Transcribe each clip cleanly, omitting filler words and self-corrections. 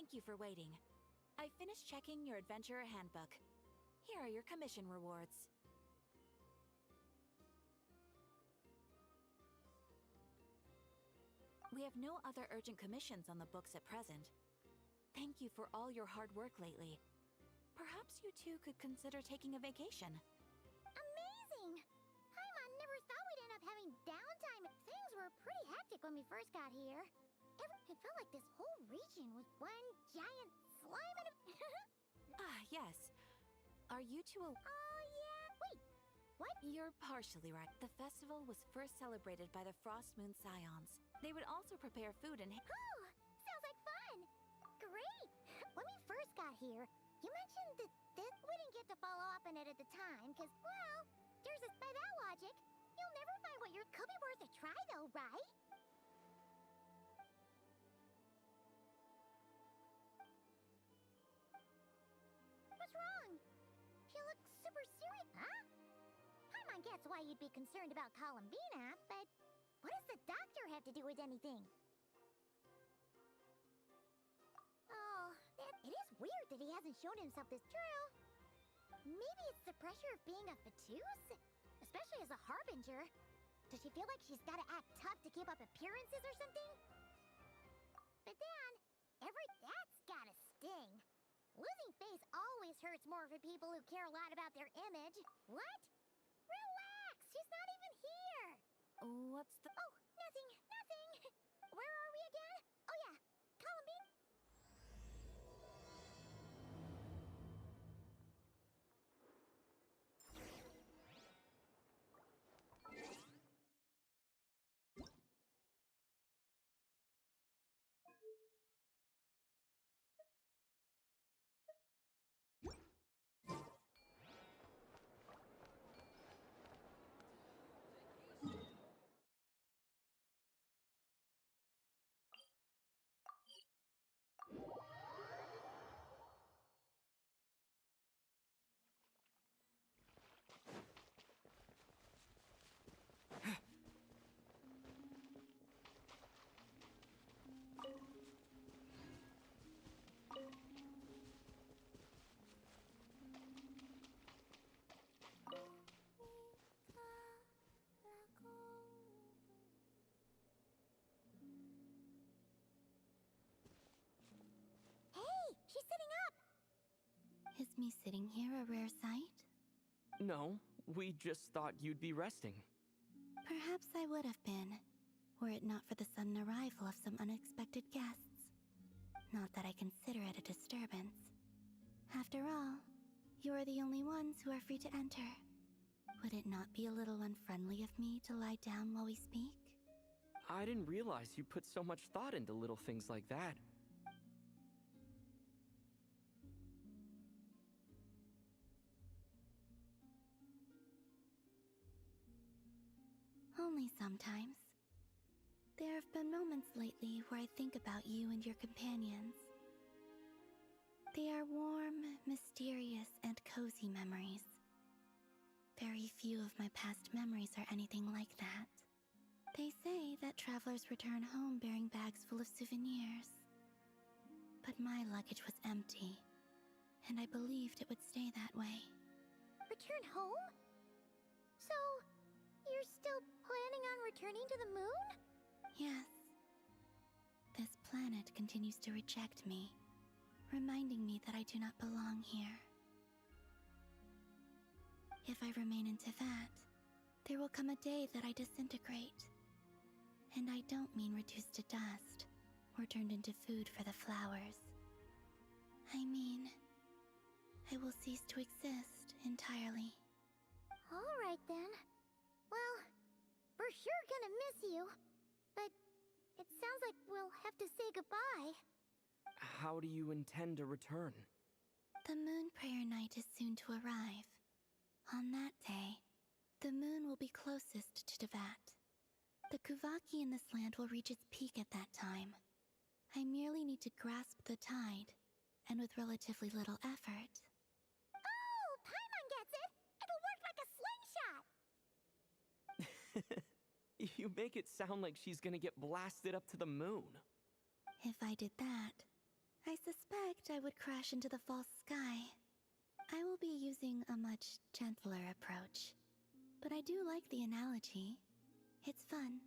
Thank you for waiting. I finished checking your adventurer handbook. Here are your commission rewards. We have no other urgent commissions on the books at present. Thank you for all your hard work lately. Perhaps you two could consider taking a vacation. Amazing! Paimon never thought we'd end up having downtime. Things were pretty hectic when we first got here. It felt like this whole region was one giant slime and Yes. Are you two Oh, yeah. Wait, what? You're partially right. The festival was first celebrated by the Frost Moon Scions. They would also prepare food and... Oh, sounds like fun! Great! When we first got here, you mentioned that we didn't get to follow up on it at the time, because, well, by that logic, you'll never find what could be worth a try, though, right? What's wrong? You look super serious, huh? Paimon gets why you'd be concerned about Columbina, but what does the doctor have to do with anything? Oh, it is weird that he hasn't shown himself this true. Maybe it's the pressure of being a VENTUS? Especially as a harbinger. Does she feel like she's gotta act tough to keep up appearances or something? But then, that's gotta sting. Losing face always hurts more for people who care a lot about their image. What? Relax! She's not even here! What's the... Oh, nothing! Where are we again? Oh yeah, Columbine. She's sitting up! Is me sitting here a rare sight? No, we just thought you'd be resting. Perhaps I would have been, were it not for the sudden arrival of some unexpected guests. Not that I consider it a disturbance. After all, you are the only ones who are free to enter. Would it not be a little unfriendly of me to lie down while we speak? I didn't realize you put so much thought into little things like that. Only sometimes. There have been moments lately where I think about you and your companions. They are warm, mysterious, and cozy memories. Very few of my past memories are anything like that. They say that travelers return home bearing bags full of souvenirs. But my luggage was empty, and I believed it would stay that way. Return home? So, you're still planning on returning to the moon? Yes. This planet continues to reject me, reminding me that I do not belong here. If I remain into that, there will come a day that I disintegrate. And I don't mean reduced to dust, or turned into food for the flowers. I mean, I will cease to exist entirely. Alright then. Well, we're sure gonna miss you. But it sounds like we'll have to say goodbye. How do you intend to return? The moon prayer night is soon to arrive. On that day, the moon will be closest to Teyvat. The Kuvaki in this land will reach its peak at that time. I merely need to grasp the tide, and with relatively little effort. Oh, Paimon gets it! It'll work like a slingshot! You make it sound like she's gonna get blasted up to the moon. If I did that, I suspect I would crash into the false sky. I will be using a much gentler approach. But I do like the analogy. It's fun.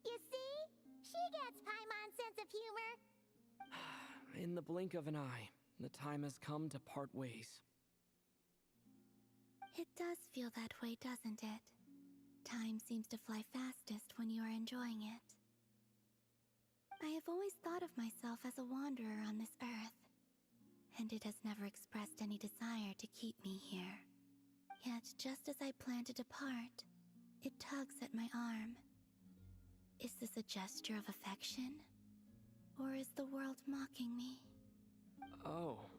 You see? She gets Paimon's sense of humor. In the blink of an eye, the time has come to part ways. It does feel that way, doesn't it? Time seems to fly fastest when you are enjoying it. I have always thought of myself as a wanderer on this earth, and it has never expressed any desire to keep me here. Yet, just as I plan to depart, it tugs at my arm. Is this a gesture of affection? Or is the world mocking me? Oh.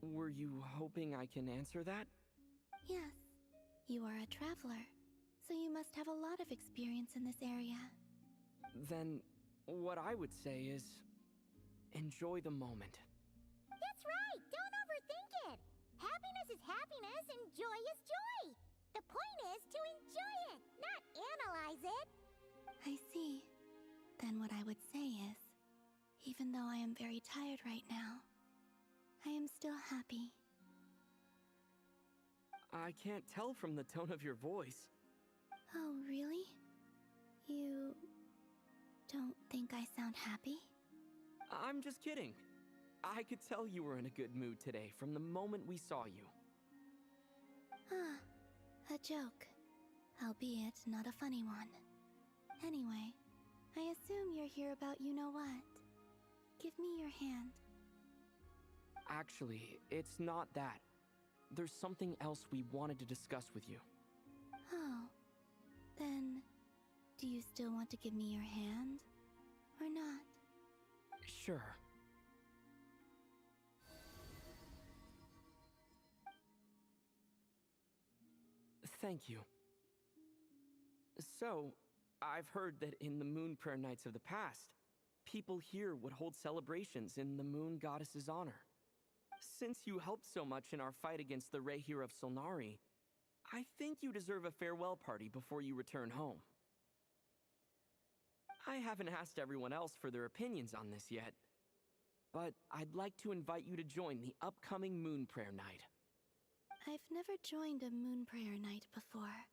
Were you hoping I can answer that? Yes. You are a traveler, so you must have a lot of experience in this area. Then, what I would say is, enjoy the moment. That's right! Don't overthink it! Happiness is happiness and joy is joy! The point is to enjoy it, not analyze it! I see. Then what I would say is, even though I am very tired right now, I am still happy. I can't tell from the tone of your voice. Oh, really? You don't think I sound happy? I'm just kidding. I could tell you were in a good mood today from the moment we saw you. Ah, a joke. Albeit not a funny one. Anyway, I assume you're here about you-know-what. Give me your hand. Actually, it's not that. There's something else we wanted to discuss with you. Oh. Then, do you still want to give me your hand? Or not? Sure. Thank you. So, I've heard that in the moon prayer nights of the past, people here would hold celebrations in the moon goddess's honor. Since you helped so much in our fight against the Rehir of Solnari, I think you deserve a farewell party before you return home. I haven't asked everyone else for their opinions on this yet, but I'd like to invite you to join the upcoming moon prayer night. I've never joined a moon prayer night before.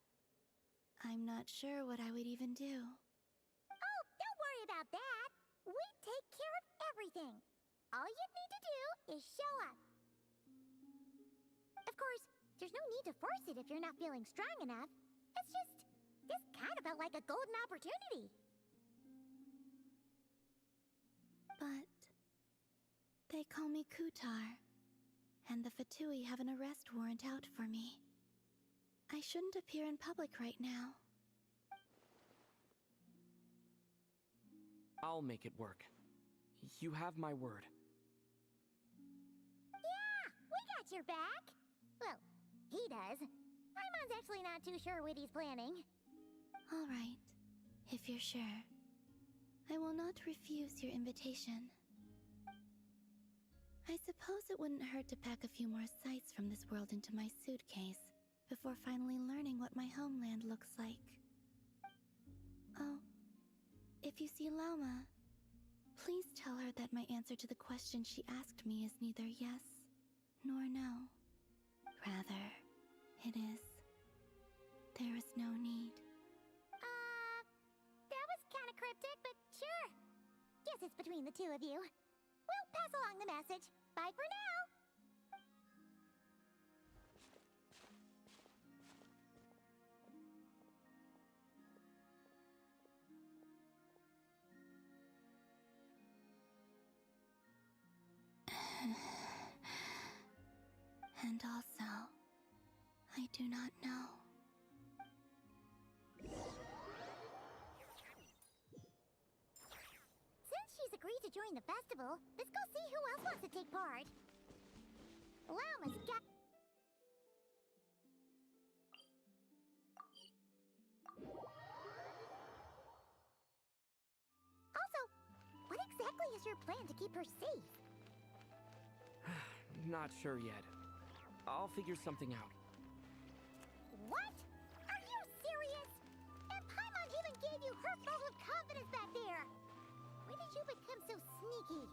I'm not sure what I would even do. Oh, don't worry about that! We take care of everything! All you need to do is show up. Of course, there's no need to force it if you're not feeling strong enough. This kind of felt like a golden opportunity. But they call me Kutar, and the Fatui have an arrest warrant out for me. I shouldn't appear in public right now. I'll make it work. You have my word. Yeah, we got your back. Well, he does. Paimon's actually not too sure what he's planning. All right, if you're sure. I will not refuse your invitation. I suppose it wouldn't hurt to pack a few more sights from this world into my suitcase before finally learning what my homeland looks like. Oh, if you see Lauma, please tell her that my answer to the question she asked me is neither yes nor no. Rather, it is, there is no need. That was kind of cryptic, but sure. Guess it's between the two of you. We'll pass along the message. Bye for now. And also, I do not know. Since she's agreed to join the festival, let's go see who else wants to take part. Lauma's got... Also, what exactly is your plan to keep her safe? Not sure yet. I'll figure something out. What? Are you serious? And Paimon even gave you her vote of confidence back there! When did you become so sneaky?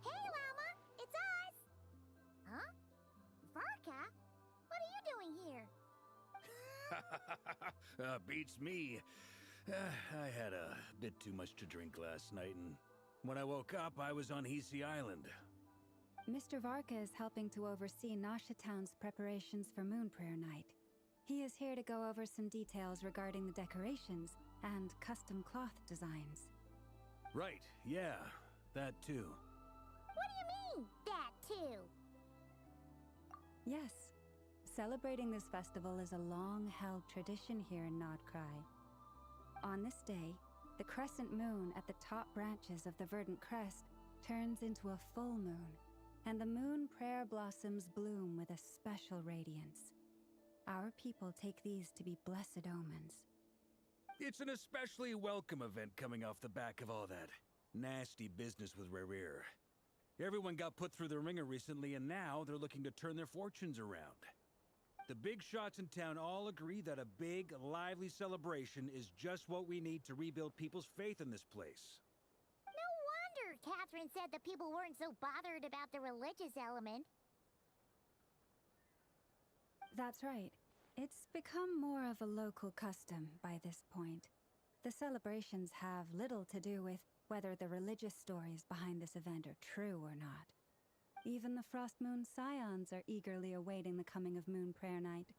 Hey, Llama! It's us! Huh? Varka? What are you doing here? Beats me. I had a bit too much to drink last night, and when I woke up, I was on Hisi Island. Mr. Varka is helping to oversee Nasha Town's preparations for Moon Prayer Night. He is here to go over some details regarding the decorations and custom cloth designs. Right, yeah, that too. What do you mean, that too? Yes, celebrating this festival is a long-held tradition here in Nodcry. On this day, the crescent moon at the top branches of the verdant crest turns into a full moon, and the moon prayer blossoms bloom with a special radiance. Our people take these to be blessed omens. It's an especially welcome event coming off the back of all that nasty business with Rare. Everyone got put through the ringer recently, and now they're looking to turn their fortunes around. The big shots in town all agree that a big, lively celebration is just what we need to rebuild people's faith in this place. No wonder Catherine said that people weren't so bothered about the religious element. That's right. It's become more of a local custom by this point. The celebrations have little to do with whether the religious stories behind this event are true or not. Even the Frost Moon Scions are eagerly awaiting the coming of Moon Prayer Night,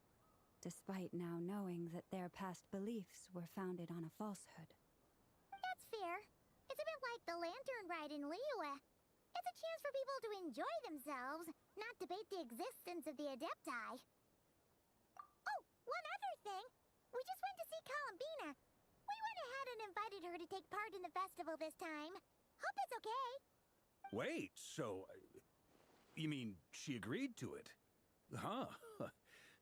despite now knowing that their past beliefs were founded on a falsehood. That's fair. It's a bit like the lantern ride in Liyue. It's a chance for people to enjoy themselves, not debate the existence of the Adepti. Oh, one other thing. We just went to see Columbina. We went ahead and invited her to take part in the festival this time. Hope it's okay. Wait, so... you mean she agreed to it? Huh.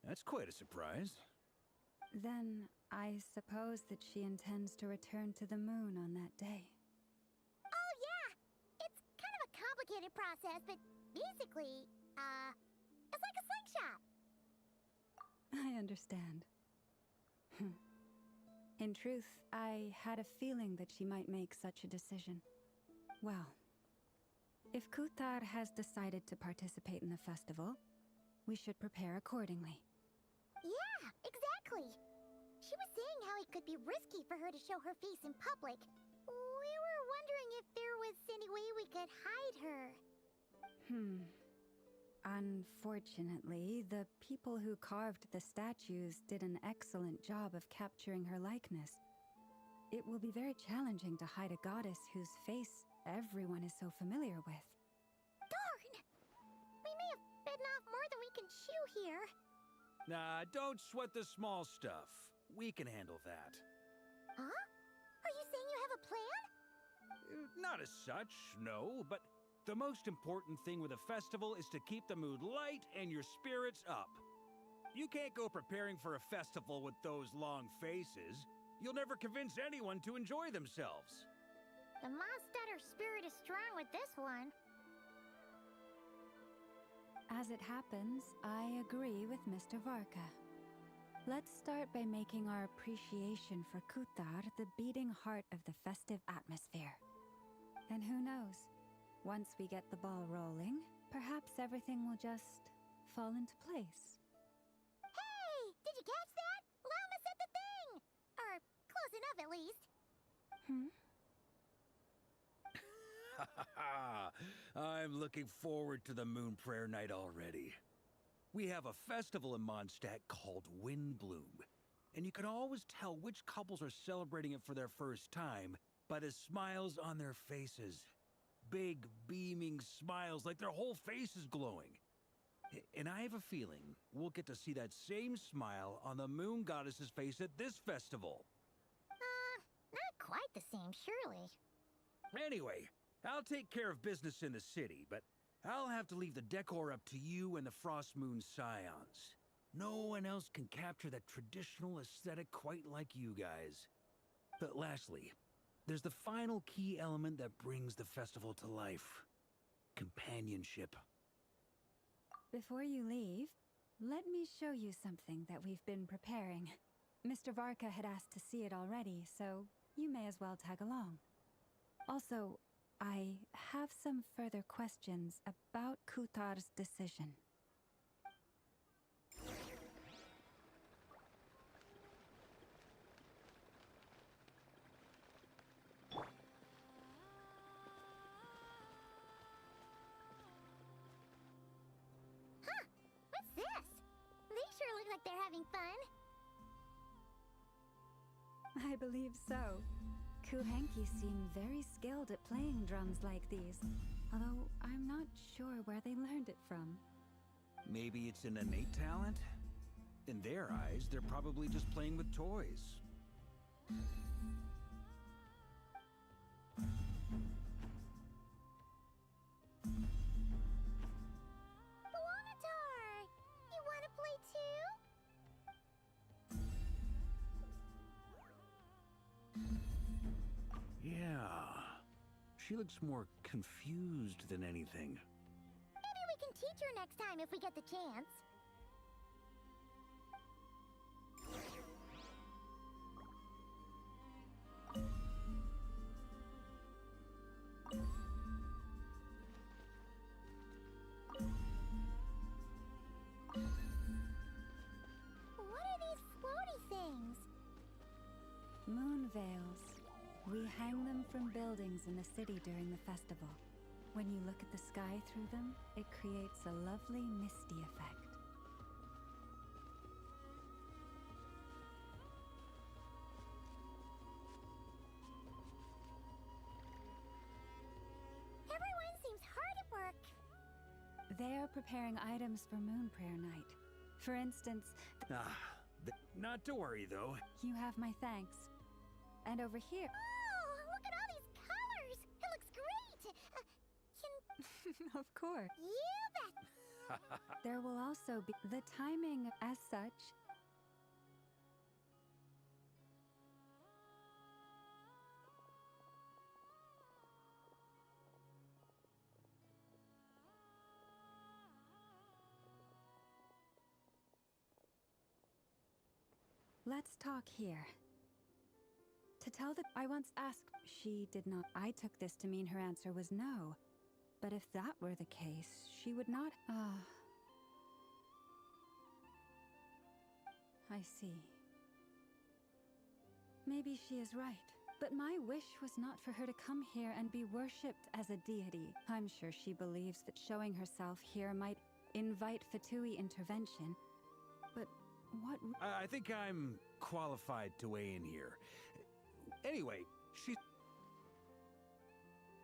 That's quite a surprise. Then, I suppose that she intends to return to the moon on that day. Oh, yeah! It's kind of a complicated process, but basically, it's like a slingshot. I understand. In truth, I had a feeling that she might make such a decision. Well, if Kuthar has decided to participate in the festival, we should prepare accordingly. Yeah, exactly. She was saying how it could be risky for her to show her face in public. We were wondering if there was any way we could hide her. Unfortunately, the people who carved the statues did an excellent job of capturing her likeness. It will be very challenging to hide a goddess whose face everyone is so familiar with. Darn! We may have bitten off more than we can chew here. Nah, don't sweat the small stuff. We can handle that. Huh? Are you saying you have a plan? Not as such, no, but the most important thing with a festival is to keep the mood light and your spirits up. You can't go preparing for a festival with those long faces. You'll never convince anyone to enjoy themselves. The Monstetter spirit is strong with this one. As it happens, I agree with Mr. Varka. Let's start by making our appreciation for Kuthar the beating heart of the festive atmosphere. And who knows? Once we get the ball rolling, perhaps everything will just fall into place. Hey! Did you catch that? Llama said the thing! Or close enough, at least. I'm looking forward to the Moon Prayer Night already. We have a festival in Mondstadt called Windbloom, and you can always tell which couples are celebrating it for their first time by the smiles on their faces. Big, beaming smiles like their whole face is glowing. And I have a feeling we'll get to see that same smile on the Moon Goddess's face at this festival. Not quite the same, surely. Anyway, I'll take care of business in the city, but I'll have to leave the decor up to you and the Frost Moon Scions. No one else can capture that traditional aesthetic quite like you guys. But lastly, there's the final key element that brings the festival to life. companionship. Before you leave, let me show you something that we've been preparing. Mr. Varka had asked to see it already, so you may as well tag along. Also, I have some further questions about Kutar's decision. Huh? What's this? They sure look like they're having fun. I believe so. Kuhenki seem very skilled at playing drums like these, although I'm not sure where they learned it from. Maybe it's an innate talent? In their eyes, they're probably just playing with toys. Wanatar! You wanna play too? Yeah. She looks more confused than anything. Maybe we can teach her next time if we get the chance. What are these floaty things? Moon veils. We hang them from buildings in the city during the festival. When you look at the sky through them, it creates a lovely misty effect. Everyone seems hard at work. They are preparing items for Moon Prayer Night. For instance, Not to worry, though. you have my thanks. And over here... Oh, look at all these colors! It looks great! Of course. You bet! There will also be the timing as such. Let's talk here. To tell the... I once asked... She did not... I took this to mean her answer was no. But if that were the case, she would not... I see. Maybe she is right. But my wish was not for her to come here and be worshipped as a deity. I'm sure she believes that showing herself here might invite Fatui intervention. But what... I think I'm qualified to weigh in here. Anyway, she...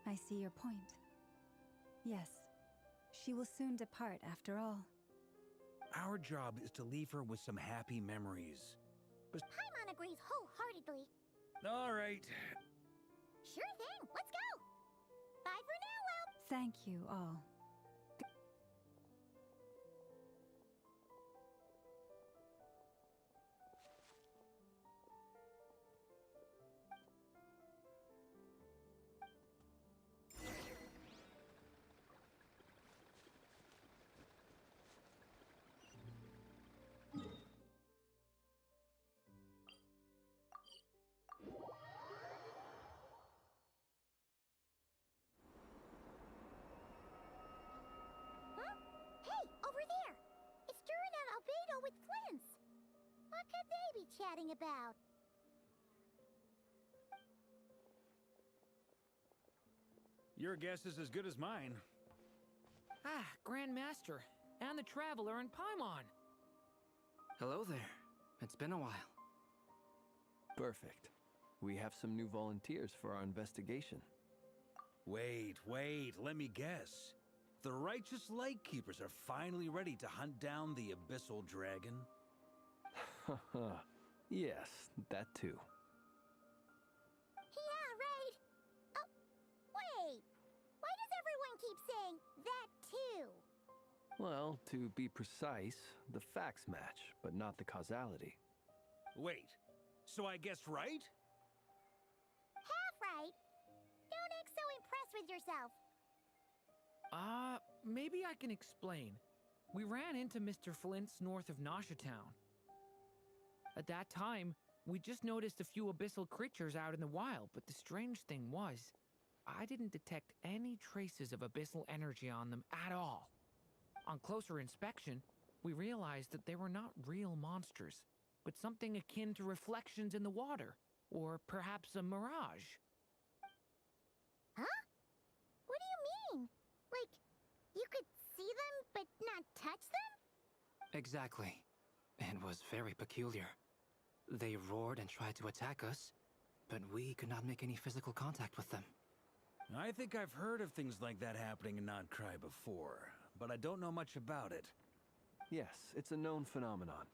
I see your point. Yes, she will soon depart after all. Our job is to leave her with some happy memories. Paimon agrees wholeheartedly. All right. Sure thing, let's go! Bye for now, Will! Thank you all. What could they be chatting about? Your guess is as good as mine. Ah, Grandmaster, and the Traveler and Paimon. Hello there. It's been a while. Perfect. We have some new volunteers for our investigation. Wait, let me guess. The righteous Lightkeepers are finally ready to hunt down the Abyssal Dragon? Yes, that too. Yeah, right. Oh, wait. Why does everyone keep saying that too? Well, to be precise, the facts match, but not the causality. Wait, so I guessed right? Half right. Don't act so impressed with yourself. Maybe I can explain. We ran into Mr. Flint's north of Town. At that time, we just noticed a few abyssal creatures out in the wild, but the strange thing was, I didn't detect any traces of abyssal energy on them at all. On closer inspection, we realized that they were not real monsters, but something akin to reflections in the water, or perhaps a mirage. Huh? What do you mean? Like, you could see them, but not touch them? Exactly. It was very peculiar. They roared and tried to attack us, but we could not make any physical contact with them. I think I've heard of things like that happening in Notcry before, but I don't know much about it. Yes, it's a known phenomenon.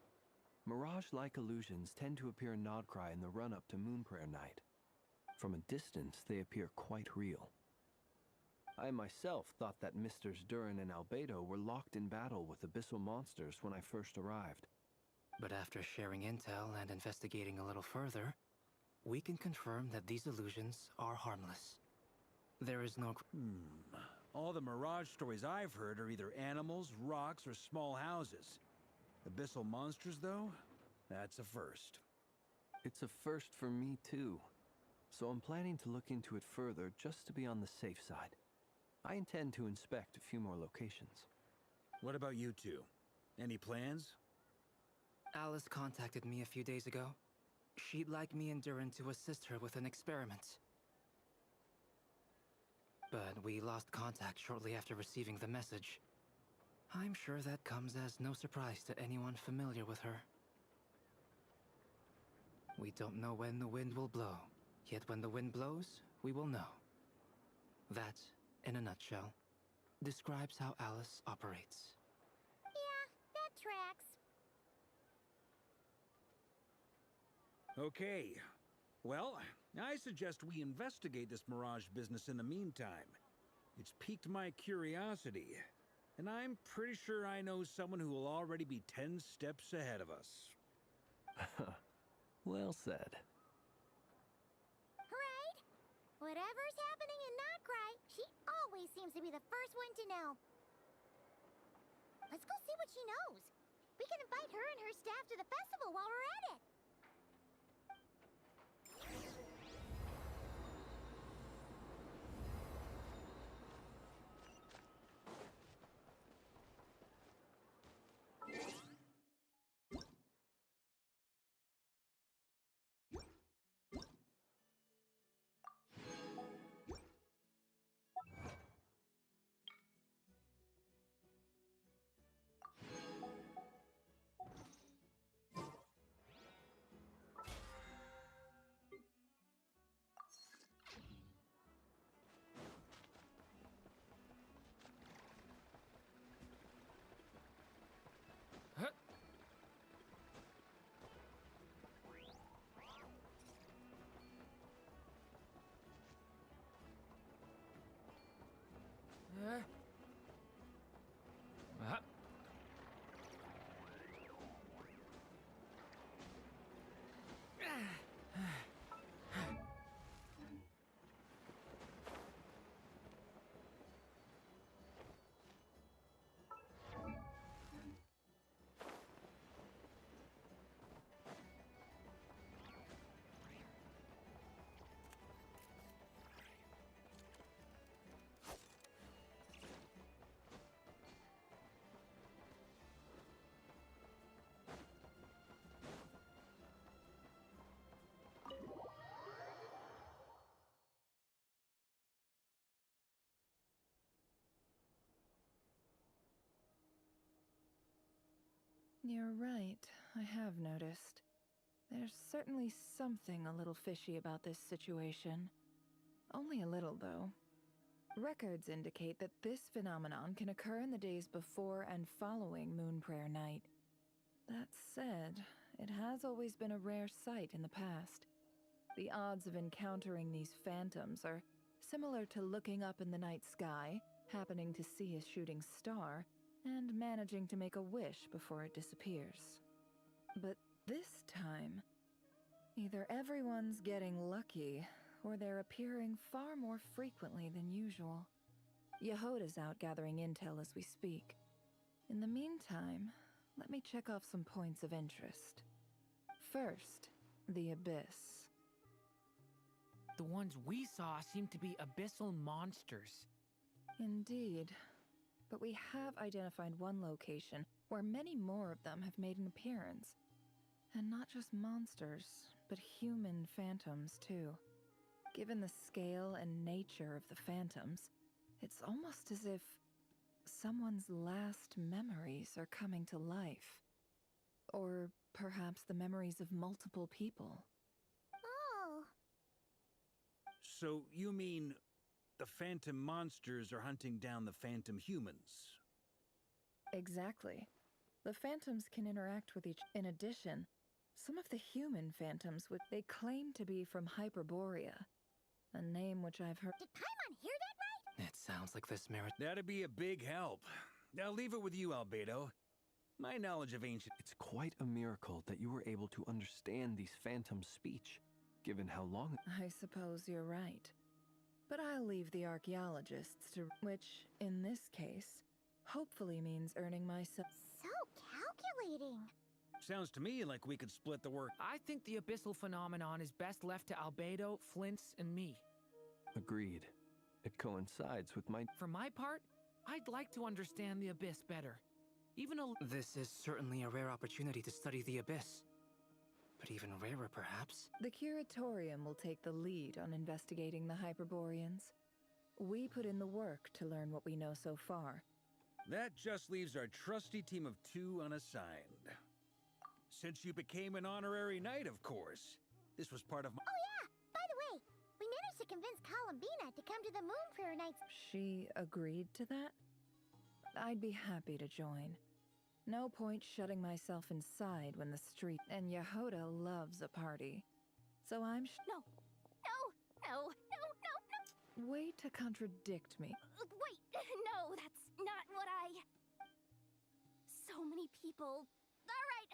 Mirage-like illusions tend to appear in Nodcry in the run-up to Moonprayer Night. From a distance, they appear quite real. I myself thought that Misters Durin and Albedo were locked in battle with abyssal monsters when I first arrived. But after sharing intel and investigating a little further, we can confirm that these illusions are harmless. There is no... All the Mirage stories I've heard are either animals, rocks, or small houses. Abyssal monsters, though? That's a first. It's a first for me, too. So I'm planning to look into it further just to be on the safe side. I intend to inspect a few more locations. What about you two? Any plans? Alice contacted me a few days ago. She'd like me and Durin to assist her with an experiment. But we lost contact shortly after receiving the message. I'm sure that comes as no surprise to anyone familiar with her. We don't know when the wind will blow, yet when the wind blows, we will know. That, in a nutshell, describes how Alice operates. Yeah, that tracks. Okay. Well, I suggest we investigate this Mirage business in the meantime. It's piqued my curiosity, and I'm pretty sure I know someone who will already be 10 steps ahead of us. Well said. Right? Whatever's happening in Notcry, she always seems to be the first one to know. Let's go see what she knows. We can invite her and her staff to the festival while we're at it. You're right, I have noticed. There's certainly something a little fishy about this situation. Only a little, though. Records indicate that this phenomenon can occur in the days before and following Moonprayer Night. That said, it has always been a rare sight in the past. The odds of encountering these phantoms are similar to looking up in the night sky, happening to see a shooting star, and managing to make a wish before it disappears. But this time, either everyone's getting lucky, or they're appearing far more frequently than usual. Yehoda's out gathering intel as we speak. In the meantime, let me check off some points of interest. First, the Abyss. The ones we saw seem to be abyssal monsters. Indeed. But we have identified one location where many more of them have made an appearance. And not just monsters, but human phantoms too. Given the scale and nature of the phantoms, it's almost as if someone's last memories are coming to life. Or perhaps the memories of multiple people. Oh. So you mean the phantom monsters are hunting down the phantom humans? Exactly. The phantoms can interact with each. In addition, some of the human phantoms they claim to be from Hyperborea, a name which I've heard. Did Paimon hear that right? It sounds like this merit. That'd be a big help. I'll leave it with you, Albedo. My knowledge of ancient... It's quite a miracle that you were able to understand these phantoms' speech, given how long... I suppose you're right. But I'll leave the archaeologists to... Which, in this case, hopefully means earning myself... So calculating. Sounds to me like we could split the work. I think the abyssal phenomenon is best left to Albedo, Flints, and me. Agreed. It coincides with my... For my part, I'd like to understand the abyss better. Even a... This is certainly a rare opportunity to study the abyss. But even rarer, perhaps? The Curatorium will take the lead on investigating the Hyperboreans. We put in the work to learn what we know so far. That just leaves our trusty team of 2 unassigned. Since you became an honorary knight, of course. This was part of my... Oh yeah! By the way, we managed to convince Columbina to come to the Moon Prayer Nights. She agreed to that? I'd be happy to join. No point shutting myself inside when the street... And Yehoda loves a party. So I'm No! No! No! No! No! No! Way to contradict me. Wait! No, that's not what I... So many people... Alright!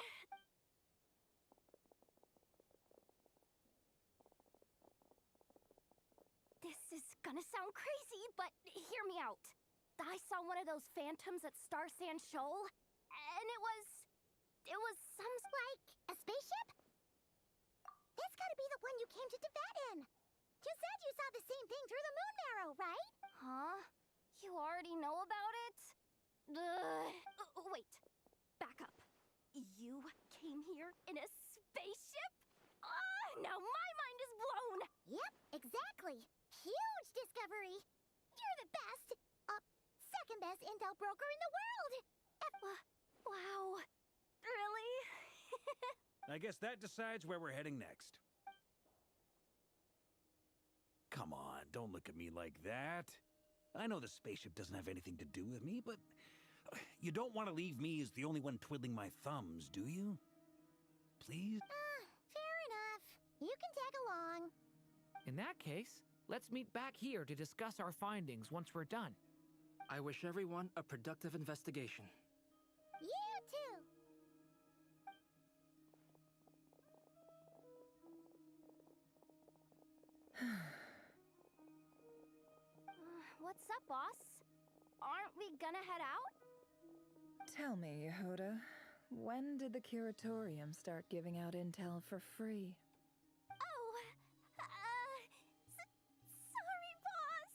This is gonna sound crazy, but hear me out. I saw one of those phantoms at Star Sand Shoal, and it was some... Like, a spaceship? That's gotta be the one you came to Tibet in. You said you saw the same thing through the moon marrow, right? Huh? You already know about it? Wait. Back up. You came here in a spaceship? Now my mind is blown! Yep, exactly. Huge discovery. You're the best, second best intel broker in the world. Wow. Really? I guess that decides where we're heading next. Come on, don't look at me like that. I know the spaceship doesn't have anything to do with me, but you don't want to leave me as the only one twiddling my thumbs, do you? Please? Fair enough. You can tag along. In that case, let's meet back here to discuss our findings once we're done. I wish everyone a productive investigation. You too. What's up, boss? Aren't we gonna head out? Tell me, Yehoda, when did the Curatorium start giving out intel for free? Oh, sorry, boss.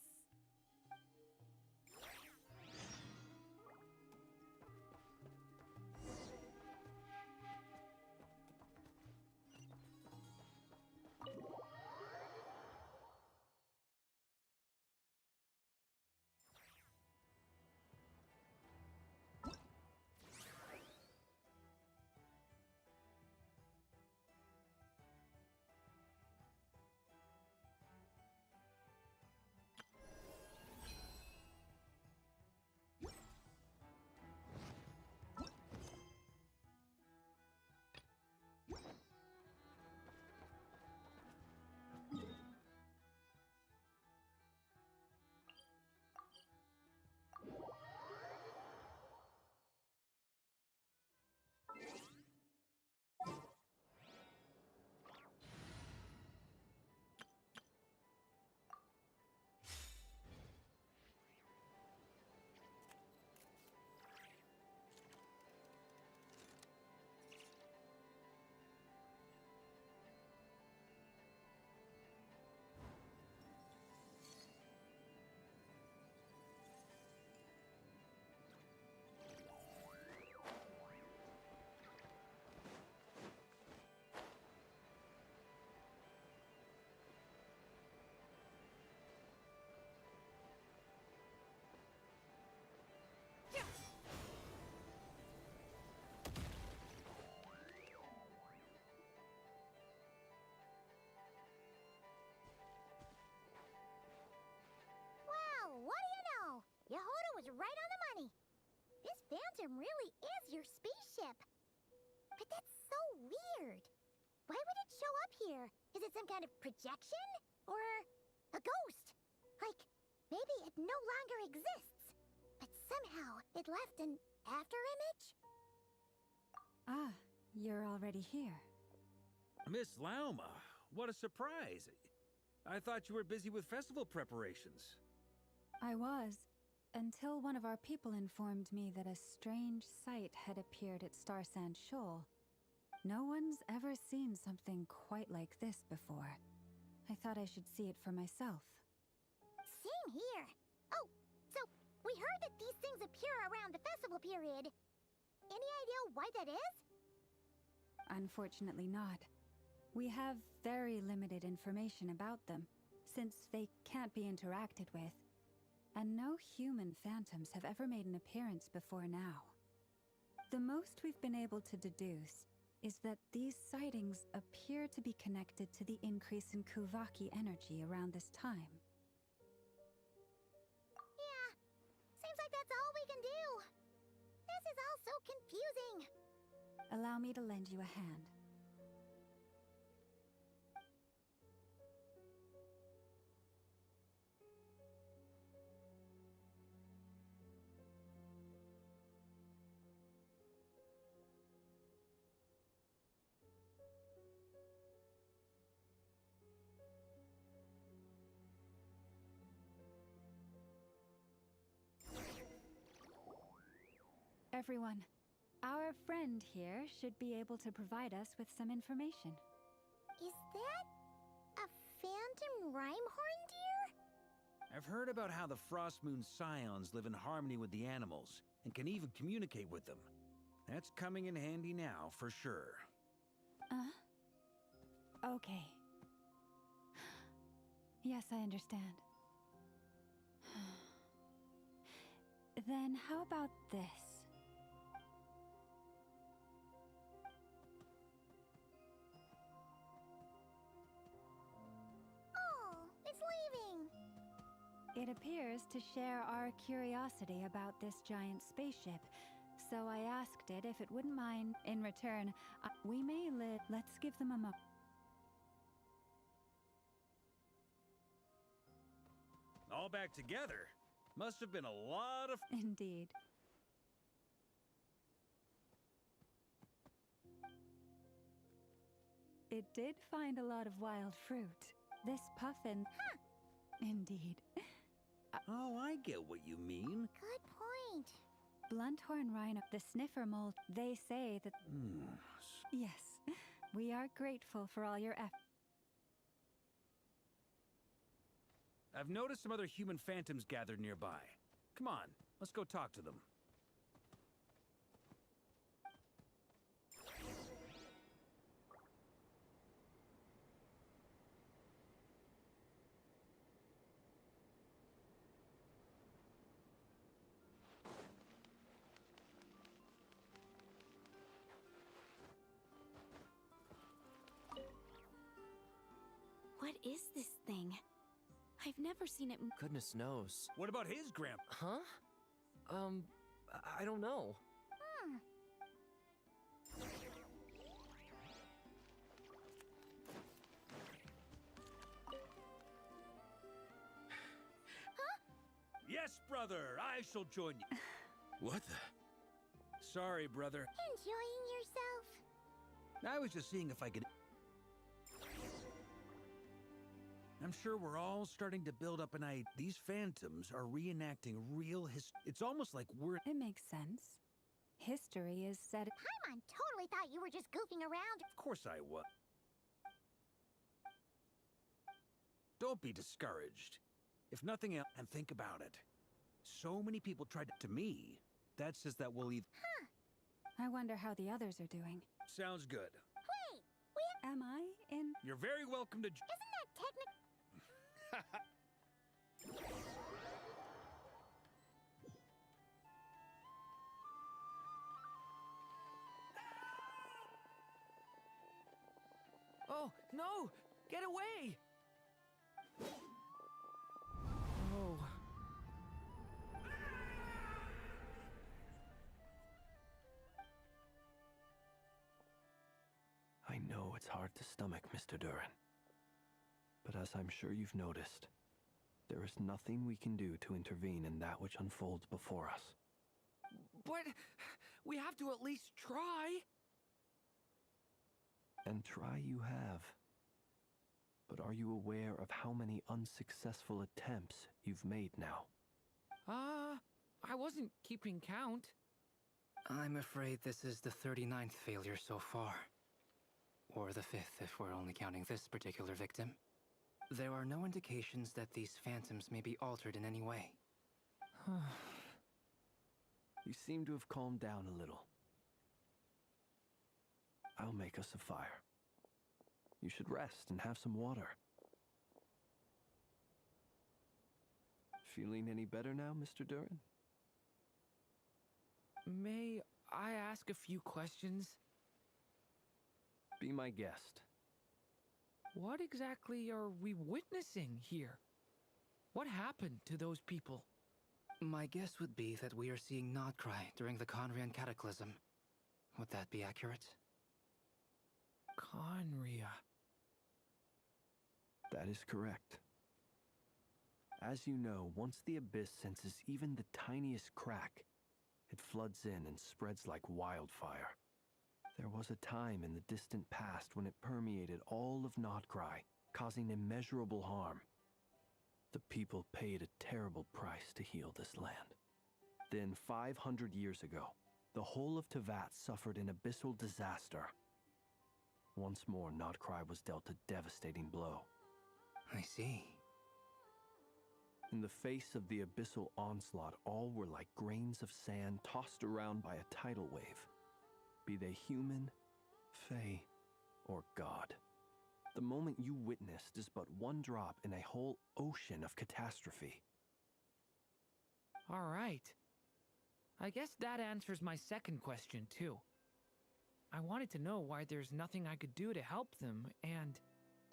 phantom really is your spaceship. But that's so weird. Why would it show up here? Is it some kind of projection? Or a ghost? Like, maybe it no longer exists, but somehow it left an afterimage? Ah, you're already here. Miss Lauma, what a surprise. I thought you were busy with festival preparations. I was, until one of our people informed me that a strange sight had appeared at Star Sand Shoal. No one's ever seen something quite like this before. I thought I should see it for myself. Same here. Oh, so we heard that these things appear around the festival period. Any idea why that is? Unfortunately not. We have very limited information about them, since they can't be interacted with. And no human phantoms have ever made an appearance before now. The most we've been able to deduce is that these sightings appear to be connected to the increase in Kuvaki energy around this time. Yeah, seems like that's all we can do. This is all so confusing. Allow me to lend you a hand. Everyone, our friend here should be able to provide us with some information. Is that a phantom Rhyhorn deer? I've heard about how the Frost Moon Scions live in harmony with the animals and can even communicate with them. That's coming in handy now, for sure. Okay. Yes, I understand. Then how about this? Oh, it's leaving. It appears to share our curiosity about this giant spaceship, so I asked it if it wouldn't mind. In return, we may live. Let's give them a moment. All back together? Must have been a lot of... Indeed. It did find a lot of wild fruit. This puffin... Huh. Indeed. Oh, I get what you mean. Good point. Blunthorn rhino, the sniffer mold, they say that... Yes, we are grateful for all your efforts. I've noticed some other human phantoms gathered nearby. Come on, let's go talk to them. What is this thing? I've never seen it. Goodness knows. What about his grandpa? Huh? I don't know. Yes, brother, I shall join you. What the? Sorry, brother. Enjoying yourself? I was just seeing if I could... I'm sure we're all starting to build up an idea. These phantoms are reenacting real It's almost like we're... It makes sense. History is set... Paimon totally thought you were just goofing around. Of course I was. Don't be discouraged. If nothing else, and think about it. So many people tried to me. That says that we'll either... I wonder how the others are doing. Sounds good. Wait, Am I in... You're very welcome to... isn't that technically... Oh, no! Get away! Oh. know it's hard to stomach, Mr. Duran. But as I'm sure you've noticed, there is nothing we can do to intervene in that which unfolds before us. But we have to at least try. And try you have. But are you aware of how many unsuccessful attempts you've made now? I wasn't keeping count. I'm afraid this is the 39th failure so far. Or the 5th if we're only counting this particular victim. There are no indications that these phantoms may be altered in any way. You seem to have calmed down a little. I'll make us a fire. You should rest and have some water. Feeling any better now, Mr. Duran? May I ask a few questions? Be my guest. What exactly are we witnessing here? What happened to those people? My guess would be that we are seeing Nodcry during the Conrian Cataclysm. Would that be accurate? Conria. That is correct. As you know, once the Abyss senses even the tiniest crack, it floods in and spreads like wildfire. There was a time in the distant past when it permeated all of Nodcry, causing immeasurable harm. The people paid a terrible price to heal this land. Then, 500 years ago, the whole of Teyvat suffered an abyssal disaster. Once more, Nodcry was dealt a devastating blow. I see. In the face of the abyssal onslaught, all were like grains of sand tossed around by a tidal wave. Be they human, fae, or god. The moment you witnessed is but one drop in a whole ocean of catastrophe. All right. I guess that answers my second question, too. I wanted to know why there's nothing I could do to help them, and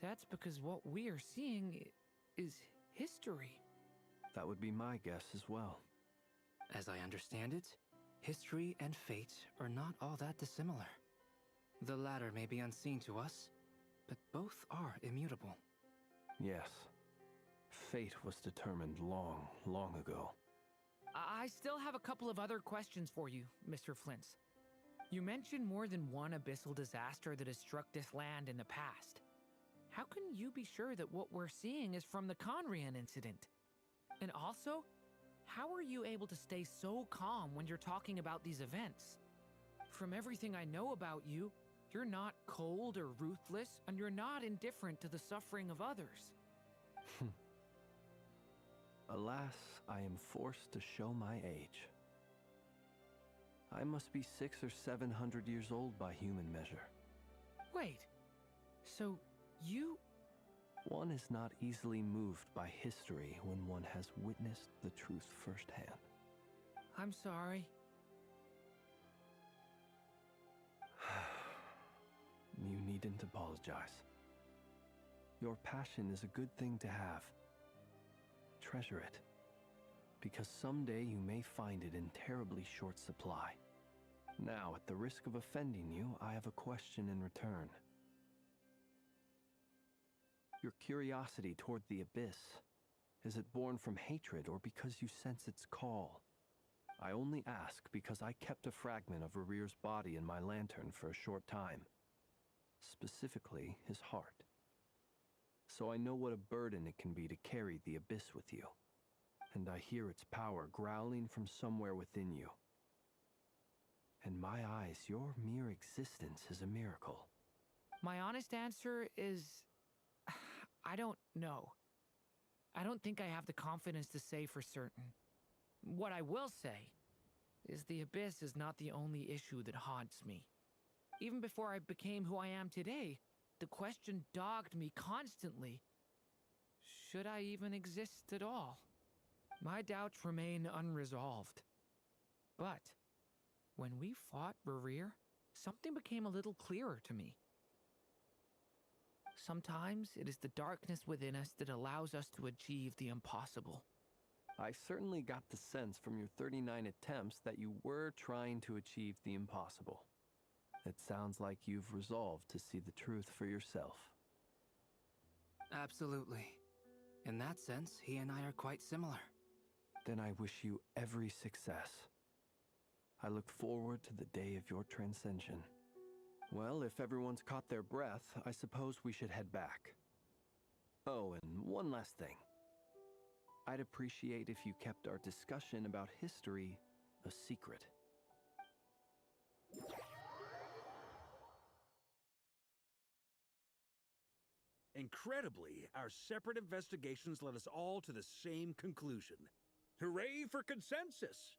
that's because what we are seeing is history. That would be my guess as well. As I understand it, history and fate are not all that dissimilar. The latter may be unseen to us, but both are immutable. Yes. Fate was determined long, long ago. I still have a couple of other questions for you, Mr. Flint's. You mentioned more than one abyssal disaster that has struck this land in the past. How can you be sure that what we're seeing is from the Conrian incident? And also, how are you able to stay so calm when you're talking about these events? From everything I know about you, you're not cold or ruthless, and you're not indifferent to the suffering of others. Alas, I am forced to show my age. I must be 600 or 700 years old by human measure. Wait, so you... One is not easily moved by history when one has witnessed the truth firsthand. I'm sorry. You needn't apologize. Your passion is a good thing to have. Treasure it, because someday you may find it in terribly short supply. Now, at the risk of offending you, I have a question in return. Your curiosity toward the Abyss, is it born from hatred or because you sense its call? I only ask because I kept a fragment of Rerear's body in my lantern for a short time. Specifically, his heart. So I know what a burden it can be to carry the Abyss with you. And I hear its power growling from somewhere within you. In my eyes, your mere existence is a miracle. My honest answer is... I don't know. I don't think I have the confidence to say for certain. What I will say is the Abyss is not the only issue that haunts me. Even before I became who I am today, the question dogged me constantly. Should I even exist at all? My doubts remain unresolved. But when we fought Rerear, something became a little clearer to me. Sometimes it is the darkness within us that allows us to achieve the impossible. I certainly got the sense from your 39 attempts that you were trying to achieve the impossible. It sounds like you've resolved to see the truth for yourself. Absolutely. In that sense, he and I are quite similar. Then I wish you every success. I look forward to the day of your transcension. Well, if everyone's caught their breath, I suppose we should head back. Oh, and one last thing. I'd appreciate if you kept our discussion about history a secret. Incredibly, our separate investigations led us all to the same conclusion. Hooray for consensus!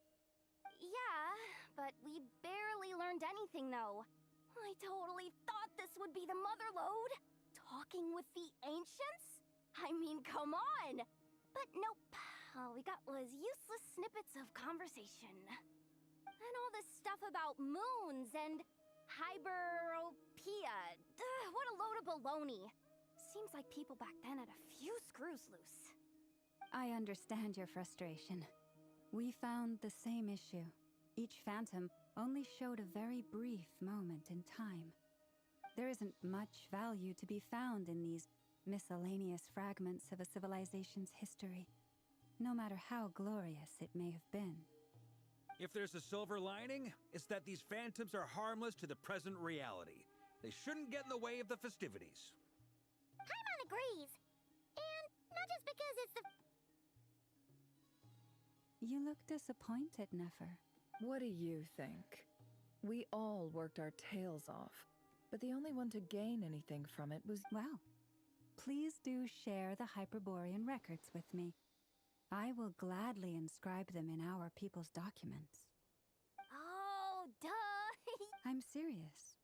Yeah, but we barely learned anything, though. I totally thought this would be the mother lode. Talking with the ancients? I mean, come on! But nope. All we got was useless snippets of conversation. And all this stuff about moons and hyperopia. What a load of baloney. Seems like people back then had a few screws loose. I understand your frustration. We found the same issue. Each phantom only showed a very brief moment in time. There isn't much value to be found in these miscellaneous fragments of a civilization's history, no matter how glorious it may have been. If there's a silver lining, it's that these phantoms are harmless to the present reality. They shouldn't get in the way of the festivities. Paimon agrees. And not just because it's the... You look disappointed, Nefer. What do you think? We all worked our tails off, but the only one to gain anything from it was... Well, please do share the Hyperborean records with me. I will gladly inscribe them in our people's documents. Oh, duh! I'm serious.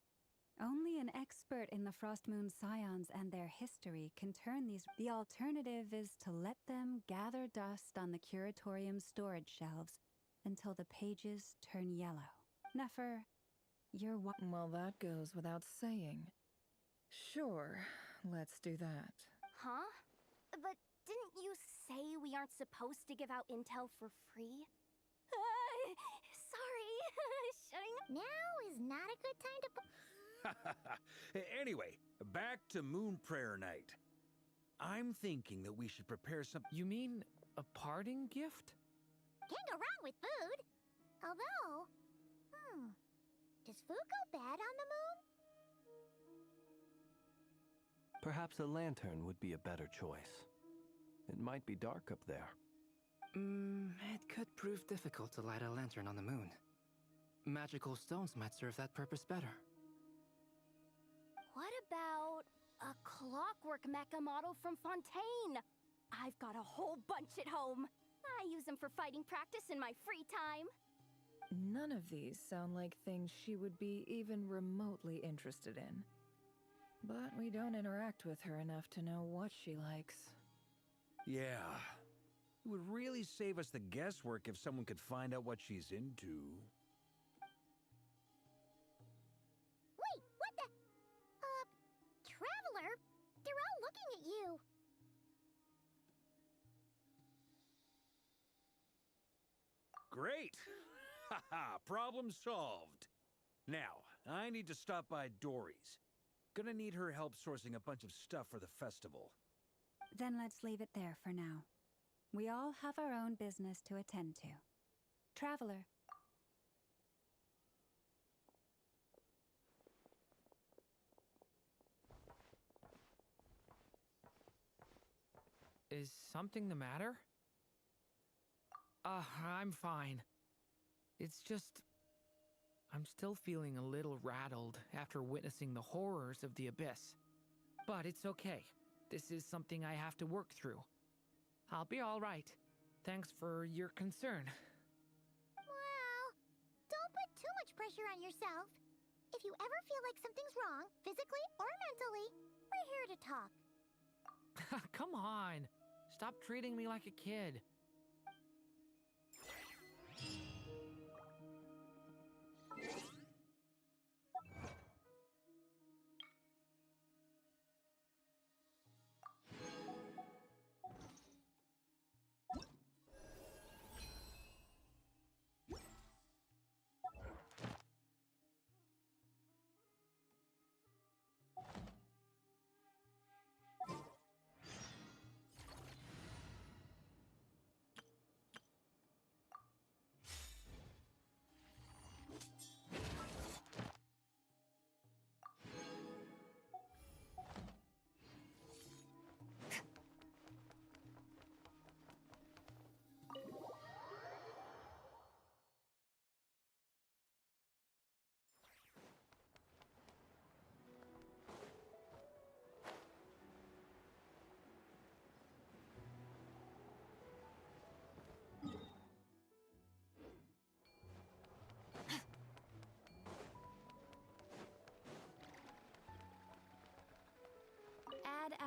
Only an expert in the Frostmoon Scions and their history can turn these... The alternative is to let them gather dust on the Curatorium's storage shelves until the pages turn yellow. Nefer, you're one... Well, that goes without saying. Sure, let's do that. Huh? But didn't you say we aren't supposed to give out intel for free? Sorry. Shutting up now is not a good time to... Anyway, back to Moon Prayer Night. I'm thinking that we should prepare some... You mean a parting gift? Can't go wrong with food. Although, does food go bad on the moon? Perhaps a lantern would be a better choice. It might be dark up there. It could prove difficult to light a lantern on the moon. Magical stones might serve that purpose better. What about a clockwork mecha model from Fontaine? I've got a whole bunch at home. I use them for fighting practice in my free time. None of these sound like things she would be even remotely interested in. But we don't interact with her enough to know what she likes. Yeah. It would really save us the guesswork if someone could find out what she's into. Wait, what the... Traveler? They're all looking at you. Great! Haha, problem solved. Now, I need to stop by Dory's. Gonna need her help sourcing a bunch of stuff for the festival. Then let's leave it there for now. We all have our own business to attend to. Traveler. Is something the matter? I'm fine. It's just... I'm still feeling a little rattled after witnessing the horrors of the Abyss. But it's okay. This is something I have to work through. I'll be all right. Thanks for your concern. Well, don't put too much pressure on yourself. If you ever feel like something's wrong, physically or mentally, we're here to talk. Come on. Stop treating me like a kid.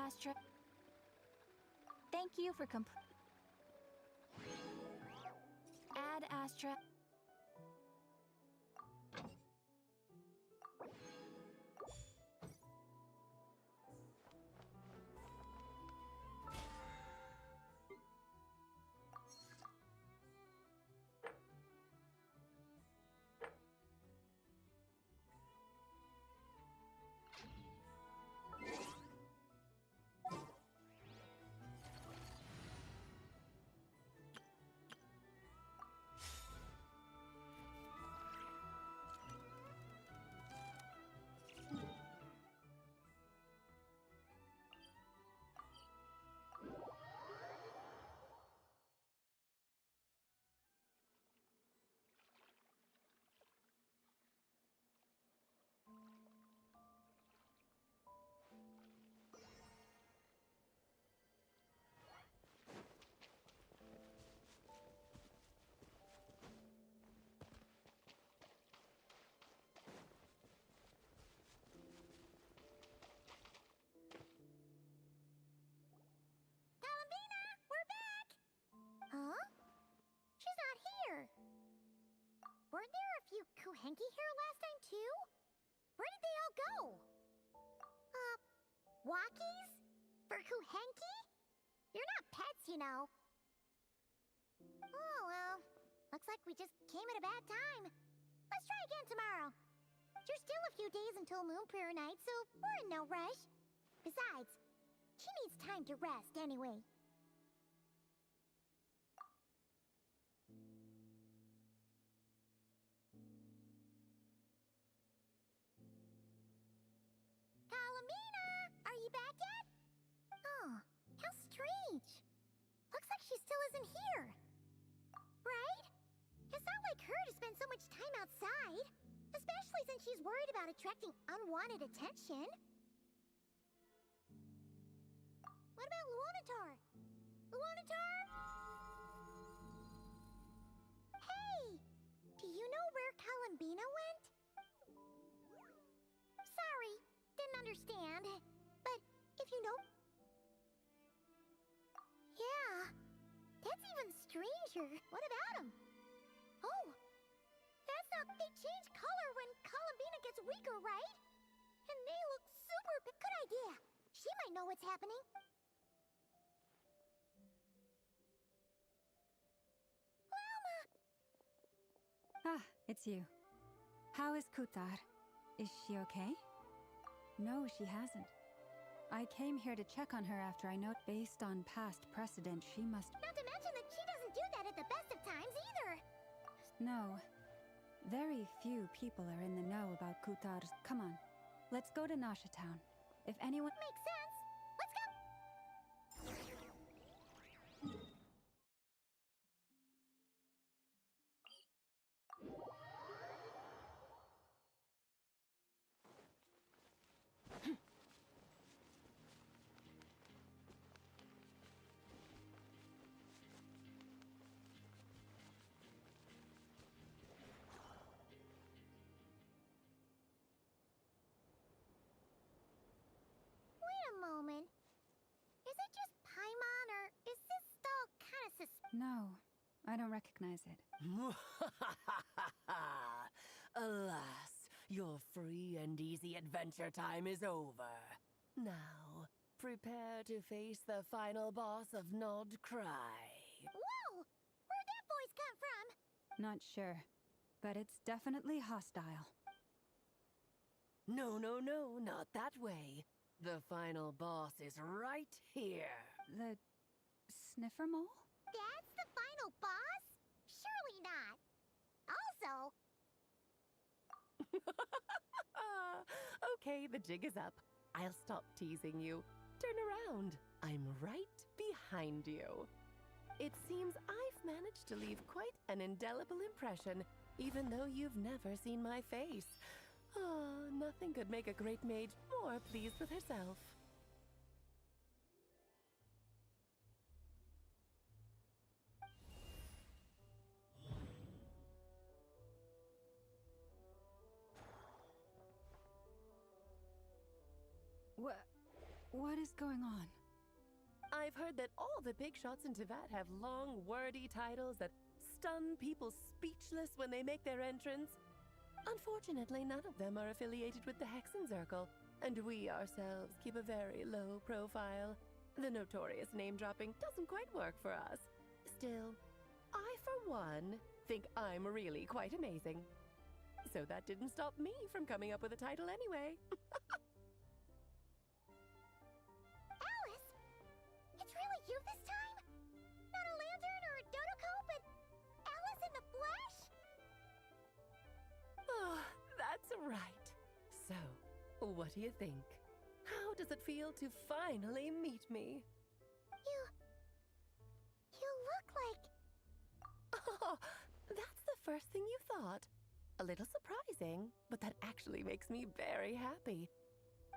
Astra. Thank you for Add Astra. Huh? She's not here. Weren't there a few Kuhenki here last time, too? Where did they all go? Walkies? For Kuhenki? You're not pets, you know. Oh, well. Looks like we just came at a bad time. Let's try again tomorrow. There's still a few days until Moon Prayer Night, so we're in no rush. Besides, she needs time to rest anyway. Are you back yet? Oh, how strange. Looks like she still isn't here. Right? It's not like her to spend so much time outside, especially since she's worried about attracting unwanted attention. What about Luonatar? Luonatar? Hey! Do you know where Kalambina went? Sorry, didn't understand. But if you know... Yeah, that's even stranger. What about him? Oh, that's not... They change color when Kalambina gets weaker, right? And they look super... Good idea. She might know what's happening. Ah, it's you. How is Kutar? Is she okay? No, she hasn't. I came here to check on her after I note based on past precedent she must... Not to mention that she doesn't do that at the best of times either. No. Very few people are in the know about Kutar's... Come on, let's go to Nasha Town. If anyone... Makes sense. Let's go! Moment. Is it just Paimon, or is this stall kind of No, I don't recognize it. Alas, your free and easy adventure time is over. Now, prepare to face the final boss of Nod Cry. Whoa! Where'd that voice come from? Not sure, but it's definitely hostile. No, not that way. The final boss is right here. The... Sniffer Mole? That's the final boss? Surely not. Also... Okay, the jig is up. I'll stop teasing you. Turn around. I'm right behind you. It seems I've managed to leave quite an indelible impression, even though you've never seen my face. Ah, nothing could make a great mage more pleased with herself. What is going on? I've heard that all the big shots in Teyvat have long, wordy titles that stun people speechless when they make their entrance. Unfortunately, none of them are affiliated with the Hexenzirkel, and we ourselves keep a very low profile. The notorious name-dropping doesn't quite work for us. Still, I, for one, think I'm really quite amazing. So that didn't stop me from coming up with a title anyway. Alice! It's really you this time? Not a lantern or a Dodoko, but Alice in the flesh? Oh, that's right. So, what do you think? How does it feel to finally meet me? You look like... Oh, that's the first thing you thought. A little surprising, but that actually makes me very happy.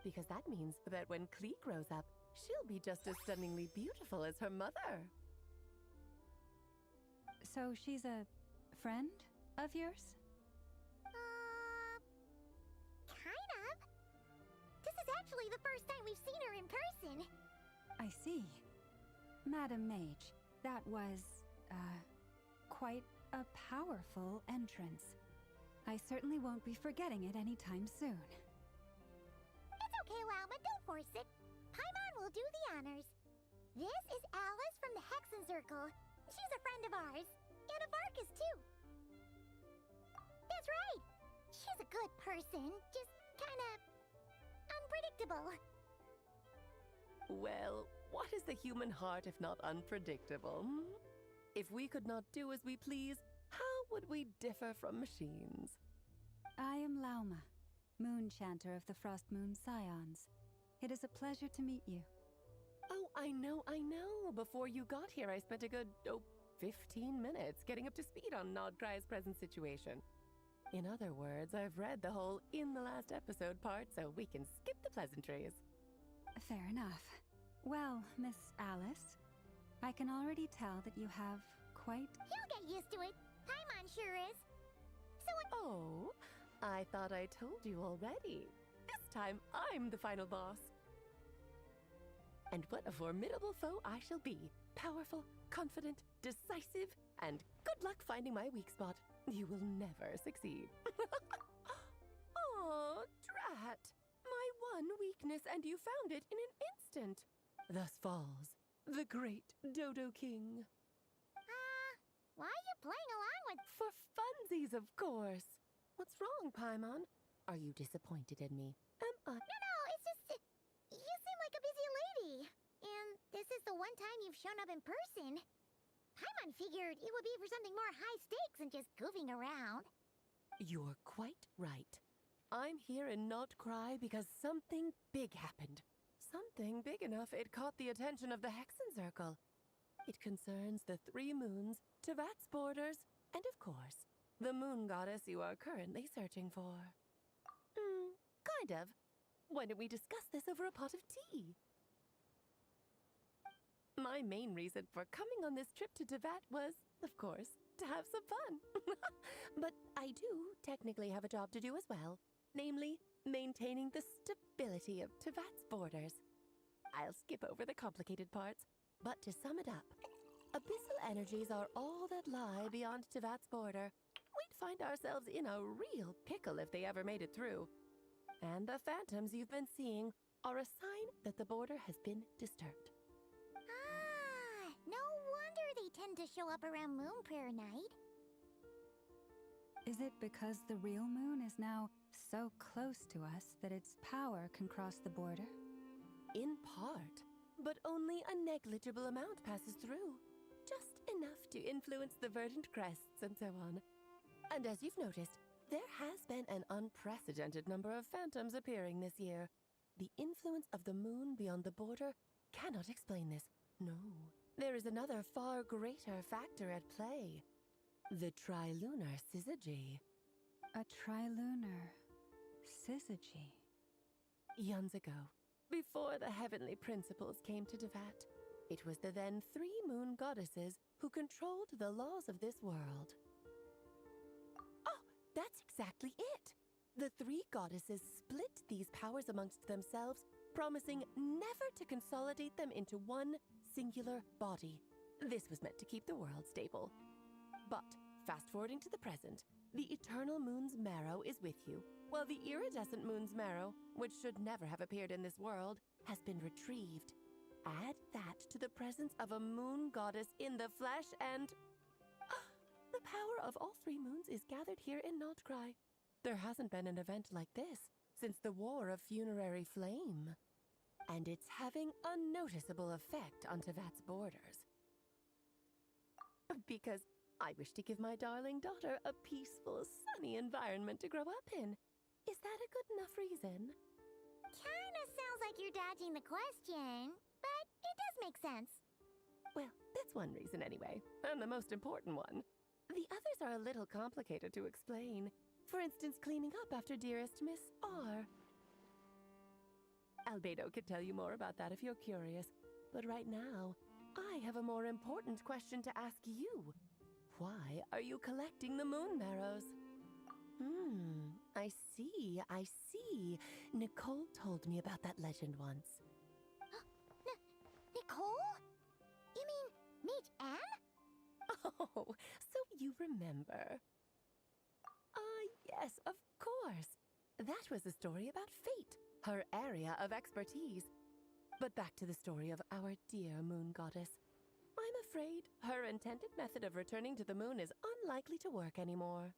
Because that means that when Klee grows up, she'll be just as stunningly beautiful as her mother. So she's a friend of yours? Kind of. This is actually the first time we've seen her in person. I see. Madam Mage, that was, quite a powerful entrance. I certainly won't be forgetting it anytime soon. It's okay, Lauma, don't force it. Paimon will do the honors. This is Alice from the Hexenzirkel. She's a friend of ours. And of Arcus, too. That's right. She's a good person, just kinda... unpredictable. Well, what is the human heart if not unpredictable? If we could not do as we please, how would we differ from machines? I am Lauma, Moon Chanter of the Frost Moon Scions. It is a pleasure to meet you. Oh, I know. Before you got here, I spent a good, 15 minutes getting up to speed on Nodcry's present situation. In other words, I've read the whole in the last episode part, so we can skip the pleasantries. Fair enough. Well, Miss Alice, I can already tell that you have quite... He'll get used to it. Paimon sure is. So Oh, I thought I told you already. This time, I'm the final boss. And what a formidable foe I shall be. Powerful, confident, decisive, and good luck finding my weak spot. You will never succeed. Oh, drat. My one weakness, and you found it in an instant. Thus falls the great Dodo King. why are you playing along with... For funsies, of course. What's wrong, Paimon? Are you disappointed in me? No, it's just... you seem like a busy lady. And this is the one time you've shown up in person. Paimon figured it would be for something more high stakes than just goofing around. You're quite right. I'm here in Nodcry because something big happened. Something big enough it caught the attention of the Hexenzirkel. It concerns the 3 moons, Teyvat's borders, and of course, the moon goddess you are currently searching for. Kind of. Why don't we discuss this over a pot of tea? My main reason for coming on this trip to Teyvat was, of course, to have some fun. But I do technically have a job to do as well, namely, maintaining the stability of Teyvat's borders. I'll skip over the complicated parts, but to sum it up, abyssal energies are all that lie beyond Teyvat's border. We'd find ourselves in a real pickle if they ever made it through. And the phantoms you've been seeing are a sign that the border has been disturbed. No wonder they tend to show up around Moon Prayer Night. Is it because the real moon is now so close to us that its power can cross the border? In part, but only a negligible amount passes through. Just enough to influence the verdant crests and so on. And as you've noticed, there has been an unprecedented number of phantoms appearing this year. The influence of the moon beyond the border cannot explain this. No. There is another far greater factor at play. The trilunar syzygy. A trilunar syzygy. Eons ago, before the heavenly principles came to Teyvat, it was the then 3 moon goddesses who controlled the laws of this world. Oh, that's exactly it! The 3 goddesses split these powers amongst themselves promising never to consolidate them into one singular body. This was meant to keep the world stable. But, fast-forwarding to the present, the eternal moon's marrow is with you, while the iridescent moon's marrow, which should never have appeared in this world, has been retrieved. Add that to the presence of a moon goddess in the flesh and... the power of all three moons is gathered here in Notcry. There hasn't been an event like this since the War of Funerary Flame. And it's having a noticeable effect on Tevat's borders. Because I wish to give my darling daughter a peaceful, sunny environment to grow up in. Is that a good enough reason? Kinda sounds like you're dodging the question, but it does make sense. Well, that's one reason anyway, and the most important one. The others are a little complicated to explain. For instance, cleaning up after dearest Miss R. Albedo could tell you more about that if you're curious, but right now, I have a more important question to ask you. Why are you collecting the moon marrows? I see. Nicole told me about that legend once. Nicole? You mean Mage Anne? Oh, so you remember. Yes, of course. That was a story about fate, her area of expertise. But back to the story of our dear moon goddess. I'm afraid her intended method of returning to the moon is unlikely to work anymore.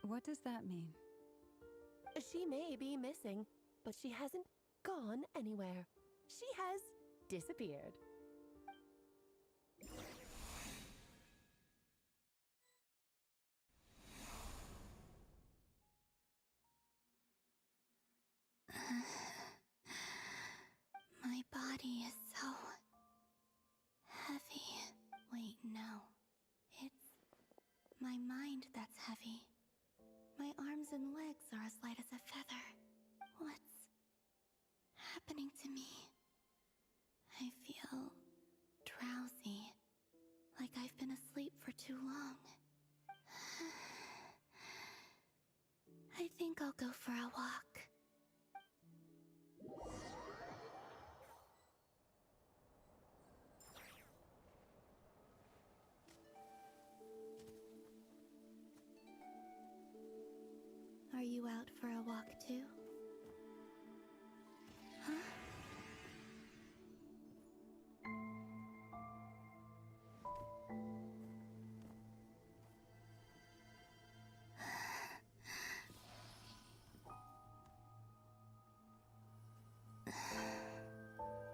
What does that mean? She may be missing, but she hasn't gone anywhere. She has disappeared. My body is so heavy. Wait, no. It's my mind that's heavy. My arms and legs are as light as a feather. What's happening to me? I feel drowsy, like I've been asleep for too long. I think I'll go for a walk. Are you out for a walk too? Huh?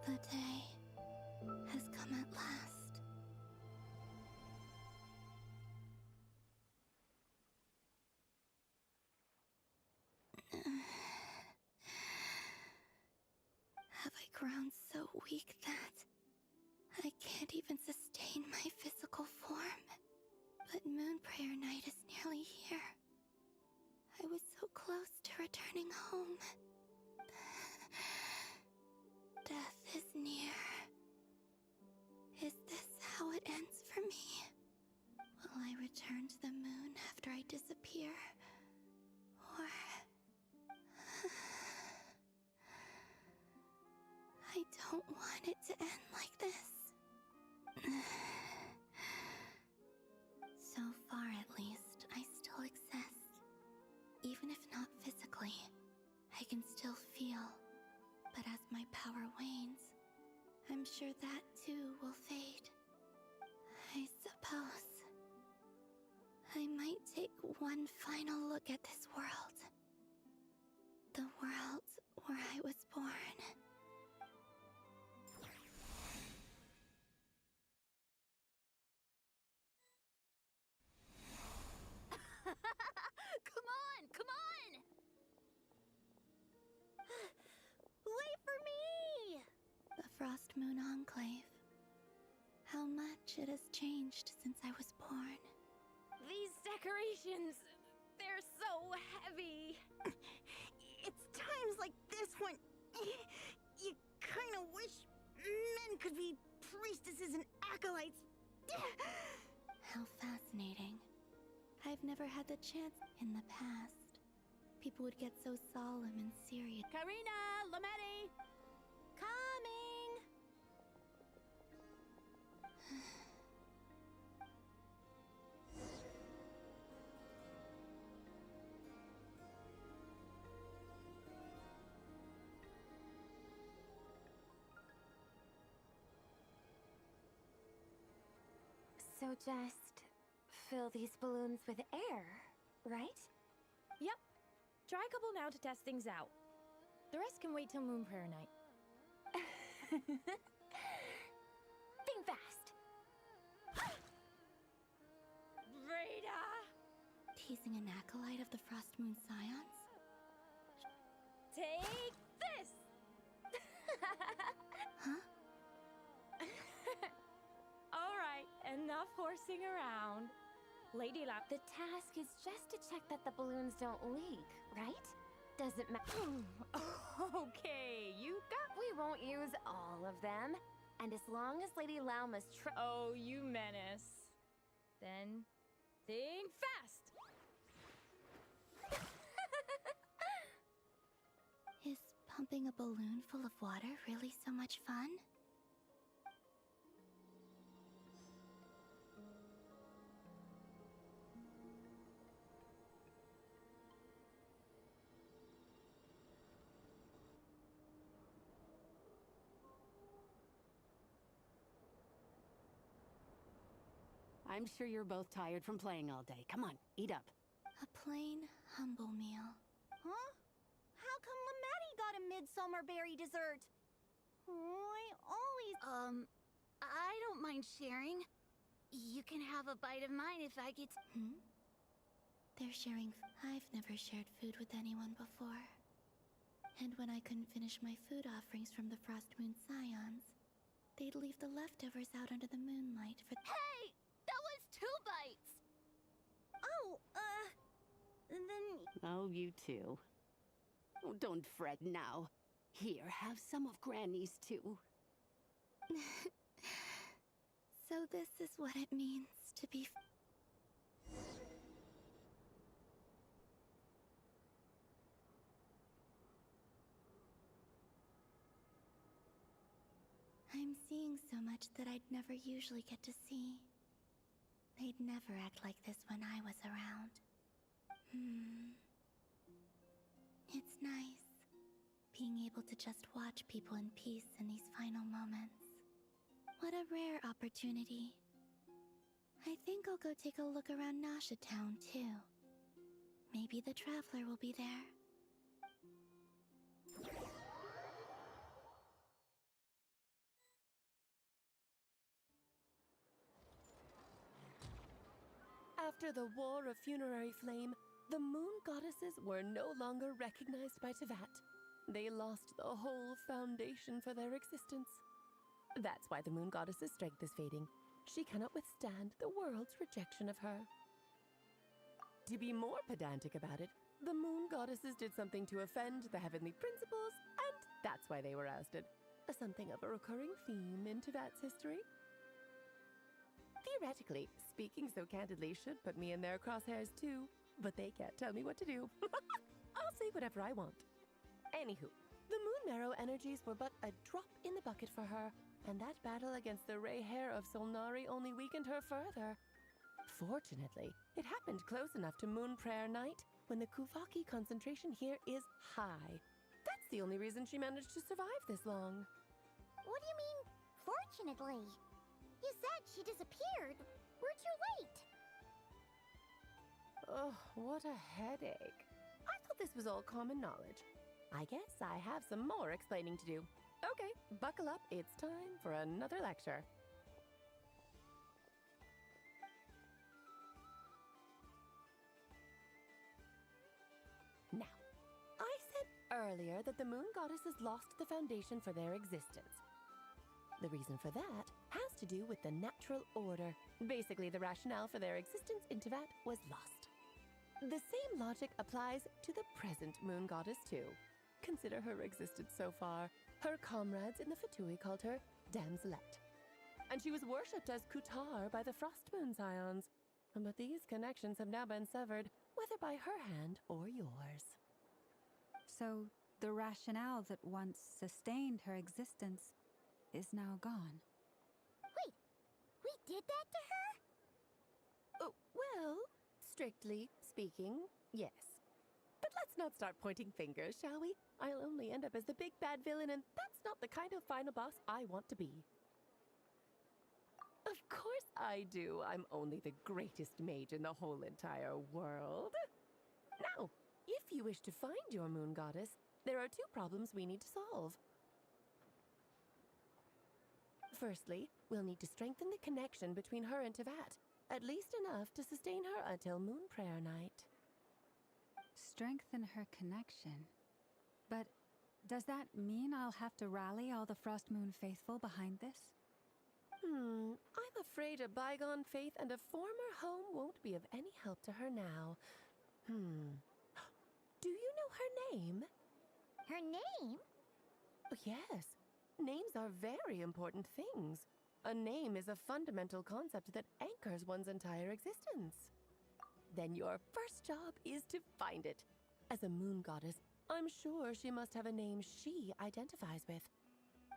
The day has come at last. Have I grown so weak that I can't even sustain my physical form? But Moon Prayer Night is nearly here. I was so close to returning home. Death is near. Is this how it ends for me? Will I return to the moon after I disappear? Or... I don't want it to end like this. So far, at least, I still exist. Even if not physically, I can still feel. But as my power wanes, I'm sure that too will fade. I suppose I might take one final look at this world. The world where I was born. Come on! Wait for me! The Frost Moon Enclave. How much it has changed since I was born. These decorations, they're so heavy. It's times like this when you kind of wish men could be priestesses and acolytes. How fascinating. I've never had the chance in the past. People would get so solemn and serious. Karina, Lametti! So just fill these balloons with air, right? Yep. Try a couple now to test things out. The rest can wait till Moon Prayer Night. Think fast. Rita! Teasing an acolyte of the Frost Moon Scions? Take this! Huh? Alright, enough horsing around. Lady Lap, The task is just to check that the balloons don't leak, right? Doesn't matter. okay, you got... We won't use all of them. And as long as Lady Lauma's Oh, you menace. Then, think fast! Is pumping a balloon full of water really so much fun? I'm sure you're both tired from playing all day. Come on, eat up. A plain, humble meal. Huh? How come Lamatti got a midsummer berry dessert? I always... I don't mind sharing. You can have a bite of mine if I get... They're sharing... I've never shared food with anyone before. And when I couldn't finish my food offerings from the Frost Moon Scions, they'd leave the leftovers out under the moonlight for... Hey! That was 2 bites! Oh, then... Oh, you too. Oh, don't fret now. Here, have some of Granny's too. So this is what it means to be... I'm seeing so much that I'd never usually get to see. They'd never act like this when I was around. It's nice, being able to just watch people in peace in these final moments. What a rare opportunity. I think I'll go take a look around Nasha Town, too. Maybe the Traveler will be there. After the War of Funerary Flame, the Moon Goddesses were no longer recognized by Tevat. They lost the whole foundation for their existence. That's why the Moon Goddess's strength is fading. She cannot withstand the world's rejection of her. To be more pedantic about it, the Moon Goddesses did something to offend the heavenly principles, and that's why they were ousted. Something of a recurring theme in Tevat's history. Theoretically, speaking so candidly should put me in their crosshairs too, but they can't tell me what to do. I'll say whatever I want. Anywho, the Moon Marrow energies were but a drop in the bucket for her, and that battle against the Ray Hair of Solnari only weakened her further. Fortunately, it happened close enough to Moon Prayer Night, when the Kuvaki concentration here is high. That's the only reason she managed to survive this long. What do you mean, fortunately? You said she disappeared. We're too late. Oh, what a headache. I thought this was all common knowledge. I guess I have some more explaining to do. Okay, buckle up. It's time for another lecture. Now, I said earlier that the Moon Goddesses lost the foundation for their existence. The reason for that has to do with the natural order. Basically, the rationale for their existence in Tevat was lost. The same logic applies to the present Moon Goddess too. Consider her existence so far. Her comrades in the Fatui called her Damselette. And she was worshipped as Kutar by the Frost Moon Scions. But these connections have now been severed, whether by her hand or yours. So, the rationale that once sustained her existence is now gone. Wait, we did that to her? Oh, well, strictly speaking, yes. But let's not start pointing fingers, shall we? I'll only end up as the big bad villain, and that's not the kind of final boss I want to be. Of course I do. I'm only the greatest mage in the whole entire world. Now, if you wish to find your moon goddess, there are two problems we need to solve. Firstly, we'll need to strengthen the connection between her and Tevat, at least enough to sustain her until Moon Prayer Night. Strengthen her connection. But does that mean I'll have to rally all the Frost Moon faithful behind this? I'm afraid a bygone faith and a former home won't be of any help to her now. Do you know her name? Her name? Yes. Names are very important things. A name is a fundamental concept that anchors one's entire existence. Then your first job is to find it. As a moon goddess, I'm sure she must have a name she identifies with.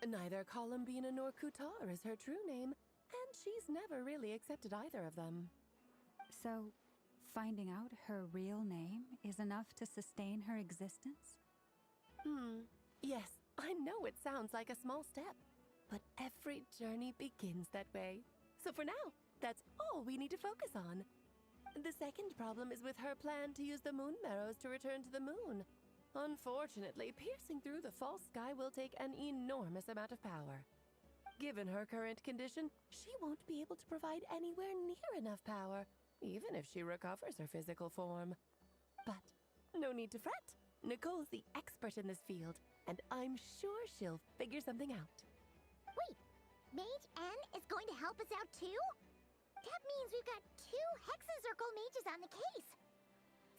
Neither Columbina nor Kutar is her true name, and she's never really accepted either of them. So, finding out her real name is enough to sustain her existence? Yes, I know it sounds like a small step, but every journey begins that way. So for now, that's all we need to focus on. The second problem is with her plan to use the moon marrows to return to the moon. Unfortunately, piercing through the false sky will take an enormous amount of power. Given her current condition, she won't be able to provide anywhere near enough power, even if she recovers her physical form. But no need to fret. Nicole's the expert in this field, and I'm sure she'll figure something out. Wait, Mage N is going to help us out too? That means we've got 2 Hexacircle mages on the case.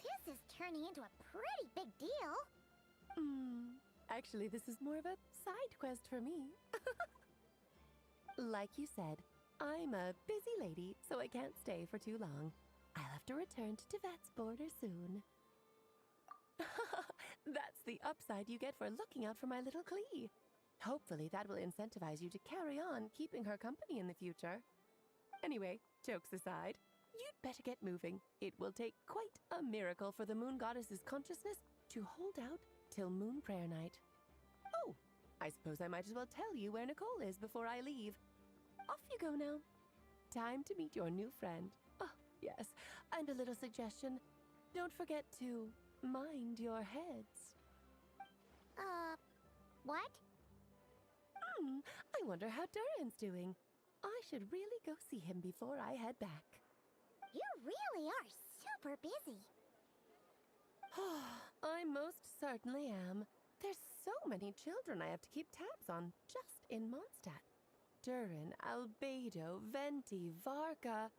This is turning into a pretty big deal. Actually, this is more of a side quest for me. Like you said, I'm a busy lady, so I can't stay for too long. I'll have to return to Tevat's border soon. That's the upside you get for looking out for my little Klee. Hopefully that will incentivize you to carry on keeping her company in the future. Anyway, jokes aside, you'd better get moving. It will take quite a miracle for the moon goddess's consciousness to hold out till Moon Prayer Night. Oh, I suppose I might as well tell you where Nicole is before I leave. Off you go now. Time to meet your new friend. Oh, yes, and a little suggestion. Don't forget to mind your heads. What? I wonder how Durin's doing. I should really go see him before I head back. You really are super busy. I most certainly am. There's so many children I have to keep tabs on just in Mondstadt. Durin, Albedo, Venti, Varka.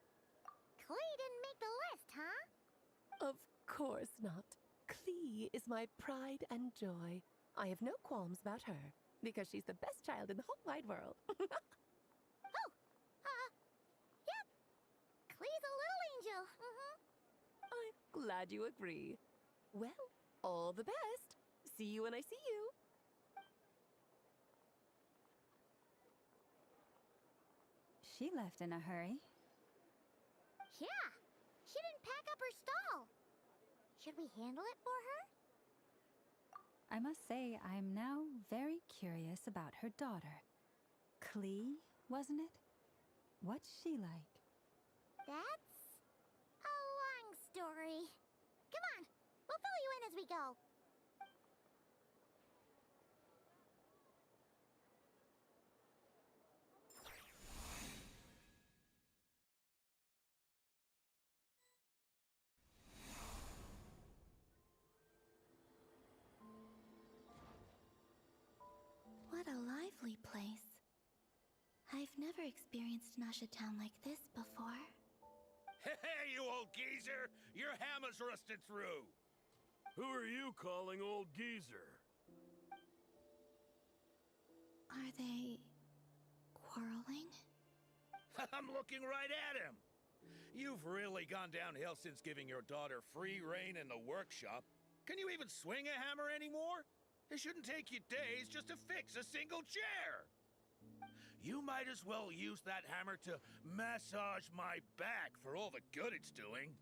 Klee didn't make the list, huh? Of course not. Klee is my pride and joy. I have no qualms about her, because she's the best child in the whole wide world. Yep. Klee's a little angel. I'm glad you agree. Well, all the best. See you when I see you. She left in a hurry. Yeah, she didn't pack up her stall. Should we handle it for her? I must say, I'm now very curious about her daughter. Klee, wasn't it? What's she like? That's a long story. Come on, we'll fill you in as we go. What a lively place. I've never experienced Nasha Town like this before. Hey, you old geezer! Your hammer's rusted through! Who are you calling old geezer? Are they quarreling? I'm looking right at him! You've really gone downhill since giving your daughter free rein in the workshop. Can you even swing a hammer anymore? It shouldn't take you days just to fix a single chair! You might as well use that hammer to massage my back for all the good it's doing.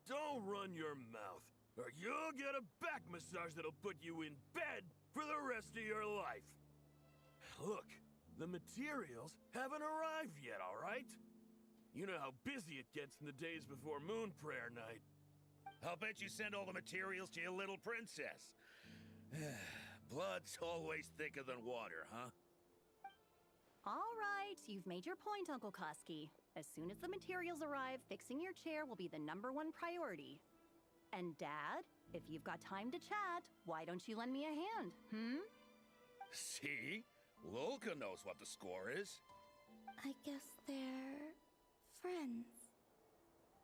Don't run your mouth, or you'll get a back massage that'll put you in bed for the rest of your life. Look, The materials haven't arrived yet, all right? You know how busy it gets in the days before Moon Prayer Night. I'll bet you send all the materials to your little princess. Blood's always thicker than water, huh? All right, you've made your point, Uncle Koski. As soon as the materials arrive, fixing your chair will be the #1 priority. And Dad, if you've got time to chat, why don't you lend me a hand, See? Lolka knows what the score is. I guess they're friends.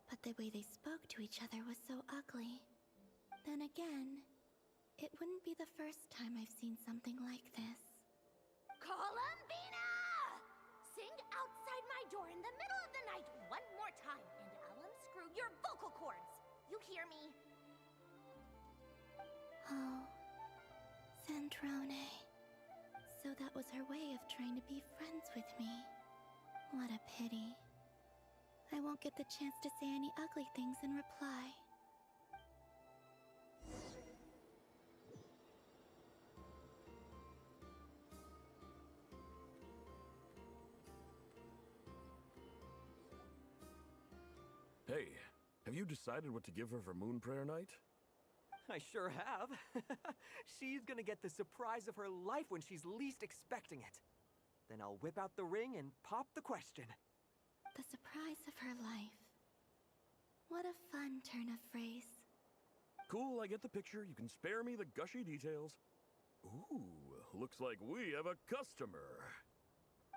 But the way they spoke to each other was so ugly. Then again, it wouldn't be the first time I've seen something like this. Columbina! Sing outside my door in the middle of the night one more time, and I'll unscrew your vocal cords. You hear me? Oh, Sandrone. So that was her way of trying to be friends with me. What a pity. I won't get the chance to say any ugly things in reply. Hey, have you decided what to give her for Moon Prayer Night? I sure have. She's gonna get the surprise of her life when she's least expecting it. Then I'll whip out the ring and pop the question. The surprise of her life. What a fun turn of phrase. Cool, I get the picture. You can spare me the gushy details. Ooh, looks like we have a customer.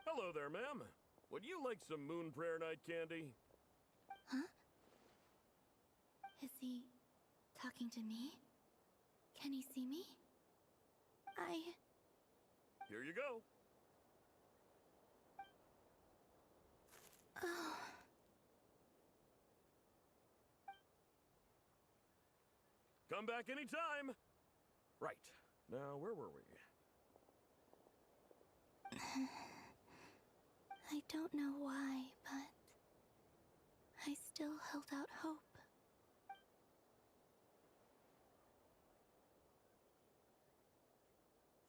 Hello there, ma'am. Would you like some Moon Prayer Night candy? Huh? Is he talking to me? Can he see me? Here you go. Oh. Come back anytime. Right. Now, where were we? I don't know why, but I still held out hope.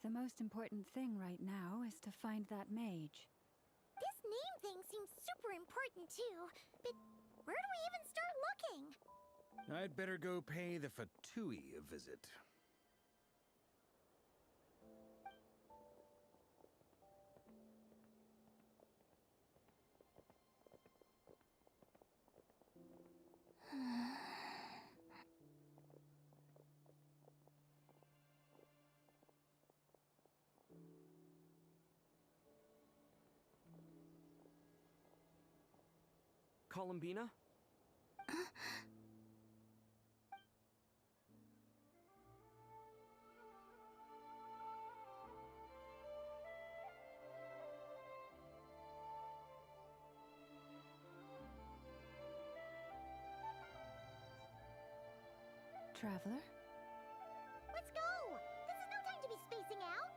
The most important thing right now is to find that mage. This name thing seems super important too, but where do we even start looking? I'd better go pay the Fatui a visit. Columbina? Traveler? Let's go! This is no time to be spacing out!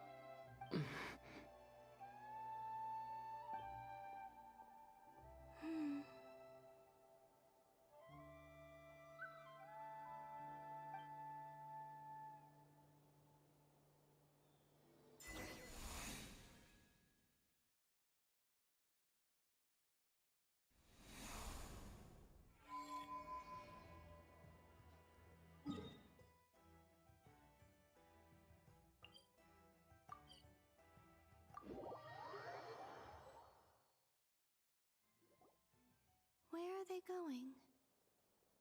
Where are they going?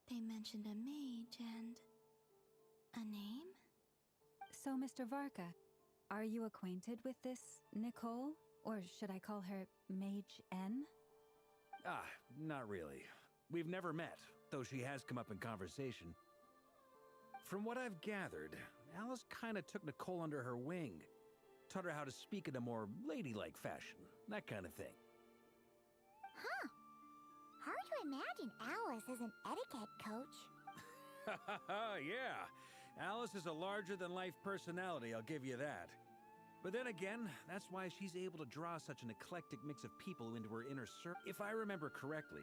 They mentioned a mage and a name? So, Mr. Varka, are you acquainted with this Nicole? Or should I call her Mage N? Ah, not really. We've never met, though she has come up in conversation. From what I've gathered, Alice kinda took Nicole under her wing. Taught her how to speak in a more ladylike fashion, that kind of thing. Huh. Hard to imagine Alice as an etiquette coach. Yeah, Alice is a larger-than-life personality, I'll give you that. But then again, that's why she's able to draw such an eclectic mix of people into her inner circle. If I remember correctly,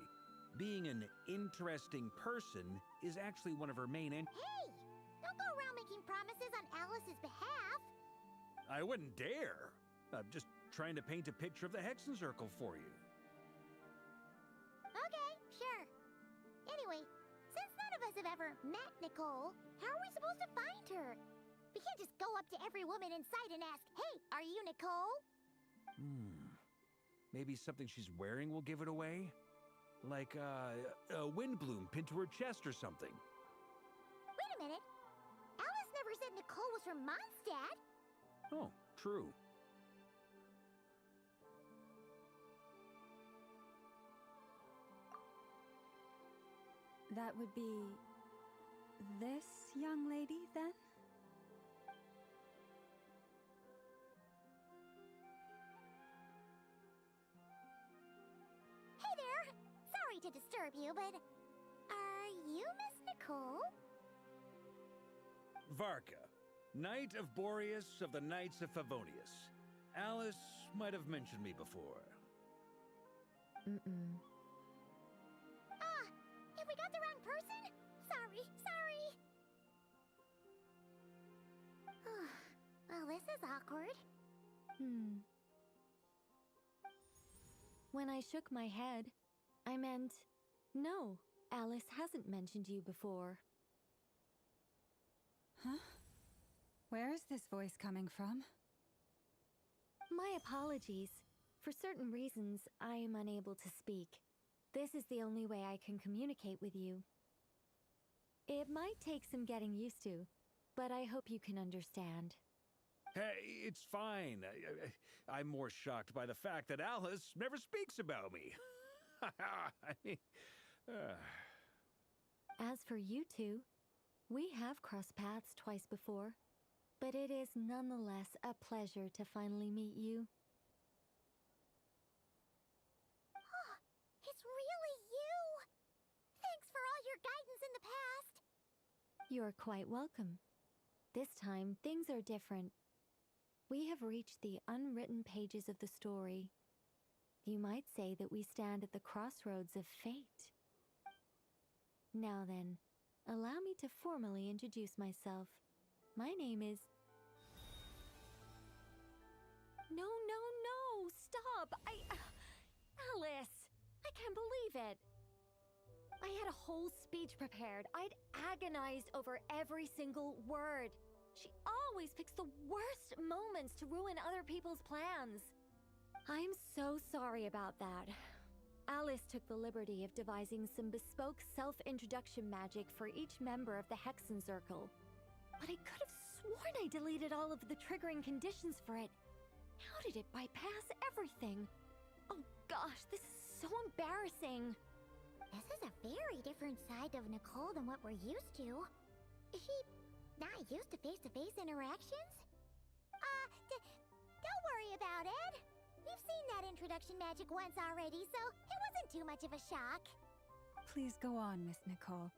being an interesting person is actually one of her main Hey! Don't go around making promises on Alice's behalf! I wouldn't dare. I'm just trying to paint a picture of the Hexen Circle for you. Okay, sure. Anyway, since none of us have ever met Nicole, how are we supposed to find her? We can't just go up to every woman in sight and ask, "Hey, are you Nicole?" Maybe something she's wearing will give it away? Like, a wind bloom pinned to her chest or something. Wait a minute. Alice never said Nicole was from Mondstadt. Oh, true. That would be this young lady, then? Hey there! Sorry to disturb you, but are you Miss Nicole? Varka, Knight of Boreas of the Knights of Favonius. Alice might have mentioned me before. Have we got the wrong person? Sorry. Well, this is awkward. When I shook my head, I meant, no, Alice hasn't mentioned you before. Huh? Where is this voice coming from? My apologies. For certain reasons, I am unable to speak. This is the only way I can communicate with you. It might take some getting used to, but I hope you can understand. Hey, it's fine. I'm more shocked by the fact that Alice never speaks about me. As for you two, we have crossed paths twice before, but it is nonetheless a pleasure to finally meet you. It's really you! Thanks for all your guidance in the past! You're quite welcome. This time, things are different. We have reached the unwritten pages of the story. You might say that we stand at the crossroads of fate. Now then, allow me to formally introduce myself. My name is... No, stop! Alice! I can't believe it! I had a whole speech prepared. I'd agonized over every single word. She always picks the worst moments to ruin other people's plans. I'm so sorry about that. Alice took the liberty of devising some bespoke self-introduction magic for each member of the Hexen Circle. But I could have sworn I deleted all of the triggering conditions for it. How did it bypass everything? Oh gosh, this is so embarrassing. This is a very different side of Nicole than what we're used to. Is she not used to face-to-face interactions? Don't worry about it. We've seen that introduction magic once already, so it wasn't too much of a shock. Please go on, Miss Nicole.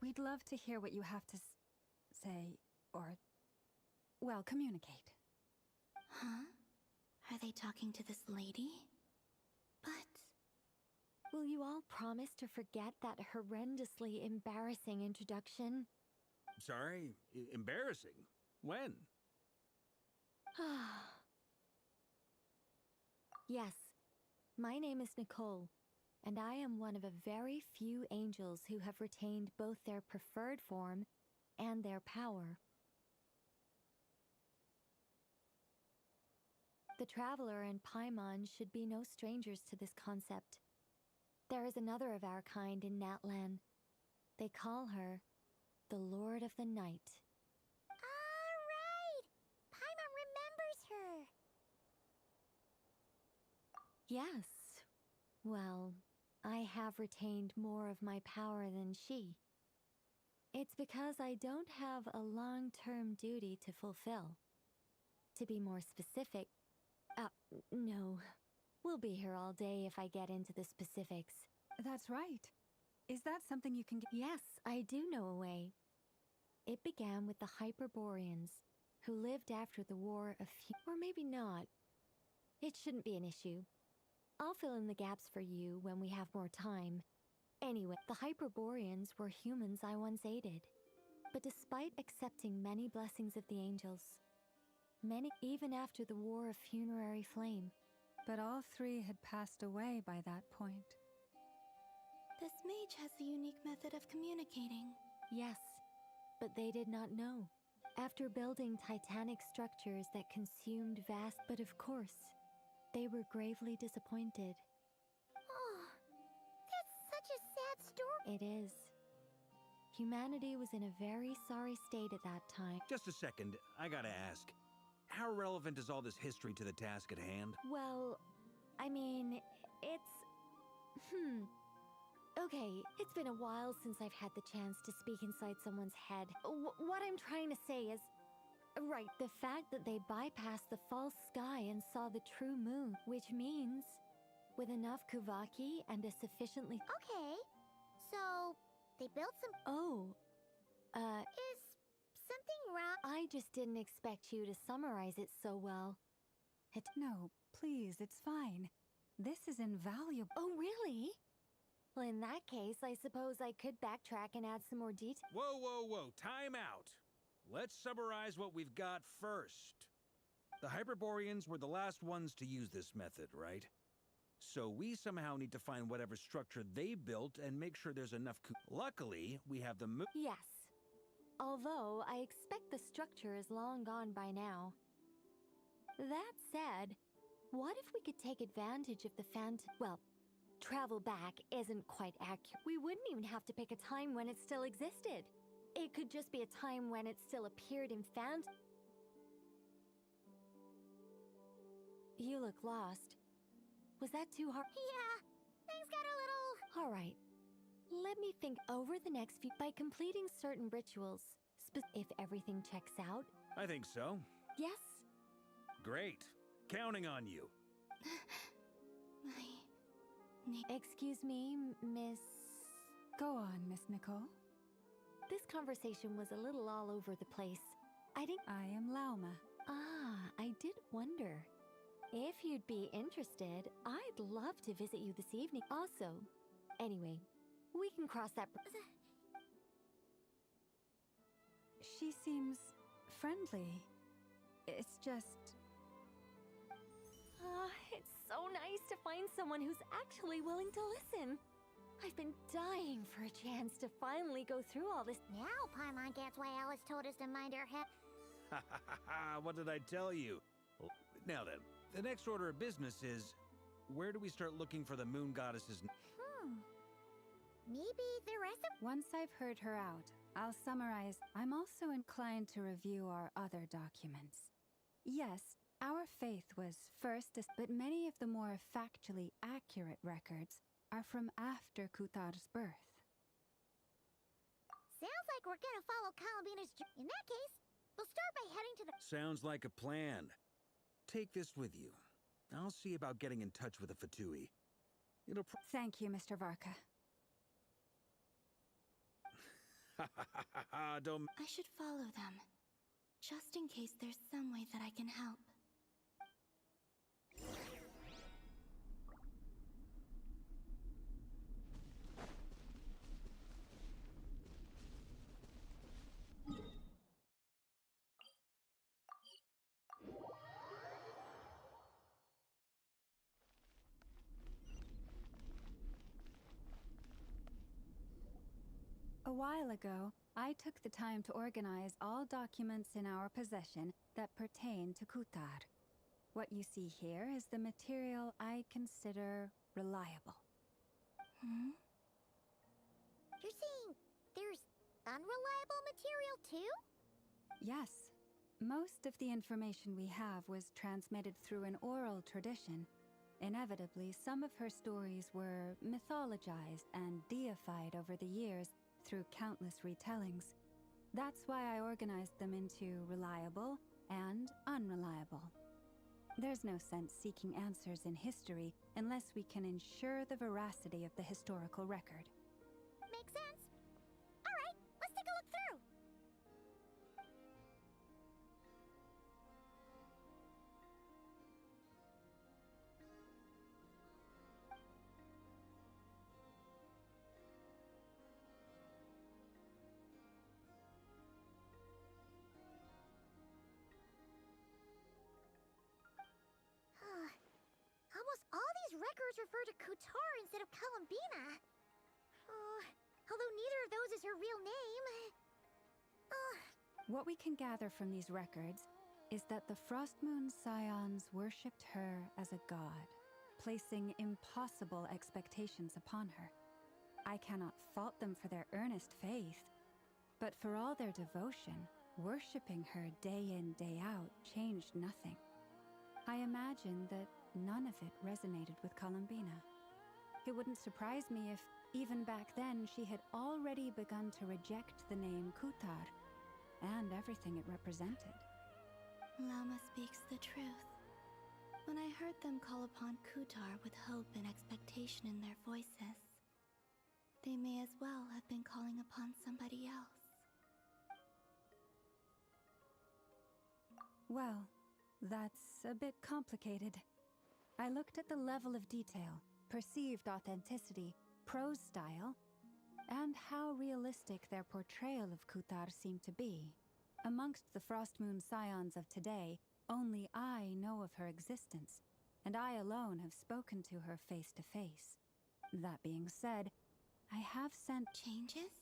We'd love to hear what you have to say, or, well, communicate. Huh? Are they talking to this lady? But... Will you all promise to forget that horrendously embarrassing introduction? Sorry? Embarrassing? When? Yes, my name is Nicole, and I am one of a very few angels who have retained both their preferred form and their power. The Traveler and Paimon should be no strangers to this concept. There is another of our kind in Natlan. They call her the Lord of the Night. Alright! Paimon remembers her! Yes. Well, I have retained more of my power than she. It's because I don't have a long-term duty to fulfill. To be more specific, no. We'll be here all day if I get into the specifics. That's right. Is that something you can get? Yes, I do know a way. It began with the Hyperboreans, who lived after the war a few... Or maybe not. It shouldn't be an issue. I'll fill in the gaps for you when we have more time. Anyway, the Hyperboreans were humans I once aided. But despite accepting many blessings of the angels, Many, even after the War of Funerary Flame. But all three had passed away by that point. This mage has a unique method of communicating. Yes, but they did not know. After building titanic structures that consumed vast, but of course, they were gravely disappointed. Oh, that's such a sad story. It is. Humanity was in a very sorry state at that time. Just a second, I gotta ask. How relevant is all this history to the task at hand? Well, I mean, it's... Okay, it's been a while since I've had the chance to speak inside someone's head. What I'm trying to say is... Right, the fact that they bypassed the false sky and saw the true moon, which means, with enough Kuvaki and a sufficiently... Okay, so they built some... Oh, Is something wrong? I just didn't expect you to summarize it so well. No, please, it's fine. This is invaluable. Oh, really? Well, in that case, I suppose I could backtrack and add some more detail. Whoa, whoa, whoa, time out. Let's summarize what we've got first. The Hyperboreans were the last ones to use this method, right? So we somehow need to find whatever structure they built and make sure there's enough Luckily, we have the Yes. Although, I expect the structure is long gone by now. That said, what if we could take advantage of the well, travel back isn't quite accurate. We wouldn't even have to pick a time when it still existed. It could just be a time when it still appeared in You look lost. Was that too hard? Yeah, things got a little... All right. Let me think over the next few... By completing certain rituals, if everything checks out... I think so. Yes? Great. Counting on you. Excuse me, Miss... Go on, Miss Nicole. This conversation was a little all over the place. I am Lauma. Ah, I did wonder. If you'd be interested, I'd love to visit you this evening. Also, anyway, we can cross that... She seems friendly. It's just... It's so nice to find someone who's actually willing to listen. I've been dying for a chance to finally go through all this. Now Paimon gets why Alice told us to mind our head. What did I tell you? Now then, the next order of business is, where do we start looking for the moon goddesses? Maybe the rest of... Once I've heard her out, I'll summarize. I'm also inclined to review our other documents. Yes, our faith was first, but many of the more factually accurate records are from after Kutar's birth. Sounds like we're gonna follow Kalabina's... In that case, we'll start by heading to the... Sounds like a plan. Take this with you. I'll see about getting in touch with the Fatui. It'll... Thank you, Mr. Varka. Don't... I should follow them, just in case there's some way that I can help. A while ago, I took the time to organize all documents in our possession that pertain to Kutar. What you see here is the material I consider reliable. You're saying there's unreliable material too? Yes. Most of the information we have was transmitted through an oral tradition. Inevitably, some of her stories were mythologized and deified over the years through countless retellings. That's why I organized them into reliable and unreliable. There's no sense seeking answers in history unless we can ensure the veracity of the historical record. Makes sense. All right, let's take a look through. records refer to Kutar instead of Columbina. Although neither of those is her real name. What we can gather from these records is that the Frostmoon Scions worshipped her as a god, placing impossible expectations upon her. I cannot fault them for their earnest faith, but for all their devotion, worshipping her day in, day out changed nothing. I imagine that none of it resonated with Columbina. It wouldn't surprise me if, even back then, she had already begun to reject the name Kutar and everything it represented. Lama speaks the truth. When I heard them call upon Kutar with hope and expectation in their voices, they may as well have been calling upon somebody else. Well, that's a bit complicated. I looked at the level of detail, perceived authenticity, prose style, and how realistic their portrayal of Kutar seemed to be. Amongst the Frostmoon Scions of today, only I know of her existence, and I alone have spoken to her face to face. That being said, I have sent changes?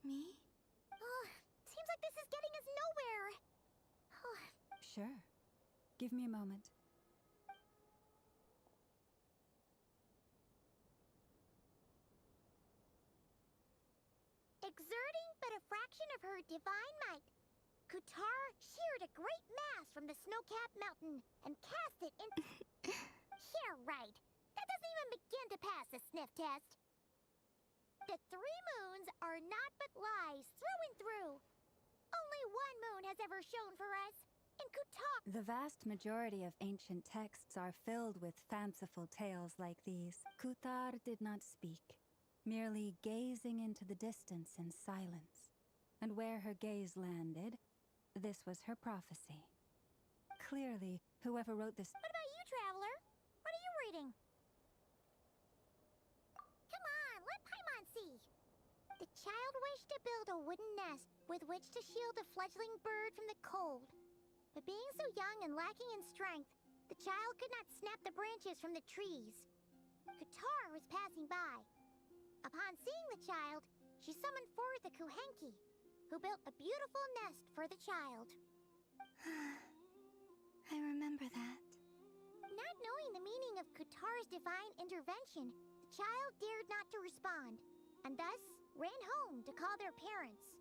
Me? Seems like this is getting us nowhere. Sure. Give me a moment. Exerting but a fraction of her divine might, Kutar sheared a great mass from the snow-capped mountain and cast it into... Yeah, right. That doesn't even begin to pass the sniff test. The 3 moons are naught but lies through and through. Only one moon has ever shone for us, and Kutar... The vast majority of ancient texts are filled with fanciful tales like these. Kutar did not speak, merely gazing into the distance in silence. And where her gaze landed, this was her prophecy. Clearly, whoever wrote this... What about you, Traveler? What are you reading? Come on, let Paimon see. The child wished to build a wooden nest with which to shield a fledgling bird from the cold. But being so young and lacking in strength, the child could not snap the branches from the trees. Kutar was passing by. Upon seeing the child, she summoned forth the Kuhenki, who built a beautiful nest for the child. I remember that. Not knowing the meaning of Kutar's divine intervention, the child dared not to respond, and thus ran home to call their parents.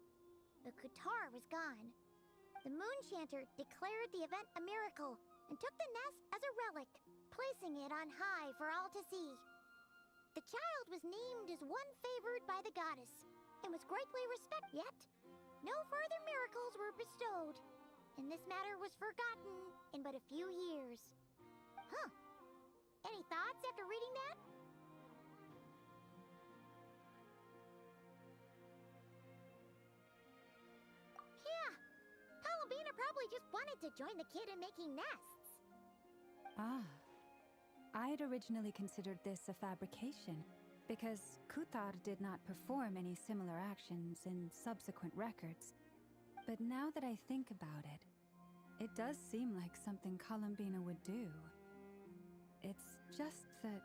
But Kutar was gone. The Moon Chanter declared the event a miracle and took the nest as a relic, placing it on high for all to see. The child was named as one favored by the goddess, and was greatly respected. Yet, no further miracles were bestowed, and this matter was forgotten in but a few years. Any thoughts after reading that? Yeah, Columbina probably just wanted to join the kid in making nests. I'd originally considered this a fabrication, because Kutar did not perform any similar actions in subsequent records. But now that I think about it, it does seem like something Columbina would do. It's just that...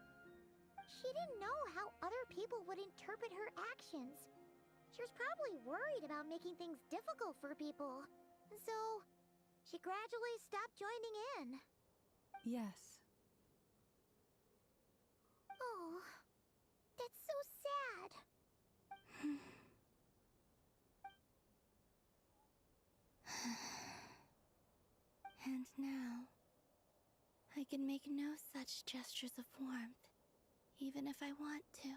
She didn't know how other people would interpret her actions. She was probably worried about making things difficult for people. So, she gradually stopped joining in. Yes. Oh, that's so sad. And now, I can make no such gestures of warmth, even if I want to.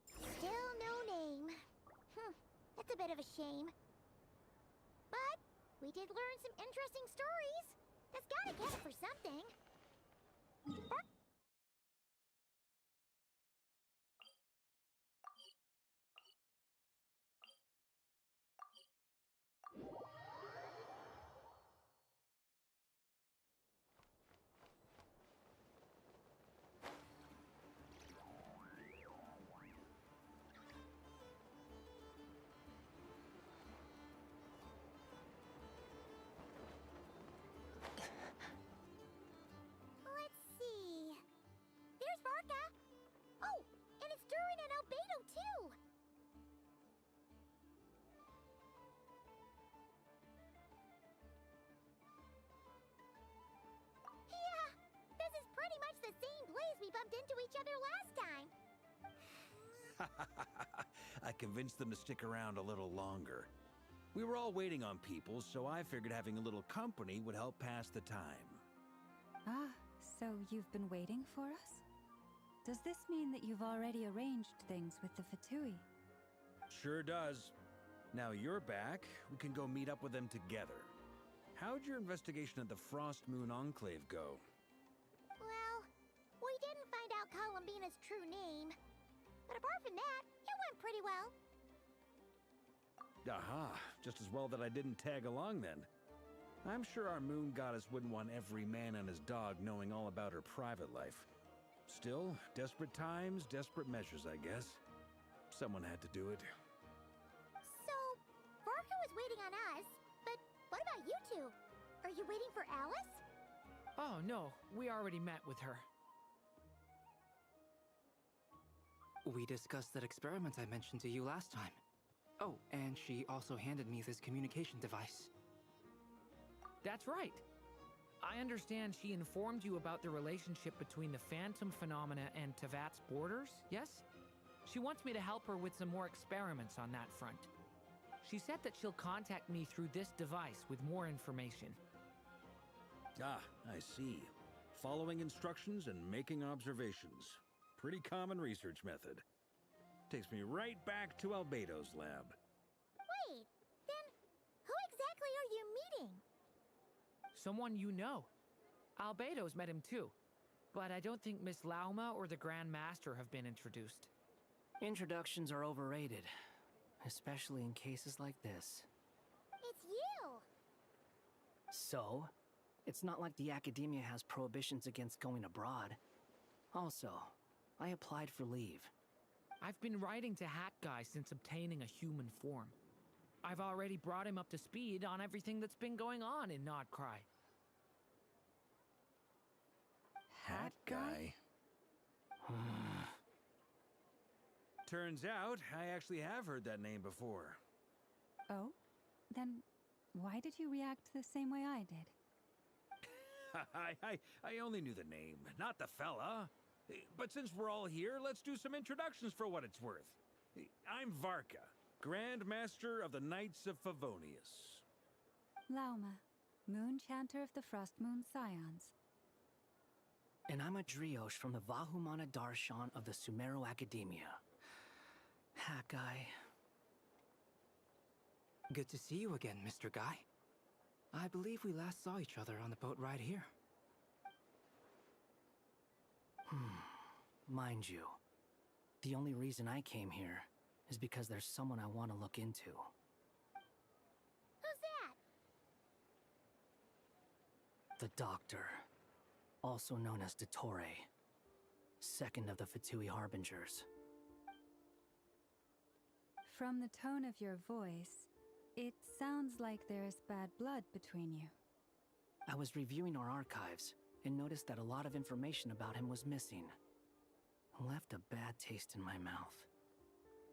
Still no name. That's a bit of a shame. But we did learn some interesting stories. That's gotta count for something. I convinced them to stick around a little longer. We were all waiting on people, so I figured having a little company would help pass the time. Ah, so you've been waiting for us? Does this mean that you've already arranged things with the Fatui? Sure does. Now you're back, we can go meet up with them together. How'd your investigation of the Frost Moon Enclave go? Well, we didn't find out Columbina's true name. But apart from that, it went pretty well. Aha, just as well that I didn't tag along then. I'm sure our moon goddess wouldn't want every man and his dog knowing all about her private life. Still, desperate times, desperate measures, I guess. Someone had to do it. So, Varka was waiting on us, but what about you two? Are you waiting for Alice? Oh, no. We already met with her. We discussed that experiment I mentioned to you last time. Oh, and she also handed me this communication device. That's right. I understand she informed you about the relationship between the phantom phenomena and Tevat's borders, yes? She wants me to help her with some more experiments on that front. She said that she'll contact me through this device with more information. Ah, I see. Following instructions and making observations. Pretty common research method. Takes me right back to Albedo's lab. Wait, then who exactly are you meeting? Someone you know. Albedo's met him too. But I don't think Miss Lauma or the Grand Master have been introduced. Introductions are overrated, especially in cases like this. It's you! So, it's not like the academia has prohibitions against going abroad. Also, I applied for leave. I've been writing to Hat Guy since obtaining a human form. I've already brought him up to speed on everything that's been going on in Nodcry. Hat Guy? Turns out, I actually have heard that name before. Oh? Then why did you react the same way I did? I only knew the name, not the fella. But since we're all here, let's do some introductions for what it's worth. I'm Varka, Grand Master of the Knights of Favonius. Lauma, Moon Chanter of the Frost Moon Scions. And I'm a Driosh from the Vahumana Darshan of the Sumero Academia. Hat Guy. Good to see you again, Mr. Guy. I believe we last saw each other on the boat ride here. Mind you, the only reason I came here is because there's someone I want to look into. Who's that? The Doctor, also known as Dottore, second of the Fatui Harbingers. From the tone of your voice, it sounds like there's bad blood between you. I was reviewing our archives and noticed that a lot of information about him was missing. Left a bad taste in my mouth.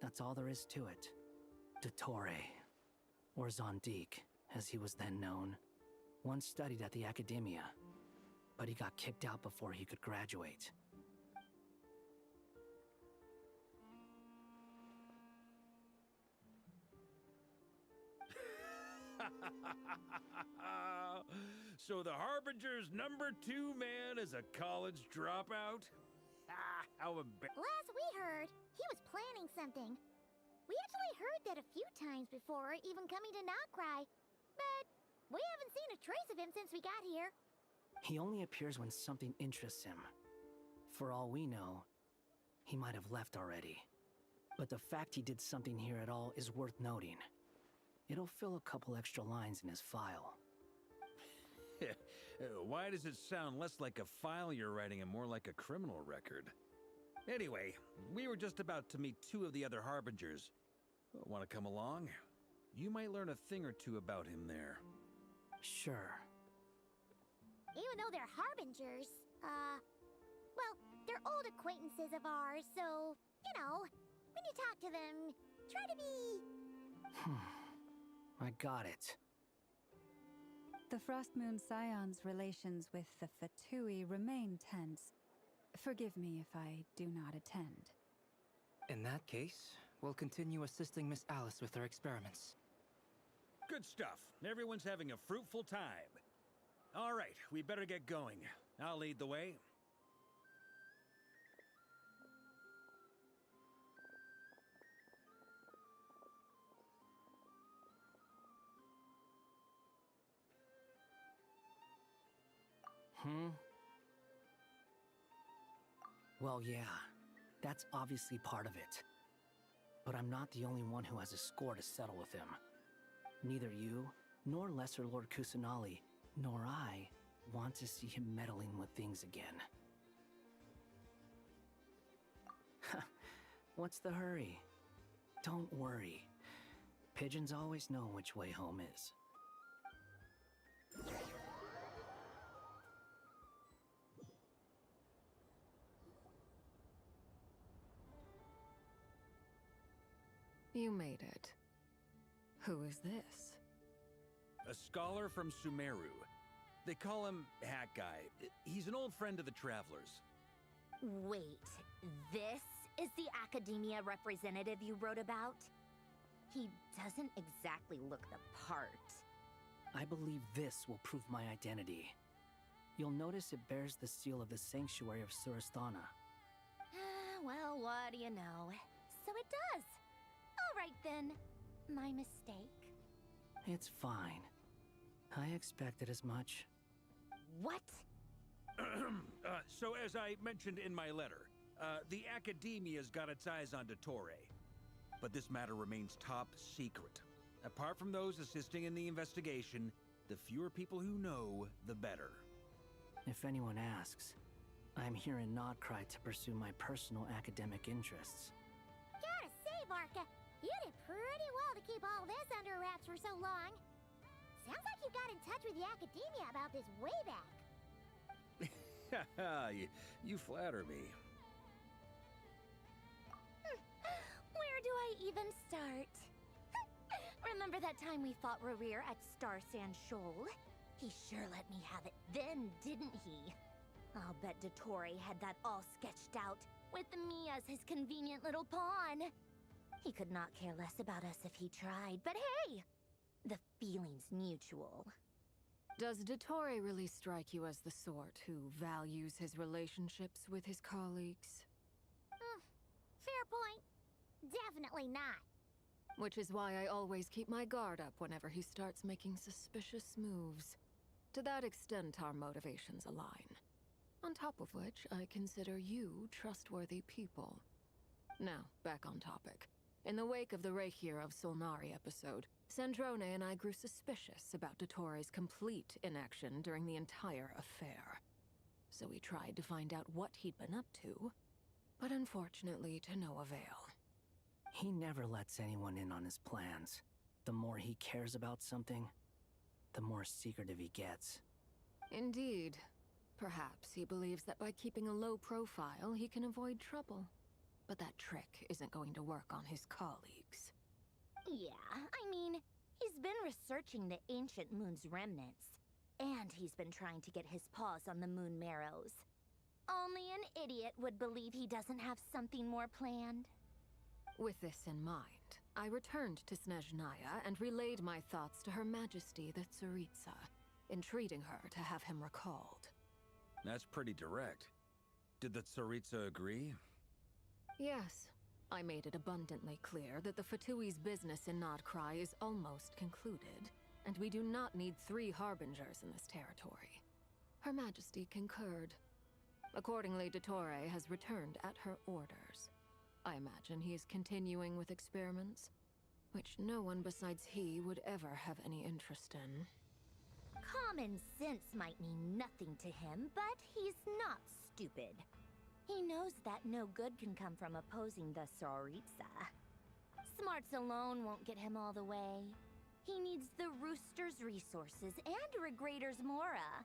That's all there is to it. Dottore, or Zondique, as he was then known, once studied at the Academia, but he got kicked out before he could graduate. So the Harbinger's #2 man is a college dropout? How embarrassing. Last we heard, he was planning something. We actually heard that a few times before, even coming to Nocry. But we haven't seen a trace of him since we got here. He only appears when something interests him. For all we know, he might have left already. But the fact he did something here at all is worth noting. It'll fill a couple extra lines in his file. Why does it sound less like a file you're writing and more like a criminal record? Anyway, we were just about to meet 2 of the other Harbingers. Want to come along? You might learn a thing or two about him there. Sure. Even though they're Harbingers, well, they're old acquaintances of ours, so, you know, when you talk to them, try to be... I got it. The Frost Moon Scions' relations with the Fatui remain tense. Forgive me if I do not attend. In that case, we'll continue assisting Miss Alice with her experiments. Good stuff. Everyone's having a fruitful time. All right, we better get going. I'll lead the way. Well, yeah, that's obviously part of it. But I'm not the only one who has a score to settle with him. Neither you, nor Lesser Lord Kusanali, nor I want to see him meddling with things again. What's the hurry? Don't worry. Pigeons always know which way home is. You made it. Who is this? A scholar from Sumeru. They call him Hat Guy. He's an old friend of the Travelers. Wait, this is the academia representative you wrote about? He doesn't exactly look the part. I believe this will prove my identity. You'll notice it bears the seal of the Sanctuary of Surasthana. Well, what do you know? So it does. All right then. My mistake. It's fine. I expected as much. What? So as I mentioned in my letter, the Academia's got its eyes on Dottore. But this matter remains top secret. Apart from those assisting in the investigation, the fewer people who know, the better. If anyone asks, I'm here in Nodcry to pursue my personal academic interests. Gotta say, Varka, you did pretty well to keep all this under wraps for so long. Sounds like you got in touch with the Academia about this way back. You flatter me. Where do I even start? Remember that time we fought Rerir at Star Sand Shoal? He sure let me have it then, didn't he? I'll bet Dottore had that all sketched out, with me as his convenient little pawn. He could not care less about us if he tried, but hey! The feeling's mutual. Does Dottore really strike you as the sort who values his relationships with his colleagues? Fair point. Definitely not. Which is why I always keep my guard up whenever he starts making suspicious moves. To that extent, our motivations align. On top of which, I consider you trustworthy people. Now, back on topic. In the wake of the Reikir of Solnari episode, Sandrone and I grew suspicious about Dottore's complete inaction during the entire affair. So we tried to find out what he'd been up to, but unfortunately to no avail. He never lets anyone in on his plans. The more he cares about something, the more secretive he gets. Indeed. Perhaps he believes that by keeping a low profile, he can avoid trouble. But that trick isn't going to work on his colleagues. Yeah, I mean, he's been researching the ancient moon's remnants. And he's been trying to get his paws on the moon marrows. Only an idiot would believe he doesn't have something more planned. With this in mind, I returned to Snezhnaya and relayed my thoughts to Her Majesty the Tsaritsa, entreating her to have him recalled. That's pretty direct. Did the Tsaritsa agree? Yes. I made it abundantly clear that the Fatui's business in Nodcry is almost concluded, and we do not need 3 harbingers in this territory. Her Majesty concurred. Accordingly, Dottore has returned at her orders. I imagine he is continuing with experiments, which no one besides he would ever have any interest in. Common sense might mean nothing to him, but he's not stupid. He knows that no good can come from opposing the Tsaritsa. Smarts alone won't get him all the way. He needs the Rooster's resources and Regrator's Mora,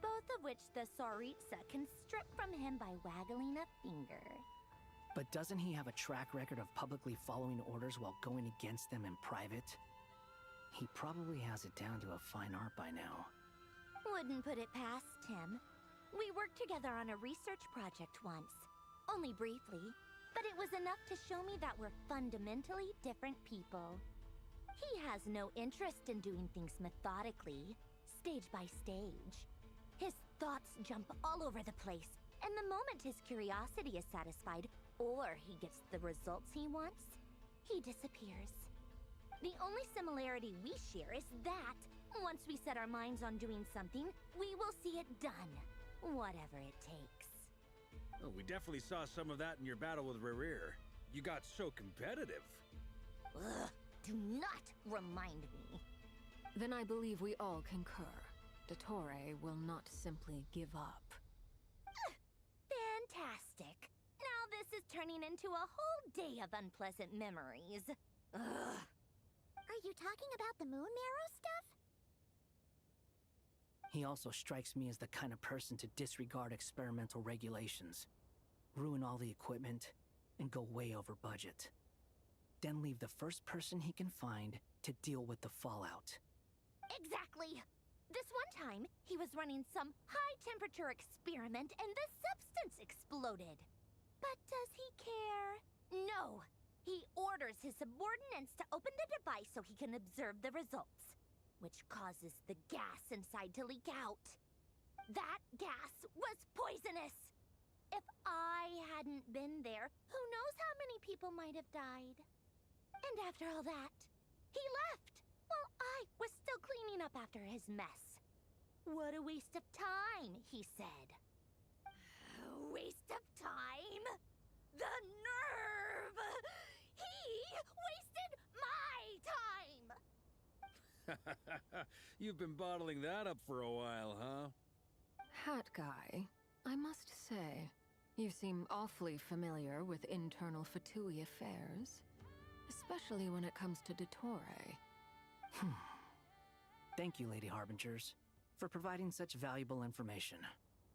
both of which the Tsaritsa can strip from him by waggling a finger. But doesn't he have a track record of publicly following orders while going against them in private? He probably has it down to a fine art by now. Wouldn't put it past him. We worked together on a research project once. Only briefly. but it was enough to show me that we're fundamentally different people. He has no interest in doing things methodically, stage by stage. His thoughts jump all over the place, and the moment his curiosity is satisfied, or he gets the results he wants, he disappears. The only similarity we share is that, once we set our minds on doing something, we will see it done, whatever it takes. Oh, we definitely saw some of that in your battle with Rerir. You got so competitive. Ugh, do not remind me. Then I believe we all concur. Dottore will not simply give up. Fantastic. Now this is turning into a whole day of unpleasant memories. Ugh. Are you talking about the moon marrow stuff? He also strikes me as the kind of person to disregard experimental regulations, ruin all the equipment, and go way over budget. Then leave the first person he can find to deal with the fallout. Exactly! This one time, he was running some high-temperature experiment and the substance exploded. But does he care? No! He orders his subordinates to open the device so he can observe the results, which causes the gas inside to leak out. That gas was poisonous! If I hadn't been there, who knows how many people might have died? And after all that, he left, while I was still cleaning up after his mess. What a waste of time, he said. Waste of time? The nerve! He wasted my time! You've been bottling that up for a while, huh? Hat guy, I must say, you seem awfully familiar with internal Fatui affairs. Especially when it comes to Dottore. Thank you, Lady Harbingers, for providing such valuable information.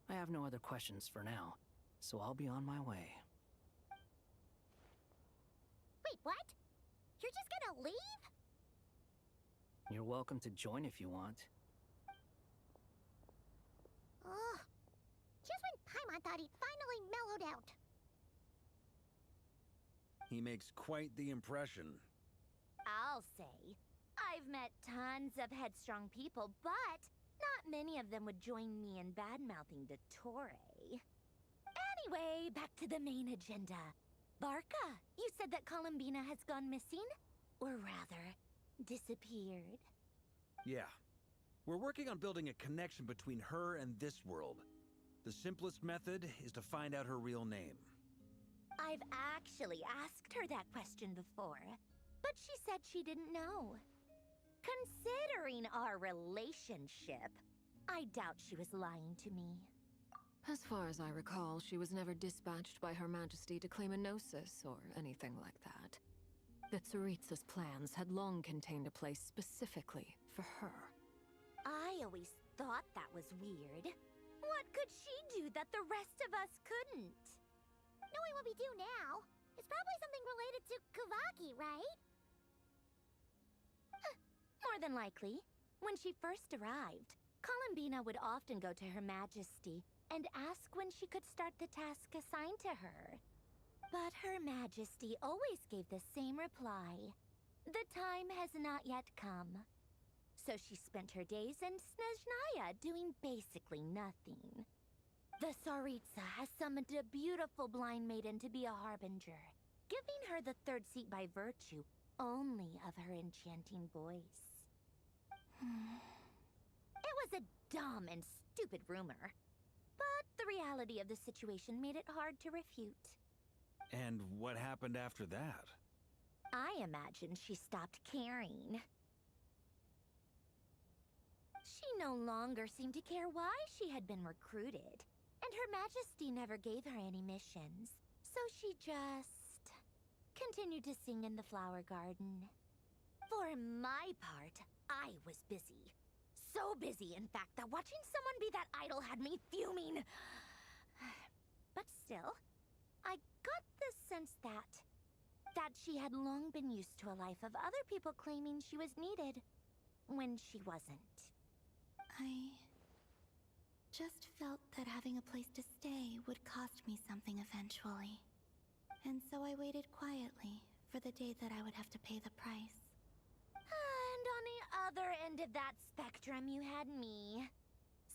I have no other questions for now, so I'll be on my way. Wait, what? You're just gonna leave? You're welcome to join if you want. Ugh. Just when Paimon thought he'd finally mellowed out. He makes quite the impression. I'll say. I've met tons of headstrong people, but not many of them would join me in bad-mouthing Dottore. Anyway, back to the main agenda. Barca, you said that Columbina has gone missing? Or rather, disappeared. Yeah. We're working on building a connection between her and this world. The simplest method is to find out her real name. I've actually asked her that question before, but she said she didn't know. Considering our relationship, I doubt she was lying to me. As far as I recall, she was never dispatched by Her Majesty to claim a gnosis or anything like that. The Tsaritsa's plans had long contained a place specifically for her. I always thought that was weird. What could she do that the rest of us couldn't? Knowing what we do now, it's probably something related to Kavaki, right? More than likely. When she first arrived, Columbina would often go to Her Majesty and ask when she could start the task assigned to her. But Her Majesty always gave the same reply. The time has not yet come. So she spent her days in Snezhnaya doing basically nothing. The Tsaritsa has summoned a beautiful blind maiden to be a harbinger, giving her the third seat by virtue only of her enchanting voice. It was a dumb and stupid rumor, but the reality of the situation made it hard to refute. And what happened after that? I imagine she stopped caring. She no longer seemed to care why she had been recruited, and Her Majesty never gave her any missions, so she just continued to sing in the flower garden. For my part, I was busy. So busy, in fact, that watching someone be that idol had me fuming. But still, I got the sense that she had long been used to a life of other people claiming she was needed when she wasn't. I just felt that having a place to stay would cost me something eventually. And so I waited quietly for the day that I would have to pay the price. And on the other end of that spectrum, you had me.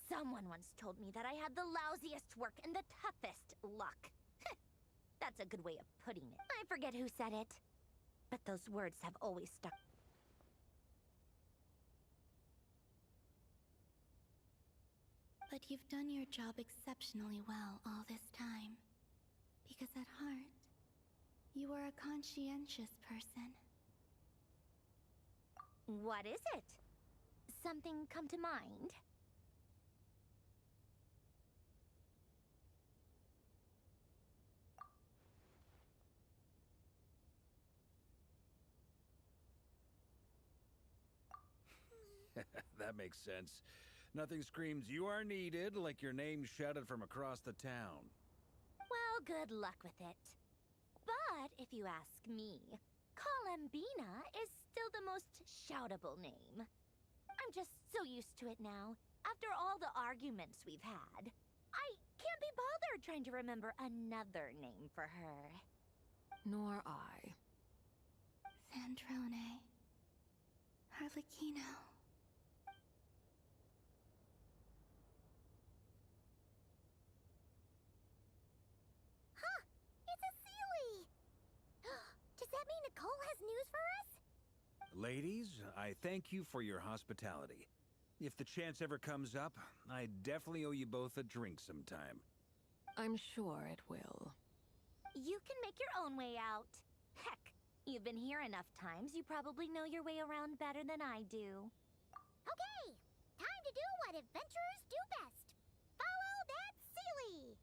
Someone once told me that I had the lousiest work and the toughest luck. That's a good way of putting it. I forget who said it, but those words have always stuck. But you've done your job exceptionally well all this time. Because at heart, you are a conscientious person. What is it? Something come to mind? That makes sense. Nothing screams you are needed like your name shouted from across the town. Well, good luck with it. But if you ask me, Colambina is still the most shoutable name. I'm just so used to it now. After all the arguments we've had, I can't be bothered trying to remember another name for her. Nor I. Sandrone. Harlequino. Huh! It's a Sealy! Does that mean Nicole has news for us? Ladies, I thank you for your hospitality. If the chance ever comes up, I definitely owe you both a drink sometime. I'm sure it will. You can make your own way out. Heck, you've been here enough times, you probably know your way around better than I do. Okay, time to do what adventurers do best. Follow that Sealy!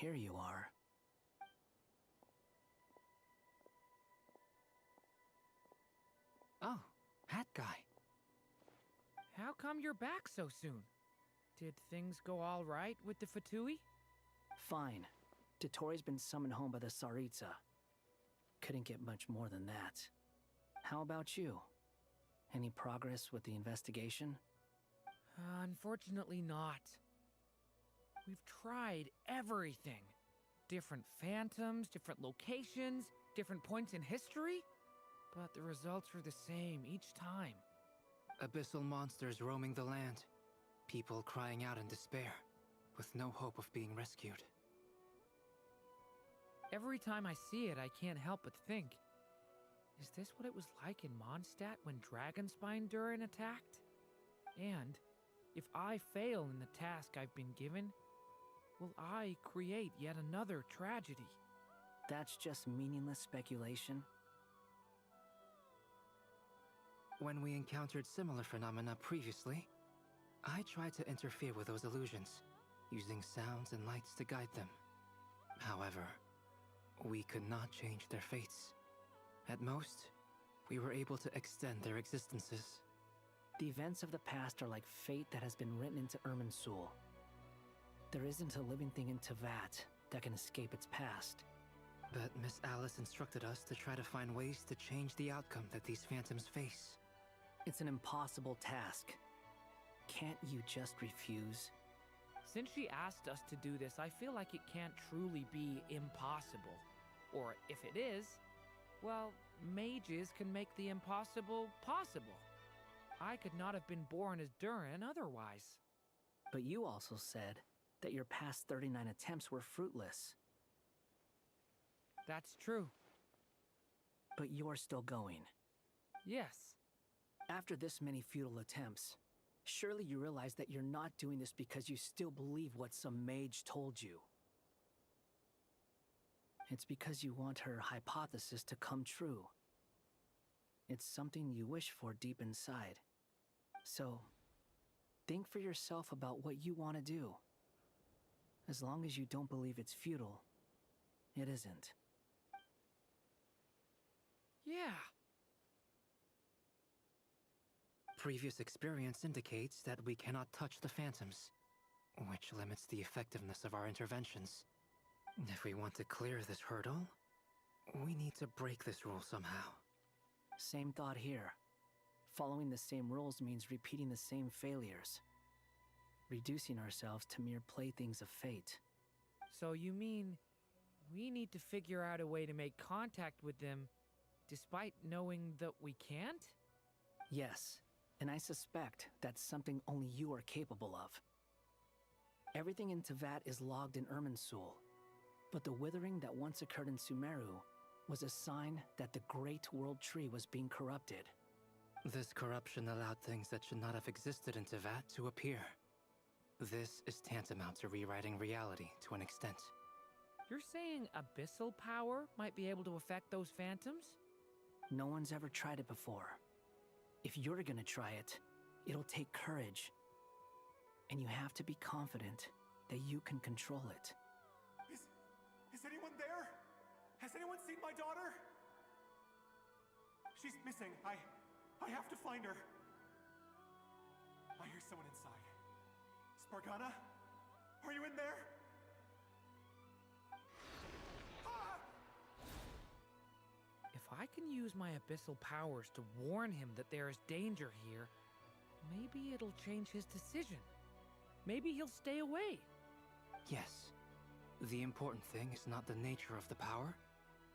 Here you are. Oh, hat guy. How come you're back so soon? Did things go all right with the Fatui? Fine. Dotori's been summoned home by the Tsaritsa. Couldn't get much more than that. How about you? Any progress with the investigation? Unfortunately not. We've tried everything. Different phantoms, different locations, different points in history. But the results are the same each time. Abyssal monsters roaming the land. People crying out in despair, with no hope of being rescued. Every time I see it, I can't help but think, is this what it was like in Mondstadt when Dragonspine Durin attacked? And if I fail in the task I've been given, will I create yet another tragedy? That's just meaningless speculation. When we encountered similar phenomena previously, I tried to interfere with those illusions, using sounds and lights to guide them. However, we could not change their fates. At most, we were able to extend their existences. The events of the past are like fate that has been written into Irminsul. There isn't a living thing in Teyvat that can escape its past. But Miss Alice instructed us to try to find ways to change the outcome that these phantoms face. It's an impossible task. Can't you just refuse? Since she asked us to do this, I feel like it can't truly be impossible. Or if it is, well, mages can make the impossible possible. I could not have been born as Durin otherwise. But you also said that your past 39 attempts were fruitless. That's true. But you're still going. Yes. After this many futile attempts, surely you realize that you're not doing this because you still believe what some mage told you. It's because you want her hypothesis to come true. It's something you wish for deep inside. So, think for yourself about what you want to do. As long as you don't believe it's futile, it isn't. Yeah. Previous experience indicates that we cannot touch the phantoms, which limits the effectiveness of our interventions. If we want to clear this hurdle, we need to break this rule somehow. Same thought here. Following the same rules means repeating the same failures, reducing ourselves to mere playthings of fate. So you mean we need to figure out a way to make contact with them despite knowing that we can't? Yes, and I suspect that's something only you are capable of. Everything in Tevat is logged in Irminsul, but the withering that once occurred in Sumeru was a sign that the Great World Tree was being corrupted. This corruption allowed things that should not have existed in Tevat to appear. This is tantamount to rewriting reality to an extent. You're saying abyssal power might be able to affect those phantoms? No one's ever tried it before. If you're gonna try it, it'll take courage. And you have to be confident that you can control it. Is anyone there? Has anyone seen my daughter? She's missing. I have to find her. I hear someone inside. Spargana? Are you in there? If I can use my abyssal powers to warn him that there is danger here, maybe it'll change his decision. Maybe he'll stay away. Yes. The important thing is not the nature of the power,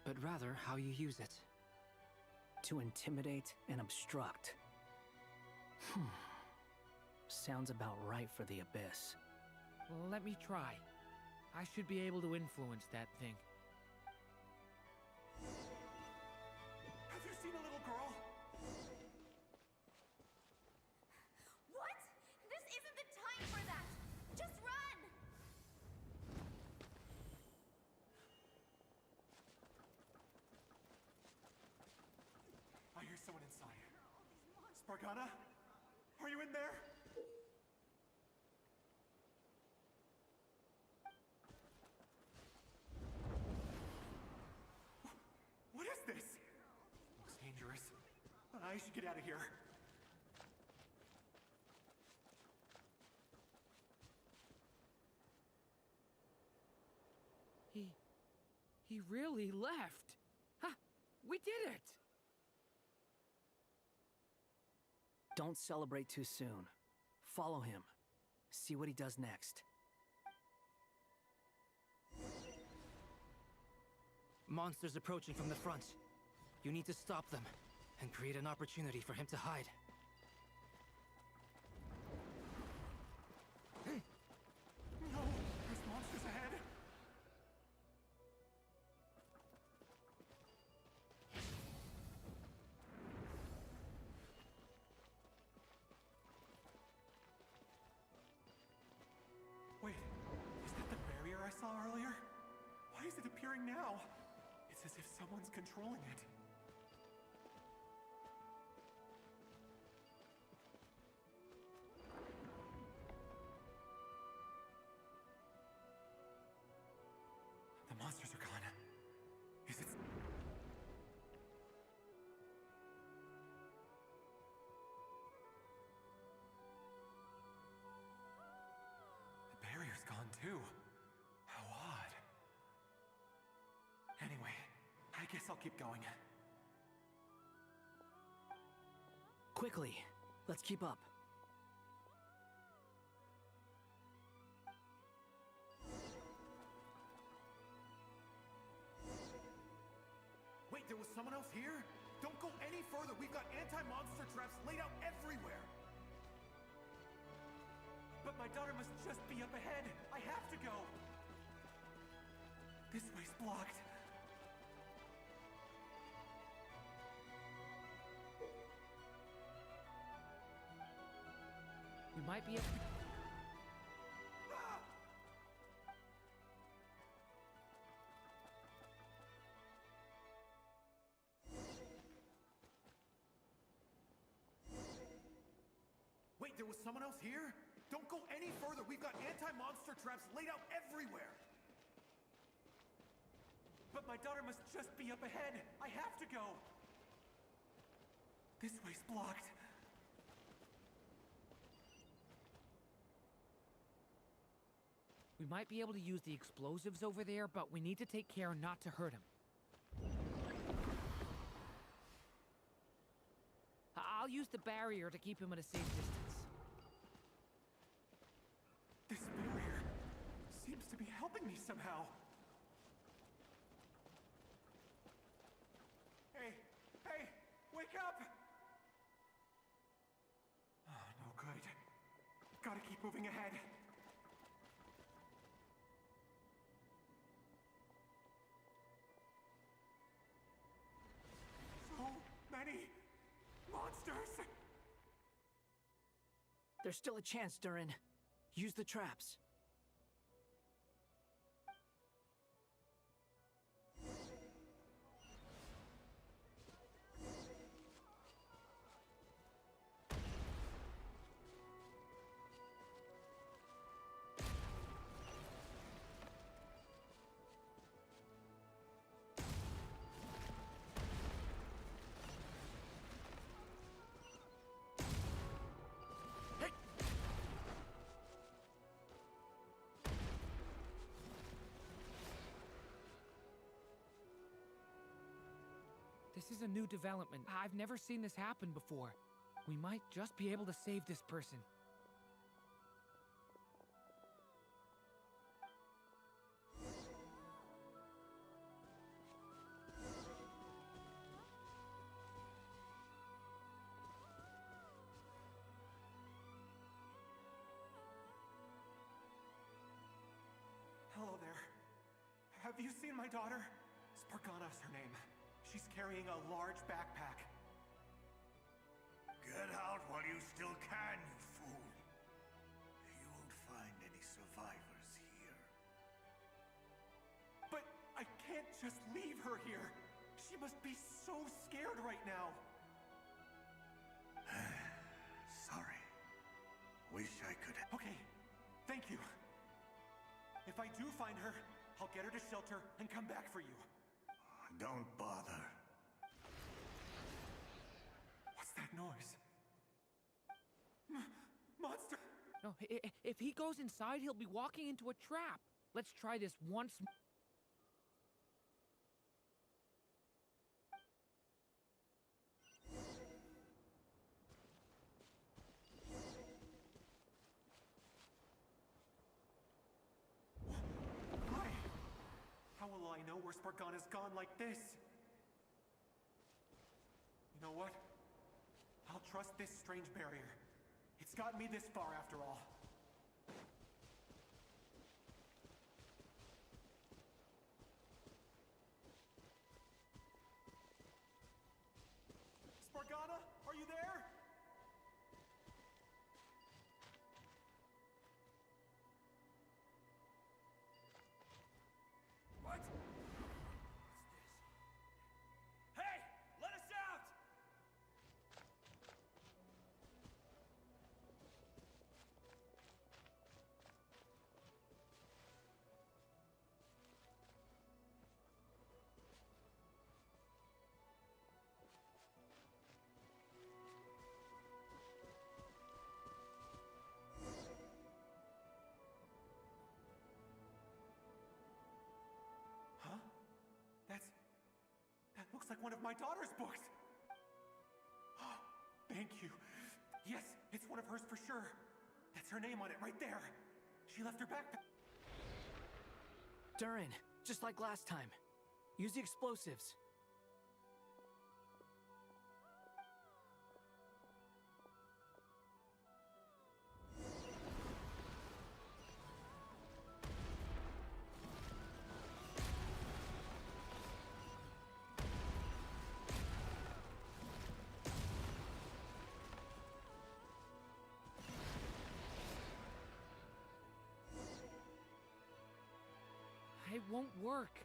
but rather how you use it. To intimidate and obstruct. Sounds about right for the Abyss. Let me try. I should be able to influence that thing. Have you seen a little girl? What? This isn't the time for that! Just run! I hear someone inside. Spargana? Are you in there? What is this? Looks dangerous. I should get out of here. He really left. Ha! We did it! Don't celebrate too soon. Follow him. See what he does next. Monsters approaching from the front. You need to stop them and create an opportunity for him to hide. No! There's monsters ahead! Wait, is that the barrier I saw earlier? Why is it appearing now? It's as if someone's controlling it. The monsters are gone. Is it... The barrier's gone too. How odd. Anyway, I guess I'll keep going. Quickly, let's keep up. Wait, there was someone else here? Don't go any further. We've got anti-monster traps laid out everywhere. But my daughter must just be up ahead. I have to go. This way's blocked. We might be able to... Wait, there was someone else here? Don't go any further. We've got anti-monster traps laid out everywhere. But my daughter must just be up ahead. I have to go. This way's blocked. We might be able to use the explosives over there, but we need to take care not to hurt him. I'll I'll use the barrier to keep him at a safe distance. This barrier seems to be helping me somehow. Hey, hey, wake up! Oh, no good. Gotta keep moving ahead. So many monsters! There's still a chance, Durin. Use the traps. This is a new development. I've never seen this happen before. We might just be able to save this person. Hello there. Have you seen my daughter? Spargana's her name. She's carrying a large backpack. Get out while you still can, you fool. You won't find any survivors here. But I can't just leave her here. She must be so scared right now. Sorry. Wish I could. Okay, thank you. If I do find her, I'll get her to shelter and come back for you. Don't bother. What's that noise? Monster! No, if he goes inside, he'll be walking into a trap. Let's try this once more. How will I know where Spargana's gone like this? You know what? I'll trust this strange barrier. It's gotten me this far after all. Spargana, are you there? What? Hey! Let us out! Huh? That looks like one of my daughter's books. Thank you. Yes, it's one of hers for sure. That's her name on it right there. She left her backpack. Durin, just like last time. Use the explosives. It won't work.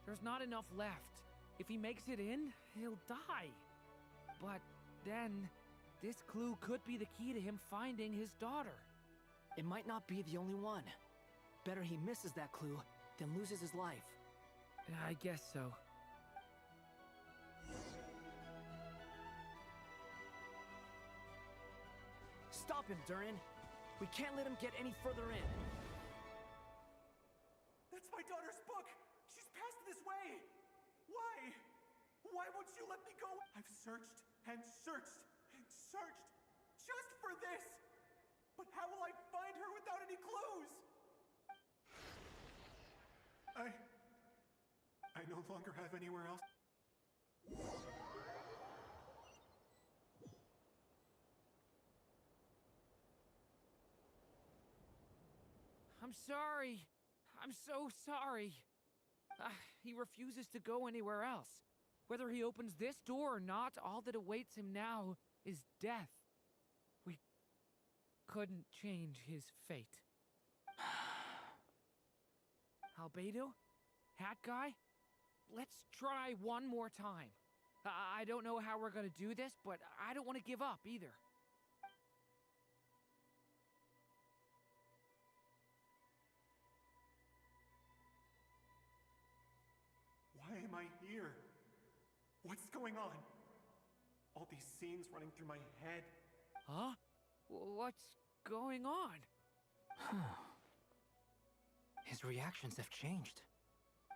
There's not enough left. If he makes it in, he'll die. But then, this clue could be the key to him finding his daughter. It might not be the only one. Better he misses that clue than loses his life. I guess so. Stop him, Durin. We can't let him get any further in. That's my daughter's book! She's passed this way! Why? Why won't you let me go? I've searched and searched and searched just for this! But how will I find her without any clues? I no longer have anywhere else. I'm sorry. I'm so sorry. He refuses to go anywhere else. Whether he opens this door or not, all that awaits him now is death. We couldn't change his fate. Albedo? Hat guy? Let's try one more time. I don't know how we're gonna do this, but I don't want to give up either. Why am I here? What's going on? All these scenes running through my head. Huh? What's going on? His reactions have changed.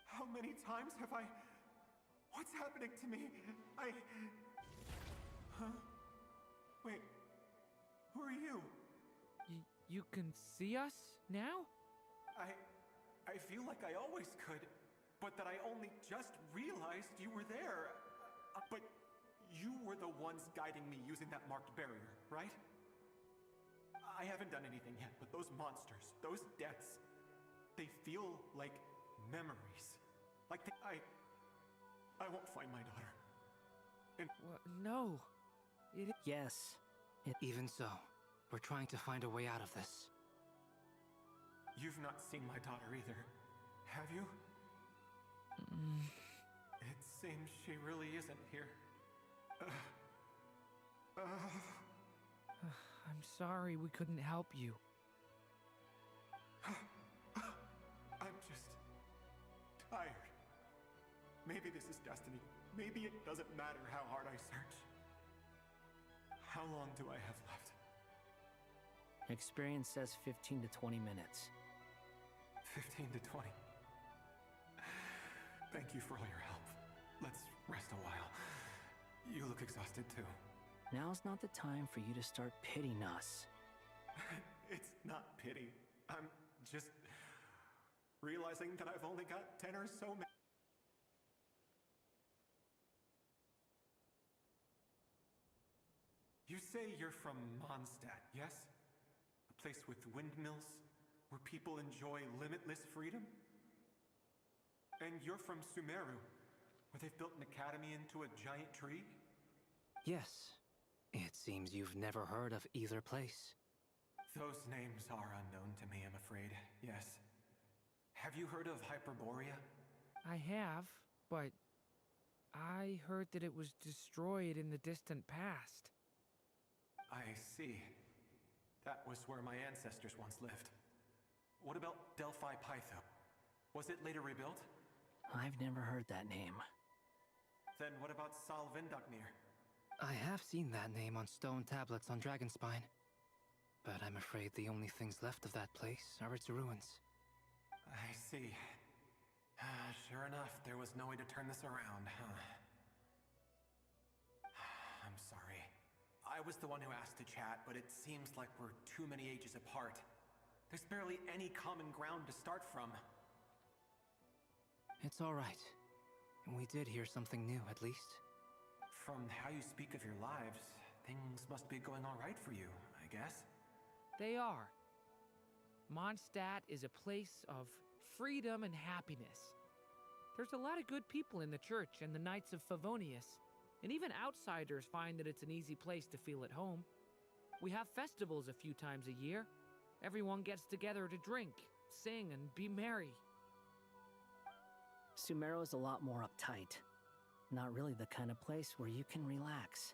How many times have I... What's happening to me? Huh? Wait. Who are you? You can see us now? I feel like I always could, but that I only just realized you were there. But you were the ones guiding me using that marked barrier, right? I haven't done anything yet, but those monsters, those deaths, they feel like memories. Like I won't find my daughter. And no. Yes. Even so, we're trying to find a way out of this. You've not seen my daughter either, have you? It seems she really isn't here. I'm sorry we couldn't help you. I'm just tired. Maybe this is destiny. Maybe it doesn't matter how hard I search. How long do I have left? Experience says 15 to 20 minutes. 15 to 20. Thank you for all your help. Let's rest a while. You look exhausted too. Now's not the time for you to start pitying us. It's not pity. I'm just realizing that I've only got 10 or so minutes. You say you're from Mondstadt, yes? A place with windmills, where people enjoy limitless freedom? And you're from Sumeru, where they've built an academy into a giant tree? Yes. It seems you've never heard of either place. Those names are unknown to me, I'm afraid, yes. Have you heard of Hyperborea? I have, but I heard that it was destroyed in the distant past. I see. That was where my ancestors once lived. What about Delphi Pytho? Was it later rebuilt? I've never heard that name. Then what about Sal Vindagnir? I have seen that name on stone tablets on Dragonspine. But I'm afraid the only things left of that place are its ruins. I see. Sure enough, there was no way to turn this around, huh? I'm sorry. I was the one who asked to chat, but it seems like we're too many ages apart. There's barely any common ground to start from. It's all right. We did hear something new, at least. From how you speak of your lives, things must be going all right for you, I guess. They are. Mondstadt is a place of freedom and happiness. There's a lot of good people in the church and the Knights of Favonius, and even outsiders find that it's an easy place to feel at home. We have festivals a few times a year. Everyone gets together to drink, sing, and be merry. Sumeru is a lot more uptight. Not really the kind of place where you can relax.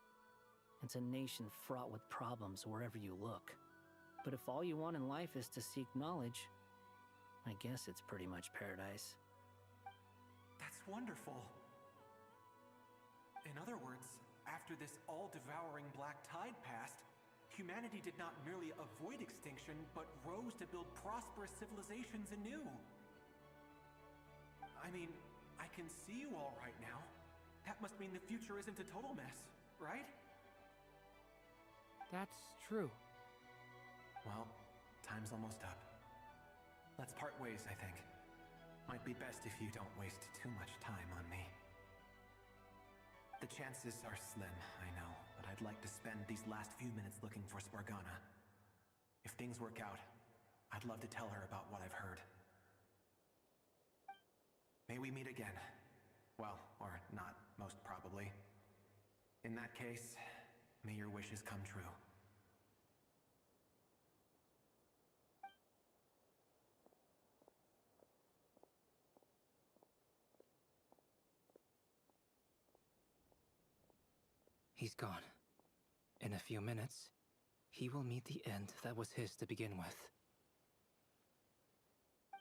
It's a nation fraught with problems wherever you look. But if all you want in life is to seek knowledge, I guess it's pretty much paradise. That's wonderful. In other words, after this all-devouring black tide passed, humanity did not merely avoid extinction, but rose to build prosperous civilizations anew. I mean, I can see you all right now. That must mean the future isn't a total mess, right? That's true. Well, time's almost up. Let's part ways, I think. Might be best if you don't waste too much time on me. The chances are slim, I know, but I'd like to spend these last few minutes looking for Spargana. If things work out, I'd love to tell her about what I've heard. May we meet again. Well, or not, most probably. In that case, may your wishes come true. He's gone. In a few minutes, he will meet the end that was his to begin with.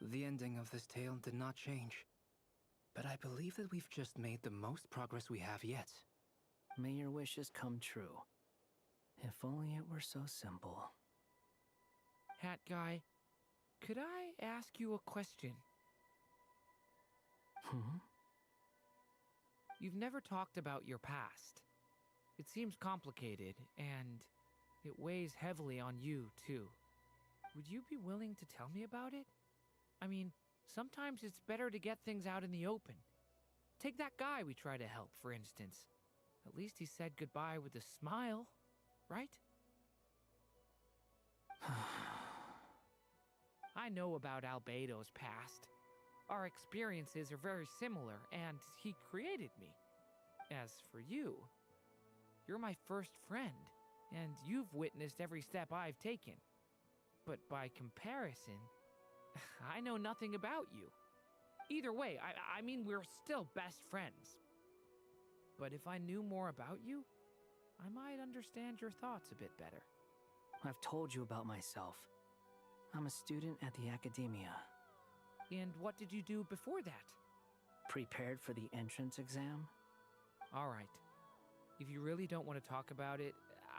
The ending of this tale did not change, but I believe that we've just made the most progress we have yet. May your wishes come true. If only it were so simple. Hat guy, could I ask you a question? You've never talked about your past. It seems complicated, and it weighs heavily on you, too. Would you be willing to tell me about it? I mean, sometimes it's better to get things out in the open. Take that guy we try to help, for instance. At least he said goodbye with a smile, right? I know about Albedo's past. Our experiences are very similar, and he created me. As for you, you're my first friend, and you've witnessed every step I've taken. But by comparison, I know nothing about you. Either way, I mean, we're still best friends. But if I knew more about you, I might understand your thoughts a bit better. I've told you about myself. I'm a student at the academia. And what did you do before that? Prepared for the entrance exam? All right. If you really don't want to talk about it,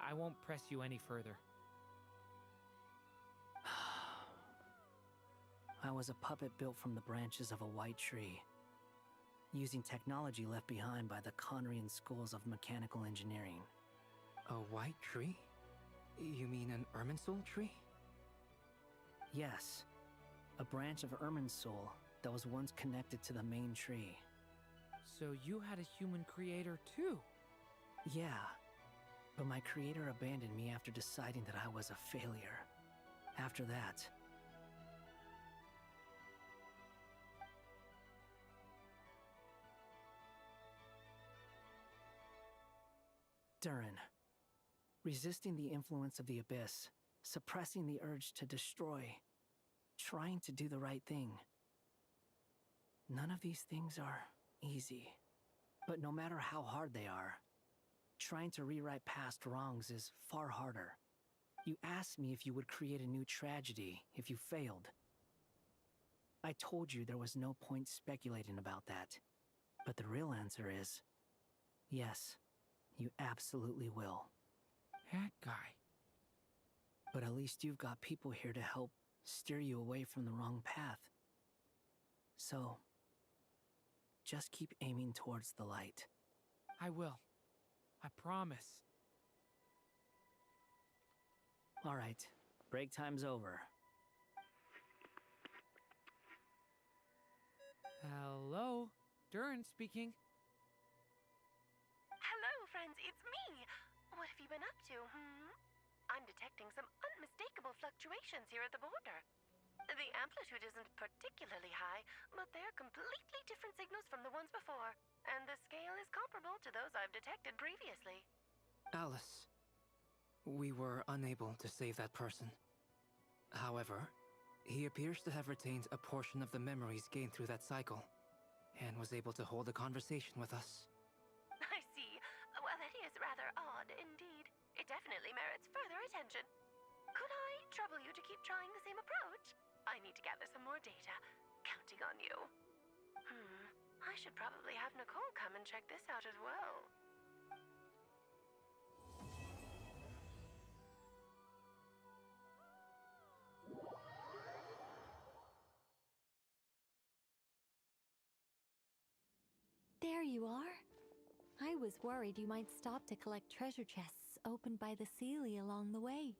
I won't press you any further. I was a puppet built from the branches of a white tree, using technology left behind by the Conrian schools of mechanical engineering. A white tree? You mean an Irminsul tree? Yes, a branch of Irminsul that was once connected to the main tree. So you had a human creator too? Yeah, but my creator abandoned me after deciding that I was a failure. After that, Durin, resisting the influence of the Abyss, suppressing the urge to destroy, trying to do the right thing. None of these things are easy, but no matter how hard they are, trying to rewrite past wrongs is far harder. You asked me if you would create a new tragedy if you failed. I told you there was no point speculating about that, but the real answer is, yes. You absolutely will. That guy. But at least you've got people here to help steer you away from the wrong path. So, just keep aiming towards the light. I will. I promise. All right, break time's over. Hello, Durin speaking. Hello, friends, it's me! What have you been up to, I'm detecting some unmistakable fluctuations here at the border. The amplitude isn't particularly high, but they're completely different signals from the ones before, and the scale is comparable to those I've detected previously. Alice, we were unable to save that person. However, he appears to have retained a portion of the memories gained through that cycle, and was able to hold a conversation with us. I see. Well, that is rather odd indeed. It definitely merits further attention. Could I trouble you to keep trying the same approach? I need to gather some more data. Counting on you. I should probably have Nicole come and check this out as well. There you are. I was worried you might stop to collect treasure chests opened by the Sealy along the way.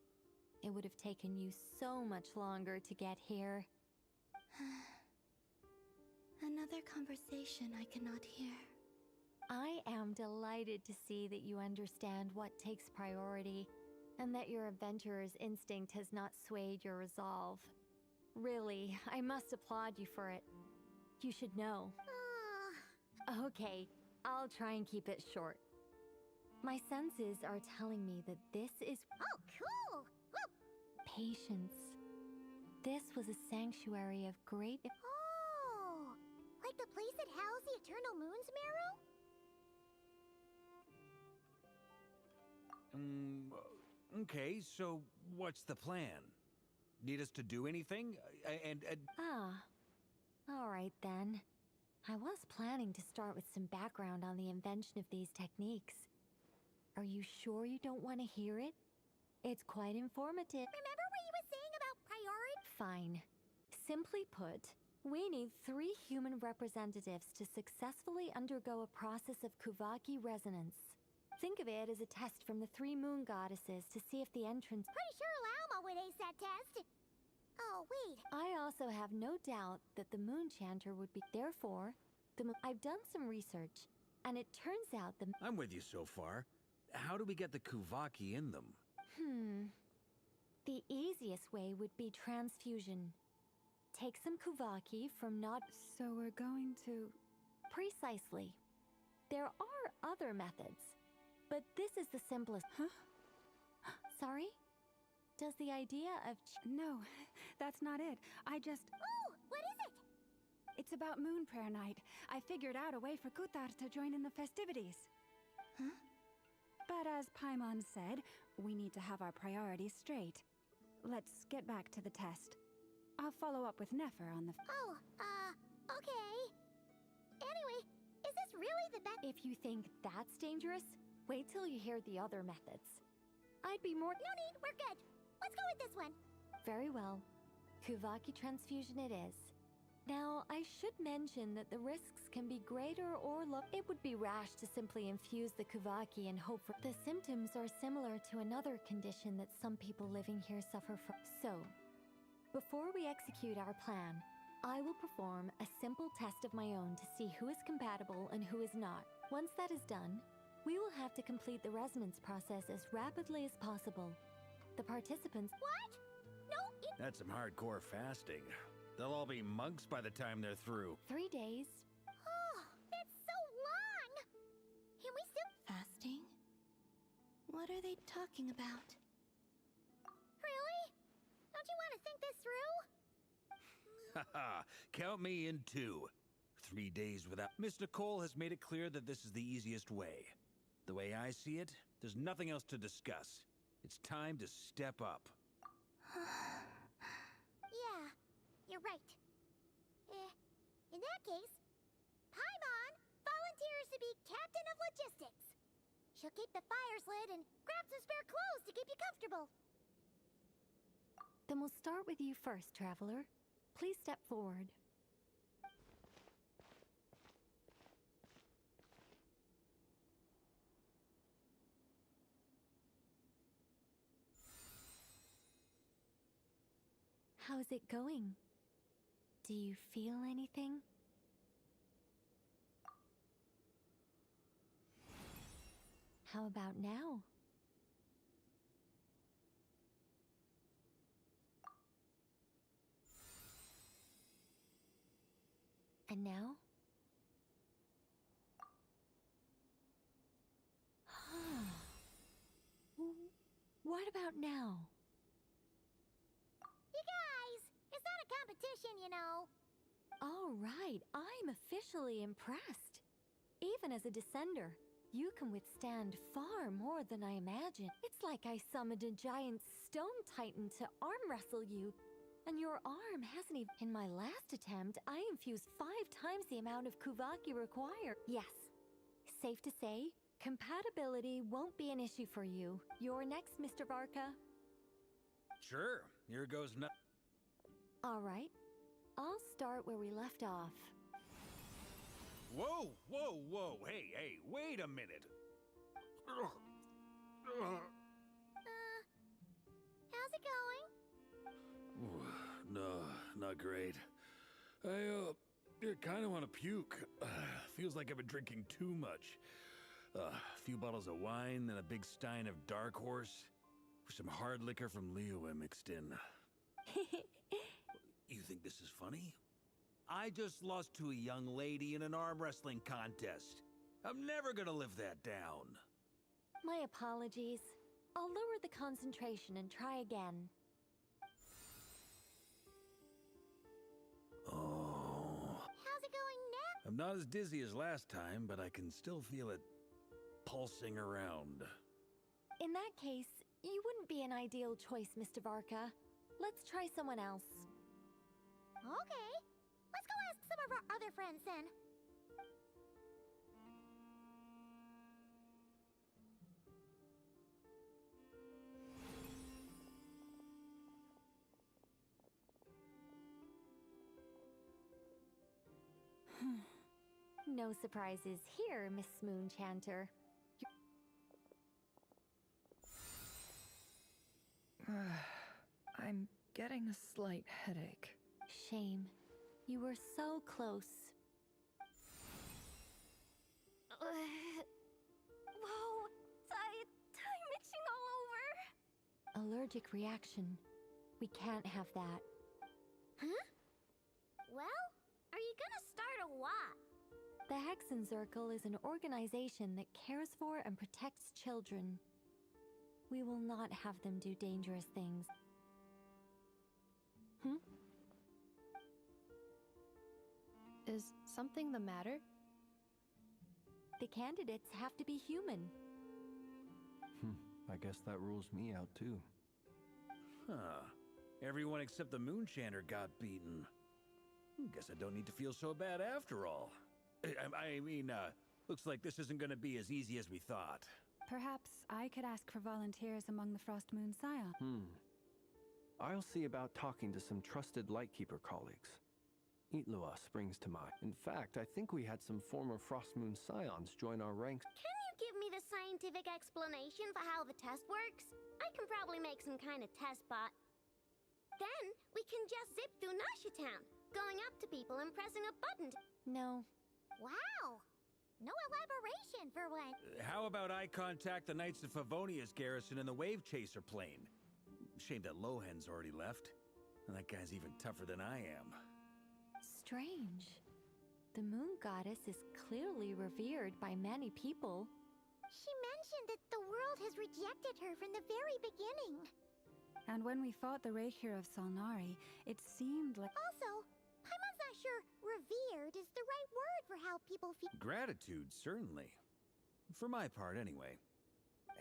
It would have taken you so much longer to get here. Another conversation I cannot hear. I am delighted to see that you understand what takes priority, and that your adventurer's instinct has not swayed your resolve. Really, I must applaud you for it. You should know. Okay, I'll try and keep it short. My senses are telling me that this is— Oh, cool! Whoop. Patience. This was a sanctuary of great— Oh! Like the place that housed the Eternal Moon's marrow? Okay, so what's the plan? Need us to do anything? All right then. I was planning to start with some background on the invention of these techniques. Are you sure you don't want to hear it? It's quite informative. Remember what you were saying about priority? Fine. Simply put, we need 3 human representatives to successfully undergo a process of Kuvaki resonance. Think of it as a test from the 3 moon goddesses to see if the entrance— Pretty sure Lauma would ace that test. Oh, wait. I also have no doubt that the moon chanter would be— Therefore, I've done some research, and it turns out the— I'm with you so far. How do we get the Kuvaki in them? The easiest way would be transfusion. Take some Kuvaki from not— So we're going to— Precisely. There are other methods, but this is the simplest— Huh? Sorry? Does the idea of— No, that's not it. I just— Oh, what is it? It's about Moon Prayer Night. I figured out a way for Kutar to join in the festivities. Huh? But as Paimon said, we need to have our priorities straight. Let's get back to the test. I'll follow up with Nefer on the— Okay. Anyway, is this really the best— If you think that's dangerous, wait till you hear the other methods. I'd be more— No need, we're good. Let's go with this one. Very well. Kuvaki transfusion it is. Now, I should mention that the risks can be greater or low. It would be rash to simply infuse the Kuvaki and hope for— The symptoms are similar to another condition that some people living here suffer from. So, before we execute our plan, I will perform a simple test of my own to see who is compatible and who is not. Once that is done, we will have to complete the resonance process as rapidly as possible. The participants— What? No, That's some hardcore fasting. They'll all be monks by the time they're through. 3 days. Oh, that's so long! Can we still— Fasting? What are they talking about? Really? Don't you want to think this through? Haha, count me in 2. 3 days without— Miss Nicole has made it clear that this is the easiest way. The way I see it, there's nothing else to discuss. It's time to step up. Yeah, you're right. In that case, Paimon volunteers to be Captain of Logistics. She'll keep the fires lit and grab some spare clothes to keep you comfortable. Then we'll start with you first, Traveler. Please step forward. How's it going? Do you feel anything? How about now? And now? What about now? You guys, it's not a competition, you know. All right, I'm officially impressed. Even as a descender, you can withstand far more than I imagined. It's like I summoned a giant stone titan to arm wrestle you, and your arm hasn't even— In my last attempt, I infused 5 times the amount of Kuvaki required. Yes, safe to say, compatibility won't be an issue for you. You're next, Mr. Varka. Sure, here goes no— All right, I'll start where we left off. Whoa, whoa, whoa, hey, wait a minute. not great. I kind of want to puke. Feels like I've been drinking too much. A few bottles of wine, then a big stein of Dark Horse. Some hard liquor from Liyue mixed in. You think this is funny? I just lost to a young lady in an arm wrestling contest. I'm never gonna live that down. My apologies. I'll lower the concentration and try again. Oh. How's it going now? I'm not as dizzy as last time, but I can still feel it pulsing around. In that case, you wouldn't be an ideal choice, Mr. Varka. Let's try someone else. Okay. Let's go ask some of our other friends then. No surprises here, Miss Moonchanter. I'm getting a slight headache. Shame. You were so close. Whoa! I'm itching all over! Allergic reaction. We can't have that. Huh? Well, are you gonna start a what? The Hexen Circle is an organization that cares for and protects children. We will not have them do dangerous things. Is something the matter? The candidates have to be human. I guess that rules me out too. Huh. Everyone except the Moonchanter got beaten. Guess I don't need to feel so bad after all. I mean, looks like this isn't gonna be as easy as we thought. Perhaps I could ask for volunteers among the Frost Moon Scion. I'll see about talking to some trusted Lightkeeper colleagues. Itlua springs to mind. In fact, I think we had some former Frost Moon Scions join our ranks. Can you give me the scientific explanation for how the test works? I can probably make some kind of test bot. Then we can just zip through Nashitown, going up to people and pressing a button. No. Wow! No elaboration for one. How about I contact the Knights of Favonia's garrison in the Wave Chaser plane? Shame that Lohan's already left. And that guy's even tougher than I am. Strange. The moon goddess is clearly revered by many people. She mentioned that the world has rejected her from the very beginning. And when we fought the Reikir of Solnari, it seemed like... Also, Paimon's not sure revered is the right word for how people feel. Gratitude, certainly. For my part, anyway.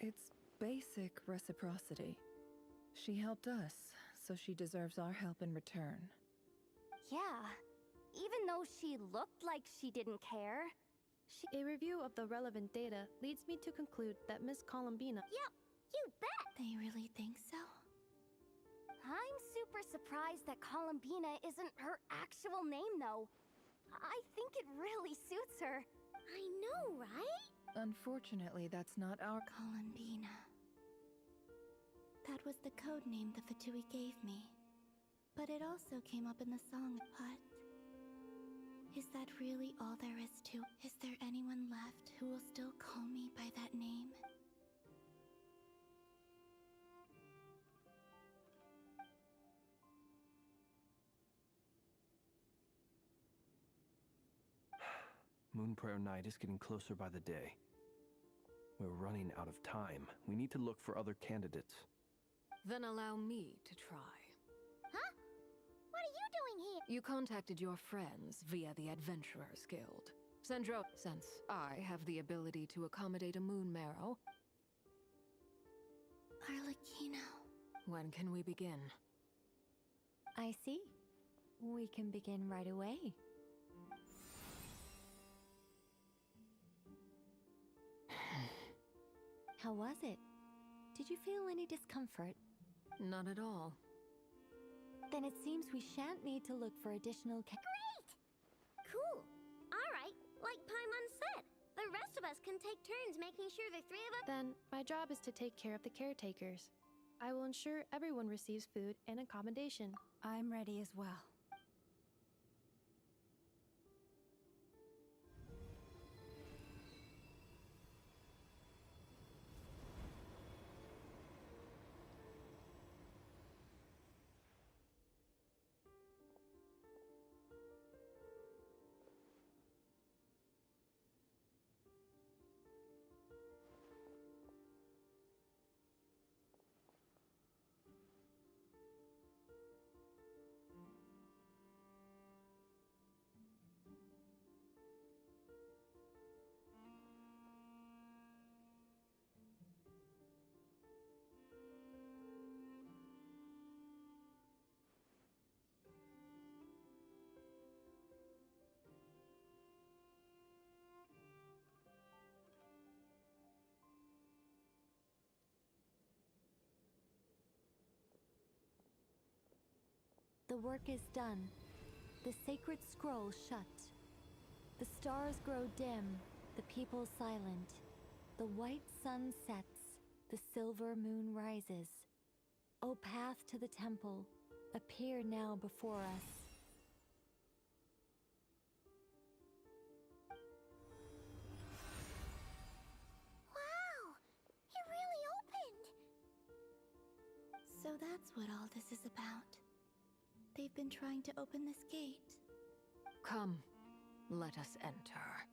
It's basic reciprocity. She helped us, so she deserves our help in return. Yeah. Even though she looked like she didn't care. A review of the relevant data leads me to conclude that Miss Columbina... Yep, you bet! They really think so? I'm super surprised that Columbina isn't her actual name, though. I think it really suits her. I know, right? Unfortunately, that's not our... Columbina. That was the code name the Fatui gave me. But it also came up in the song, but... Is that really all there is to? Is there anyone left who will still call me by that name? Moon Prayer Night is getting closer by the day. We're running out of time. We need to look for other candidates. Then allow me to try. Huh? What are you doing here? You contacted your friends via the Adventurers Guild. Since I have the ability to accommodate a moon marrow... Arlecchino. When can we begin? I see. We can begin right away. How was it? Did you feel any discomfort? Not at all. Then it seems we shan't need to look for additional Great! Cool. Alright, like Paimon said, the rest of us can take turns making sure the three of us... Then my job is to take care of the caretakers. I will ensure everyone receives food and accommodation. I'm ready as well. The work is done. The sacred scroll shut. The stars grow dim, the people silent. The white sun sets, the silver moon rises. O path to the temple, appear now before us. Wow! It really opened! So that's what all this is about. They've been trying to open this gate. Come, let us enter.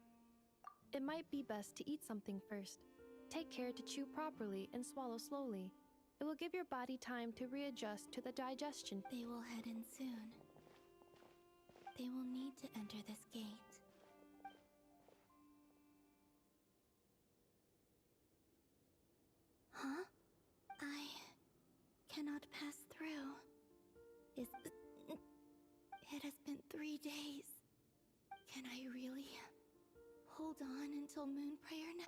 It might be best to eat something first. Take care to chew properly and swallow slowly. It will give your body time to readjust to the digestion. They will head in soon. They will need to enter this gate. Huh? I cannot pass through. It has been 3 days. Can I really hold on until Moon Prayer night?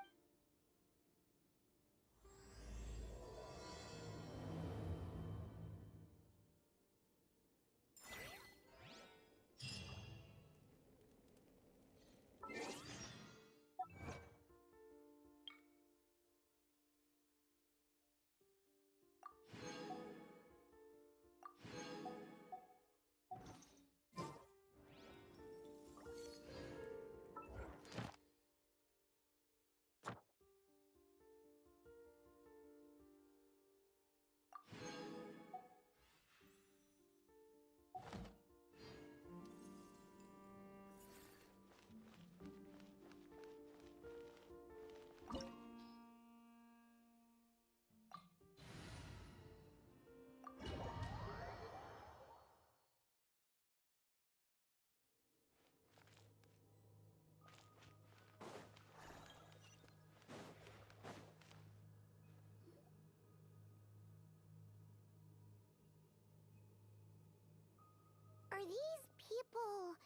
Are these people...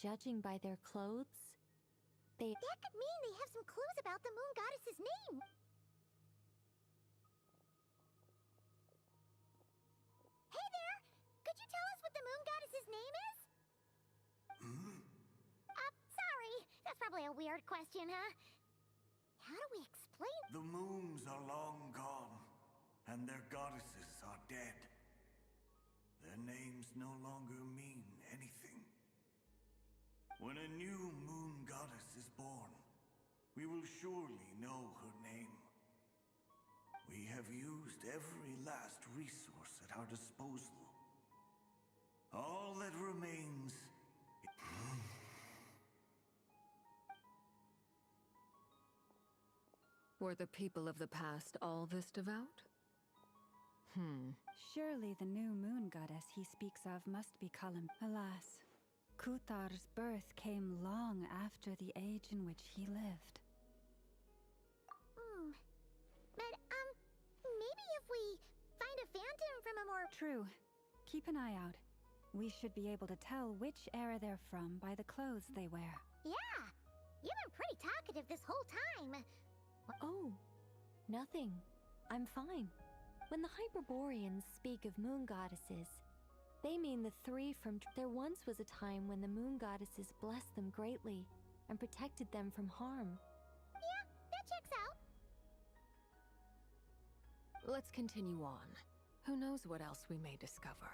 Judging by their clothes, That could mean they have some clues about the moon goddess's name. Hey there! Could you tell us what the moon goddess's name is? Sorry. That's probably a weird question, huh? How do we explain... The moons are long gone, and their goddesses are dead. Their names no longer mean anything. When a new moon goddess is born, we will surely know her name. We have used every last resource at our disposal. All that remains... Were the people of the past all this devout? Surely the new moon goddess he speaks of must be Kalim. Alas, Kutar's birth came long after the age in which he lived. But, maybe if we find a phantom from a more... True. Keep an eye out. We should be able to tell which era they're from by the clothes they wear. Yeah! You've been pretty talkative this whole time. Oh, nothing. I'm fine. When the Hyperboreans speak of moon goddesses, they mean the three from... There once was a time when the moon goddesses blessed them greatly and protected them from harm. Yeah, that checks out. Let's continue on. Who knows what else we may discover?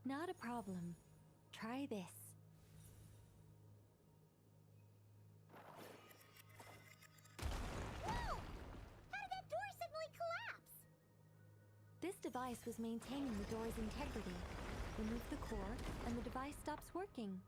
Not a problem. Try this. This device was maintaining the door's integrity. Remove the core, and the device stops working.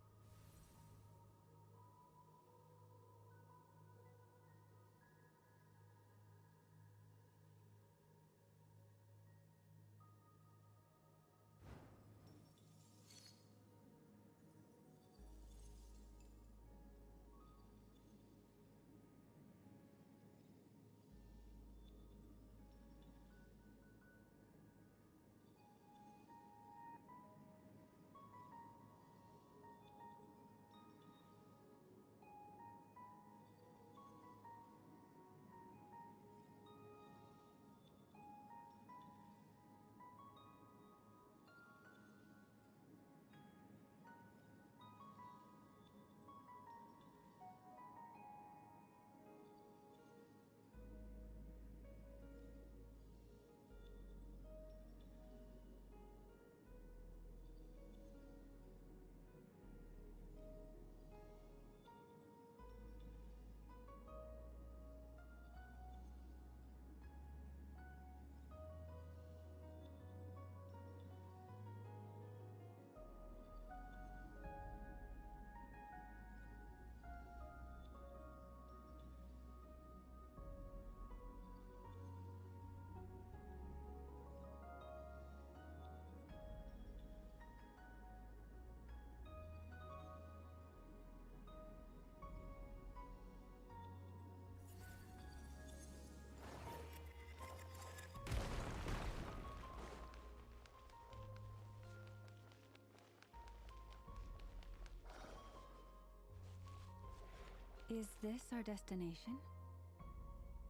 Is this our destination?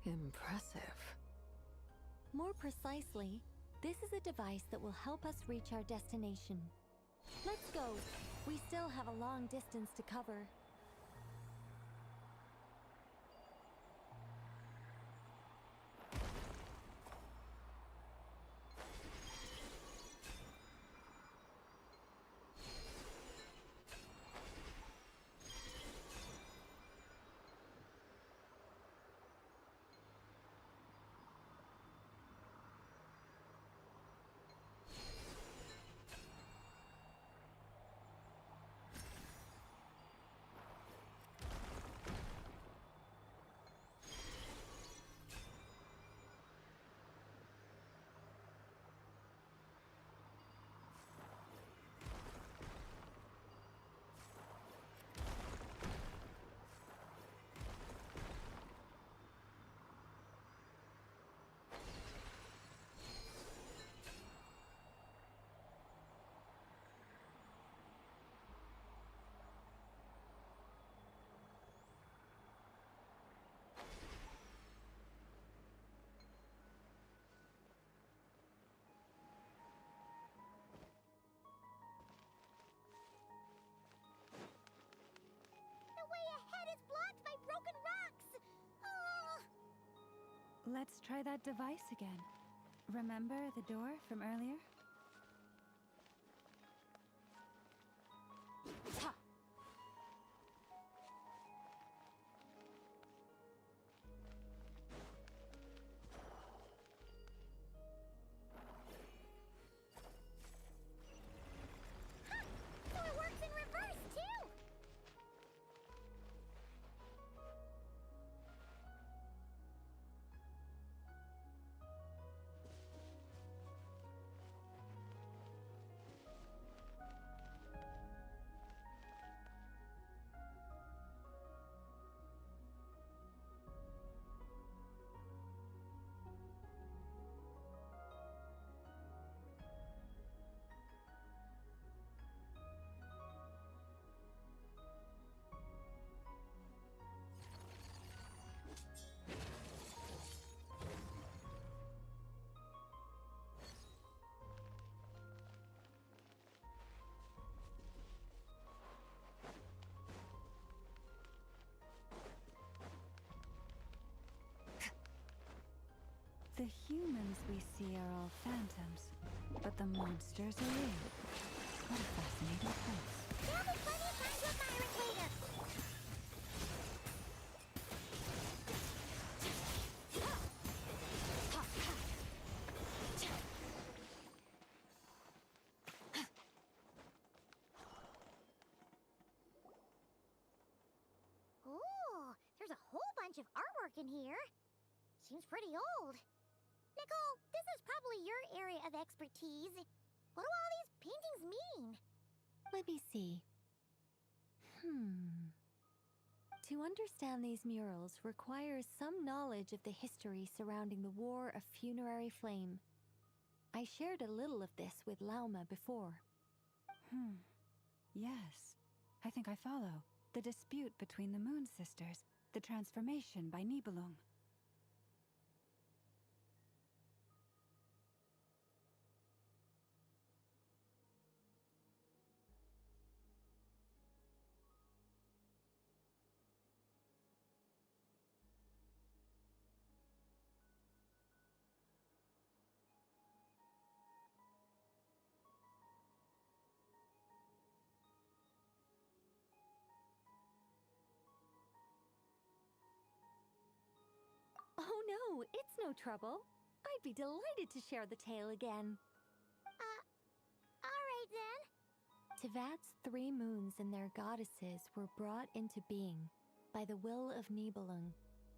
Impressive. More precisely, this is a device that will help us reach our destination. Let's go. We still have a long distance to cover. Let's try that device again. Remember the door from earlier? Ha! So it works in reverse, too! The humans we see are all phantoms, but the monsters are real. What a fascinating place. There'll be plenty of time to admire it later! seems pretty old. Nicole, this is probably your area of expertise. What do all these paintings mean? Let me see. To understand these murals requires some knowledge of the history surrounding the War of Funerary Flame. I shared a little of this with Lauma before. Yes, I think I follow. The dispute between the Moon Sisters, the transformation by Nibelung. Oh no, it's no trouble. I'd be delighted to share the tale again. Alright then. Tevat's 3 moons and their goddesses were brought into being by the will of Nibelung,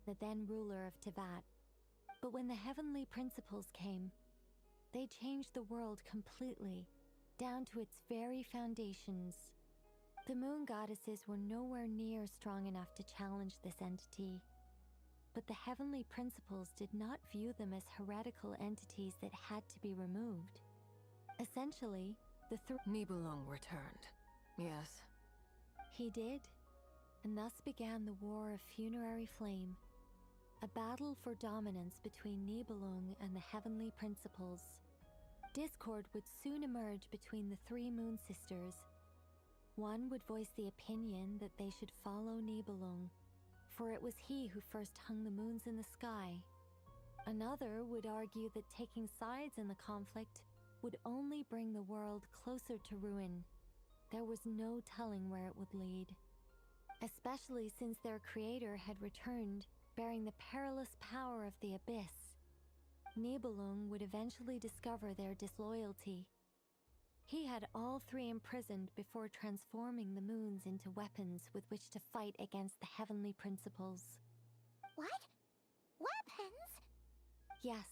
the then ruler of Tevat. But when the heavenly principles came, they changed the world completely, down to its very foundations. The moon goddesses were nowhere near strong enough to challenge this entity. But the heavenly principles did not view them as heretical entities that had to be removed. Essentially, Nibelung returned. Yes. He did. And thus began the War of Funerary Flame, a battle for dominance between Nibelung and the heavenly principles. Discord would soon emerge between the 3 moon sisters. One would voice the opinion that they should follow Nibelung, for it was he who first hung the moons in the sky. Another would argue that taking sides in the conflict would only bring the world closer to ruin. There was no telling where it would lead. Especially since their creator had returned, bearing the perilous power of the abyss. Nibelung would eventually discover their disloyalty. He had all 3 imprisoned before transforming the moons into weapons with which to fight against the heavenly principles. What? Weapons? Yes.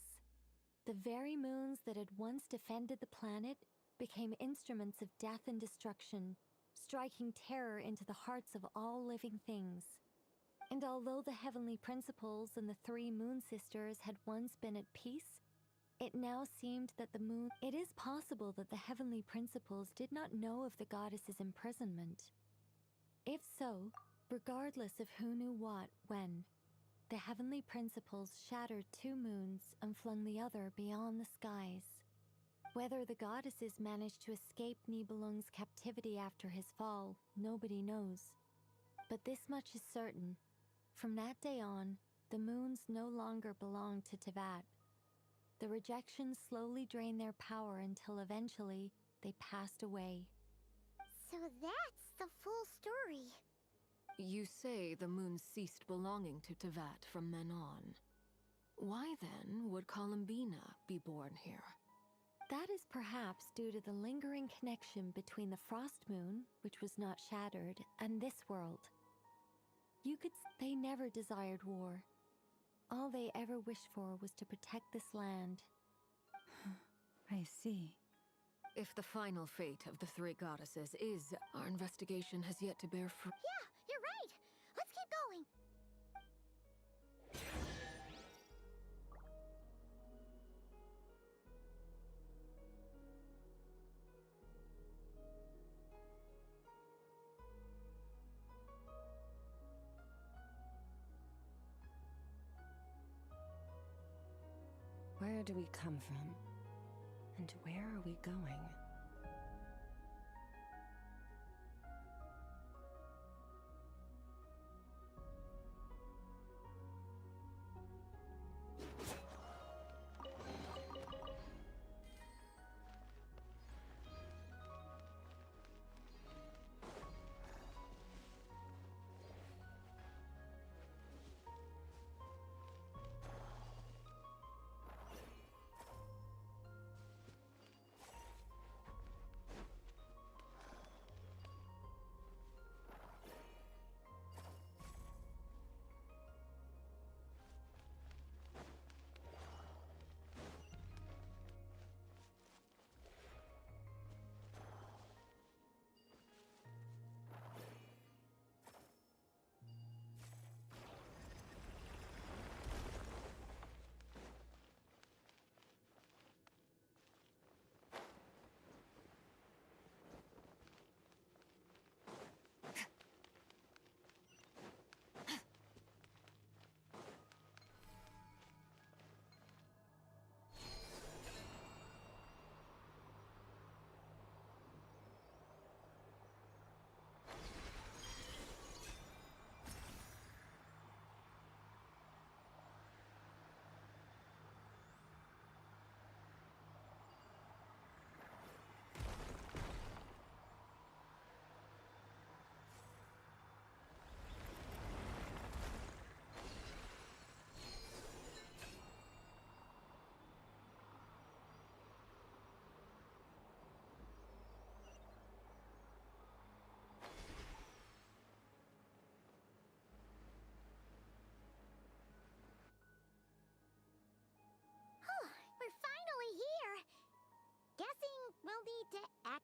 The very moons that had once defended the planet became instruments of death and destruction, striking terror into the hearts of all living things. And although the heavenly principles and the 3 moon sisters had once been at peace, it now seemed that it is possible that the heavenly principles did not know of the goddess's imprisonment. If so, regardless of who knew what, when, the heavenly principles shattered 2 moons and flung the other beyond the skies. Whether the goddesses managed to escape Nibelung's captivity after his fall, nobody knows. But this much is certain. From that day on, the moons no longer belonged to Tevat. The rejections slowly drained their power until eventually they passed away. So that's the full story. You say the moon ceased belonging to Tevat from then on. Why then would Columbina be born here? That is perhaps due to the lingering connection between the Frost Moon, which was not shattered, and this world. They never desired war. All they ever wished for was to protect this land. I see. If the final fate of the 3 goddesses is, our investigation has yet to bear fruit. Yeah, you're right. Let's keep going. Where do we come from? And where are we going?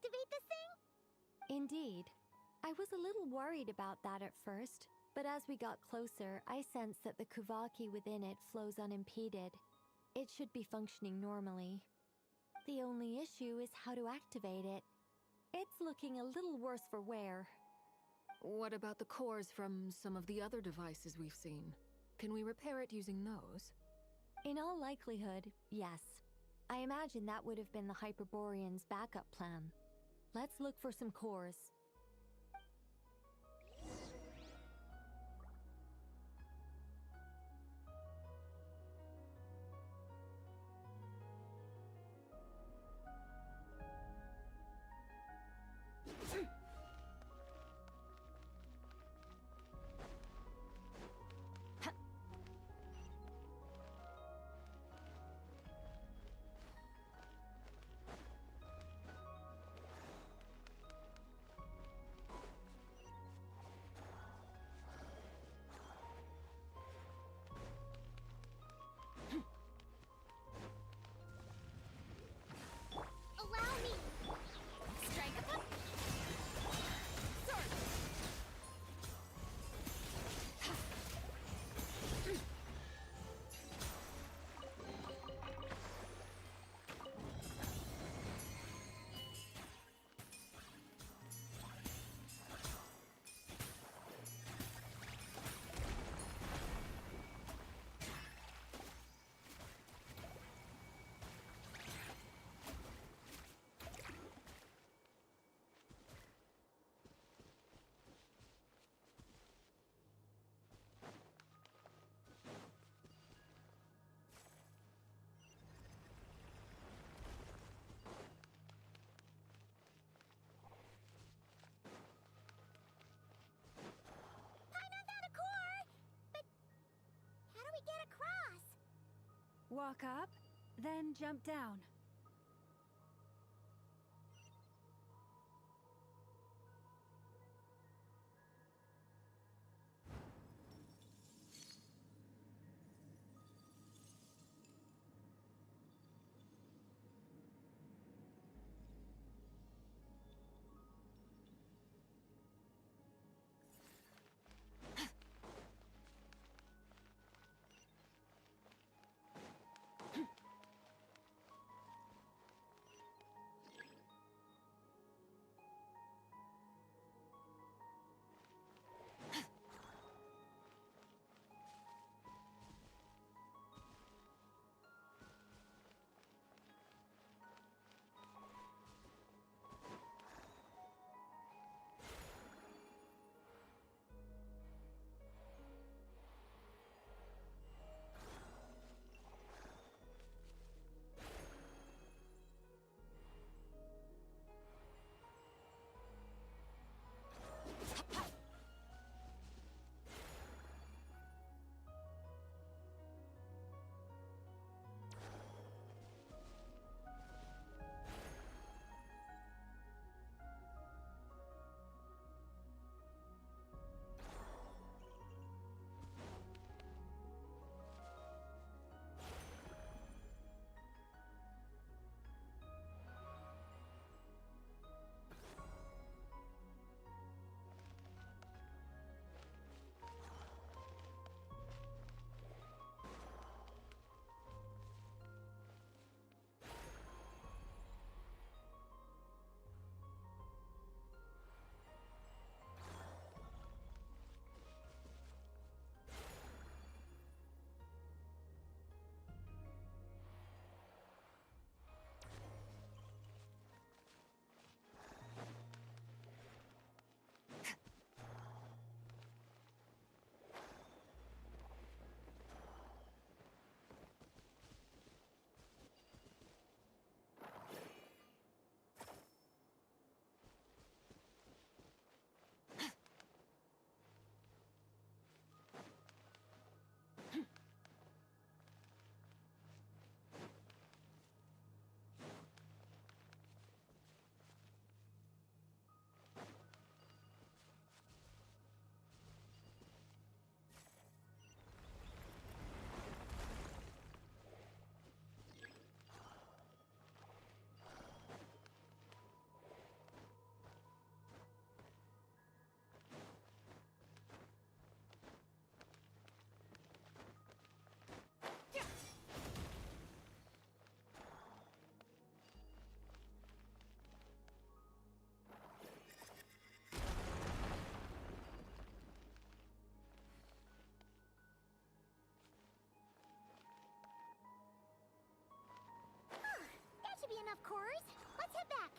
activate this thing? Indeed. I was a little worried about that at first, but as we got closer, I sensed that the Kuvaki within it flows unimpeded. It should be functioning normally. The only issue is how to activate it. It's looking a little worse for wear. What about the cores from some of the other devices we've seen? Can we repair it using those? In all likelihood, yes. I imagine that would have been the Hyperborean's backup plan. Let's look for some cores. Allow me! Strike up! Sword! Get across! Walk up, then jump down. of course. Let's head back.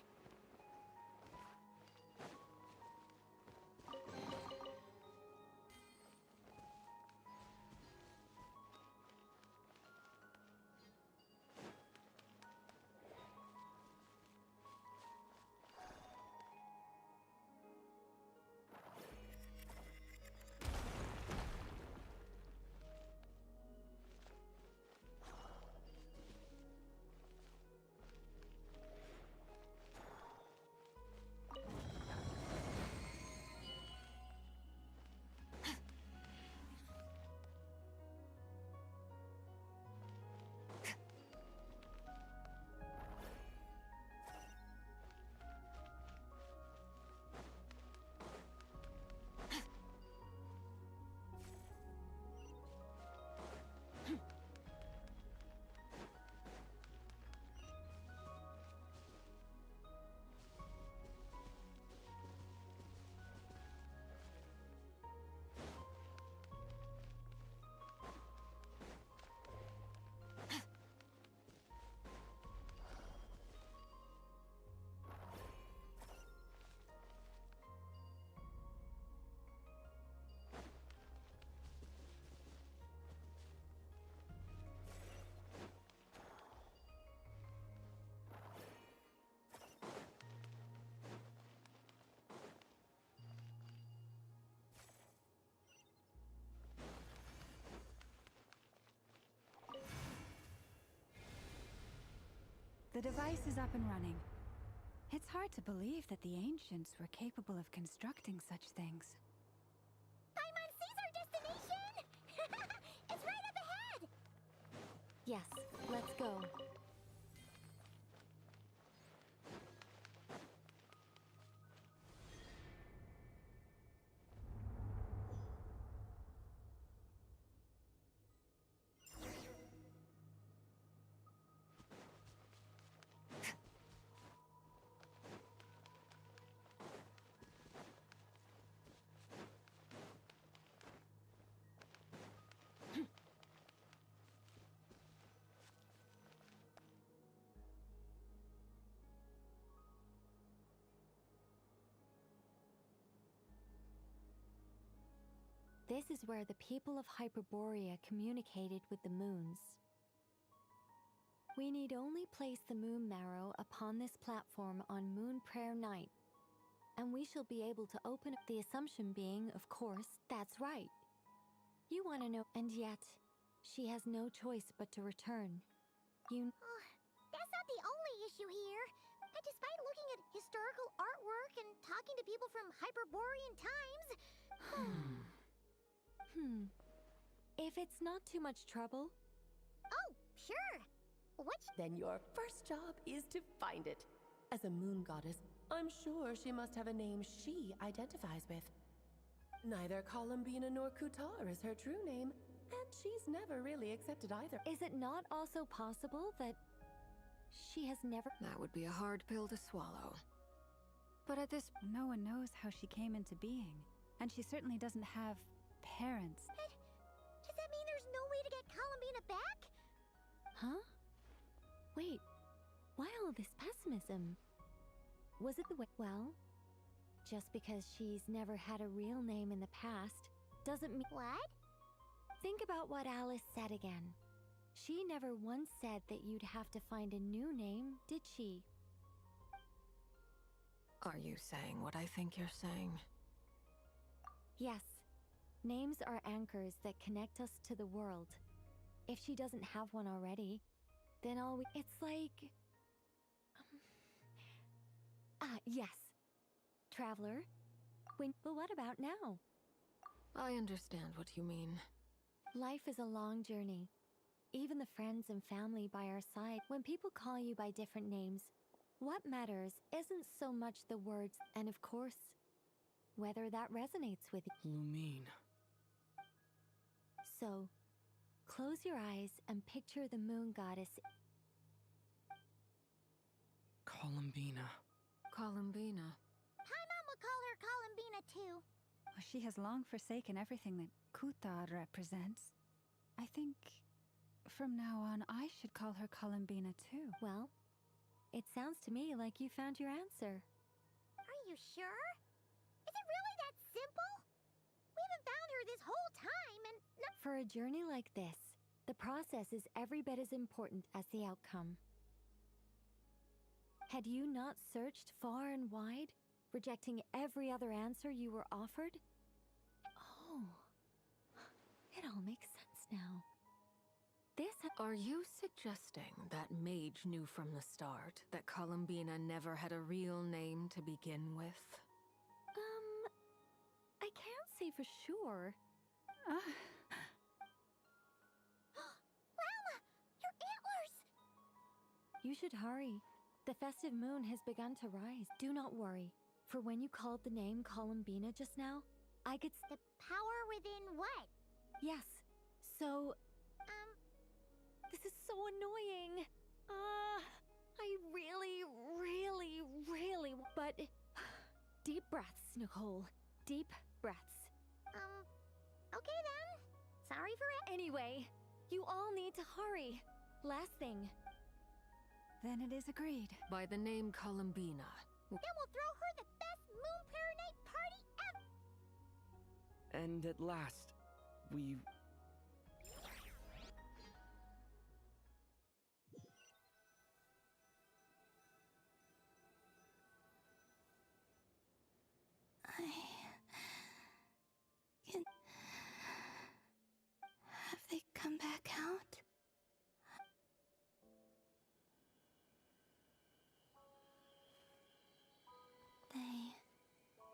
The device is up and running. It's hard to believe that the ancients were capable of constructing such things. Paimon sees our destination! It's right up ahead! Yes, let's go. This is where the people of Hyperborea communicated with the moons. We need only place the moon marrow upon this platform on Moon Prayer Night, and we shall be able to open up, the assumption being, of course, that's right. You want to know, and yet, she has no choice but to return. That's not the only issue here. And despite looking at historical artwork and talking to people from Hyperborean times... If it's not too much trouble... Oh, sure. Then your first job is to find it. As a moon goddess, I'm sure she must have a name she identifies with. Neither Columbina nor Kutar is her true name, and she's never really accepted either. Is it not also possible that she has never... That would be a hard pill to swallow. But at this, no one knows how she came into being, and she certainly doesn't have parents. Does that mean there's no way to get Columbina back? Huh? Wait, why all this pessimism? Was it the way... Well, just because she's never had a real name in the past doesn't mean... What? Think about what Alice said again. She never once said that you'd have to find a new name, did she? Are you saying what I think you're saying? Yes. Names are anchors that connect us to the world. If she doesn't have one already, then all we... It's like... yes. Traveler. But what about now? I understand what you mean. Life is a long journey. Even the friends and family by our side, when people call you by different names, what matters isn't so much the words, and of course, whether that resonates with you. Lumine. So, close your eyes and picture the moon goddess. Columbina. Columbina. Paimon will call her Columbina too. She has long forsaken everything that Kutar represents. I think from now on I should call her Columbina too. Well, It sounds to me like you found your answer. Are you sure? Is it really that simple? We haven't found her this whole time and For a journey like this, the process is every bit as important as the outcome. Had you not searched far and wide, rejecting every other answer you were offered? Oh, it all makes sense now. Are you suggesting that Mage knew from the start that Columbina never had a real name to begin with? I can't say for sure. Llama! Your antlers! You should hurry. The festive moon has begun to rise. Do not worry, for when you called the name Columbina just now, I could The power within what? Yes. So, this is so annoying. I really, but deep breaths, Nicole. Deep breaths. Okay then. Sorry for it. Anyway, you all need to hurry. Last thing. Then it is agreed. By the name Columbina. Then we'll throw her the best Moon Prayer Night party ever! And at last, we... Have they come back out?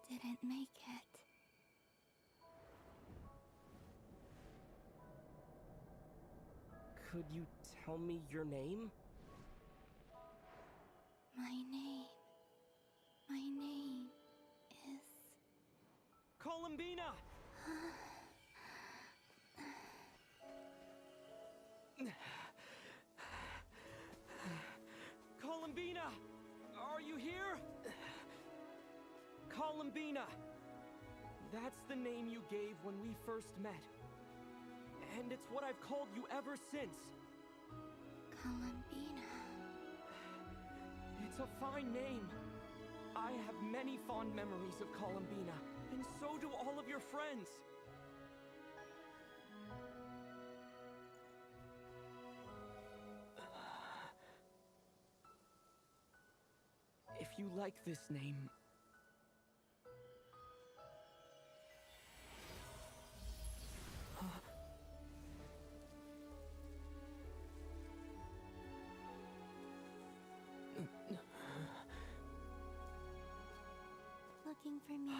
They didn't make it. Could you tell me your name? My name is... Columbina! Columbina! Are you here? Columbina! That's the name you gave when we first met. And it's what I've called you ever since. Columbina. It's a fine name. I have many fond memories of Columbina, and so do all of your friends. If you like this name... Looking for me?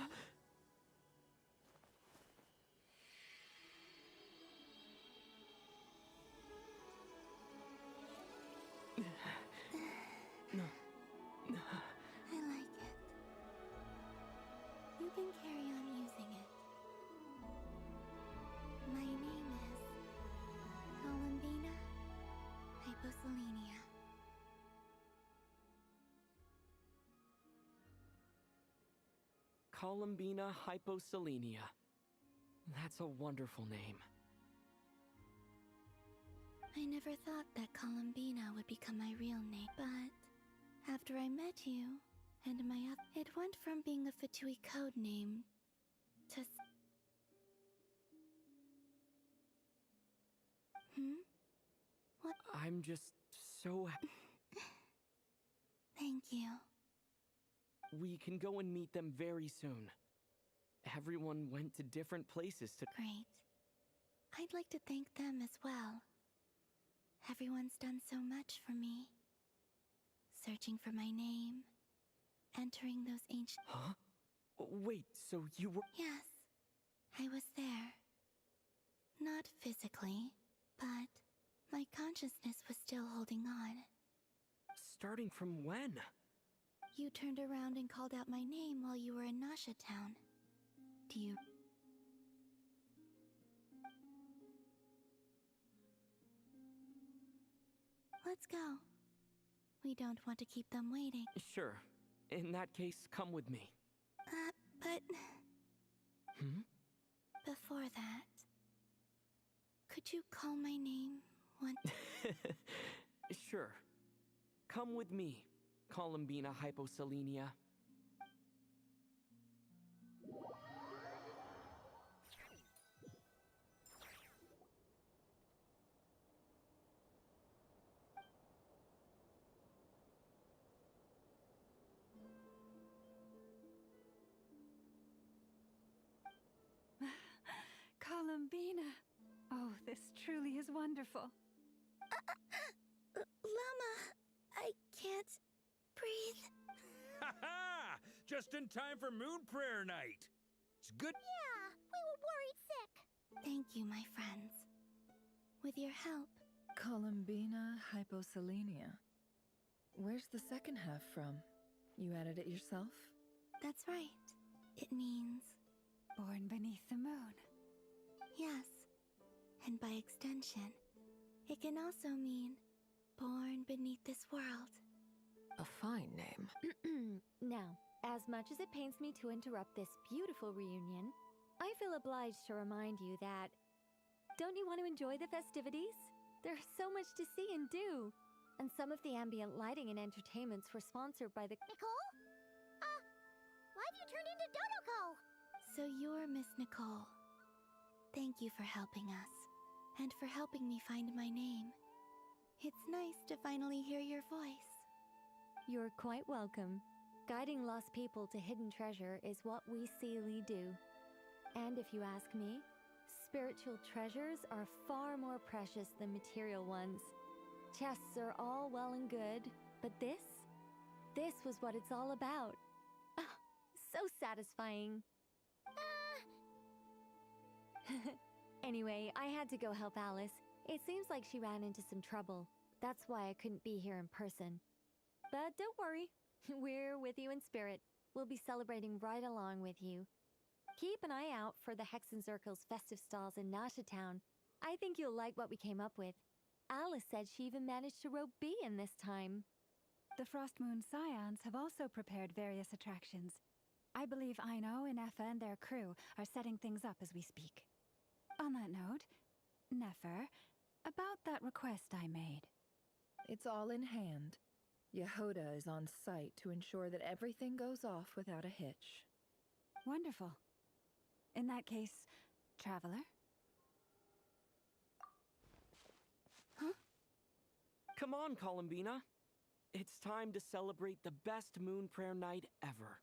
I like it. You can carry on using it. My name is Columbina Hyposelenia. Columbina Hyposelenia. That's a wonderful name. I never thought that Columbina would become my real name, but after I met you and it went from being a Fatui code name to What? I'm just so... Thank you. We can go and meet them very soon. Everyone went to different places to... Great. I'd like to thank them as well. Everyone's done so much for me. Searching for my name. Entering those ancient... Huh? Wait, so you were... Yes. I was there. Not physically, but my consciousness was still holding on. Starting from when? You turned around and called out my name while you were in Nasha Town. Do you... Let's go. We don't want to keep them waiting. Sure. In that case, come with me. But... Before that... Could you call my name one... Sure. Come with me. Columbina hyposelenia. Columbina! Oh, this truly is wonderful. Llama, I can't breathe. Ha ha! Just in time for Moon Prayer Night. It's good. Yeah, we were worried sick. Thank you, my friends. With your help. Columbina hyposelenia. Where's the second half from? You added it yourself? That's right. It means... born beneath the moon. Yes. And by extension, it can also mean born beneath this world. A fine name. Now, as much as it pains me to interrupt this beautiful reunion, I feel obliged to remind you that... Don't you want to enjoy the festivities? There's so much to see and do. And some of the ambient lighting and entertainments were sponsored by the... Nicole? Why have you turned into Dodoko? So you're Miss Nicole. Thank you for helping us, and for helping me find my name. It's nice to finally hear your voice. You're quite welcome. Guiding lost people to hidden treasure is what we Sealy do. And if you ask me, spiritual treasures are far more precious than material ones. Chests are all well and good, but this was what it's all about. Ah, so satisfying. Anyway, I had to go help Alice. It seems like she ran into some trouble. That's why I couldn't be here in person. But don't worry, we're with you in spirit. We'll be celebrating right along with you. Keep an eye out for the Hexenzirkel's festive stalls in Nasha Town. I think you'll like what we came up with. Alice said she even managed to rope B in this time. The Frost Moon Scions have also prepared various attractions. I believe Aino, Nefer, and their crew are setting things up as we speak. On that note, Nefer, about that request I made. It's all in hand. Yehoda is on site to ensure that everything goes off without a hitch. Wonderful. In that case, Traveler? Huh? Come on, Columbina. It's time to celebrate the best Moon Prayer Night ever.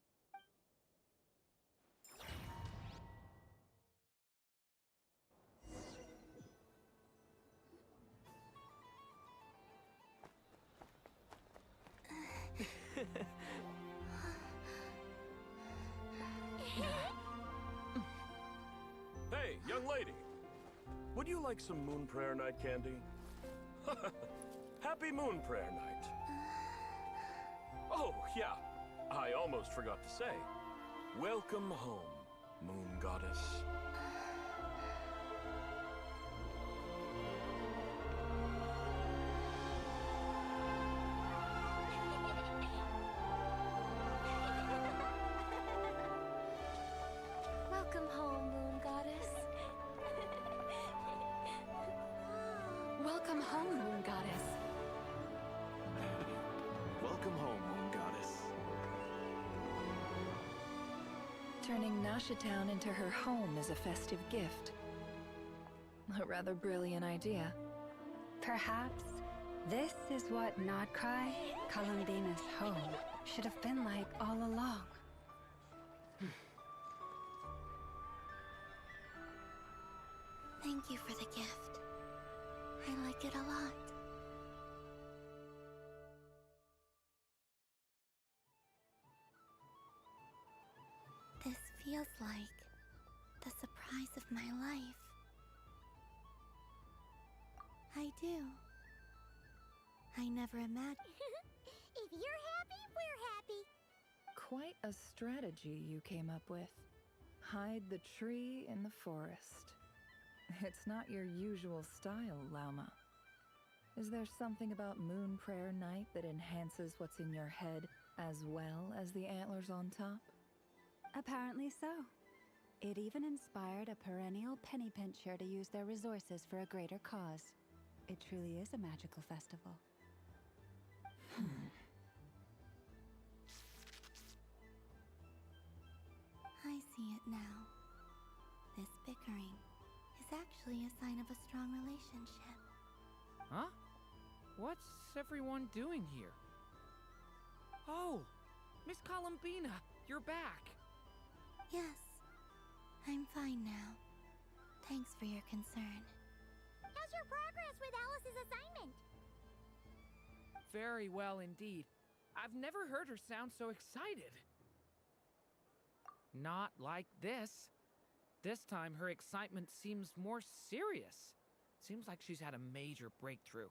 Hey, young lady. Would you like some Moon Prayer Night candy? Happy Moon Prayer Night. Oh, yeah. I almost forgot to say. Welcome home, Moon Goddess. Welcome home, Moon Goddess. Welcome home, Moon Goddess. Welcome home, Moon Goddess. Turning Nasha Town into her home is a festive gift. A rather brilliant idea. Perhaps this is what Nodcry, Columbina's home, should have been like all along. Thank you for the gift. I like it a lot. This feels like the surprise of my life. I do. I never imagined. If you're happy, we're happy. Quite a strategy you came up with. Hide the tree in the forest. It's not your usual style, Lauma. Is there something about Moon Prayer Night that enhances what's in your head as well as the antlers on top? Apparently so. It even inspired a perennial penny pincher to use their resources for a greater cause. It truly is a magical festival. I see it now. This bickering is actually a sign of a strong relationship. Huh? What's everyone doing here? Oh, Miss Columbina, you're back. Yes, I'm fine now. Thanks for your concern. How's your progress with Alice's assignment? Very well indeed. I've never heard her sound so excited. Not like this. This time her excitement seems more serious. Seems like she's had a major breakthrough.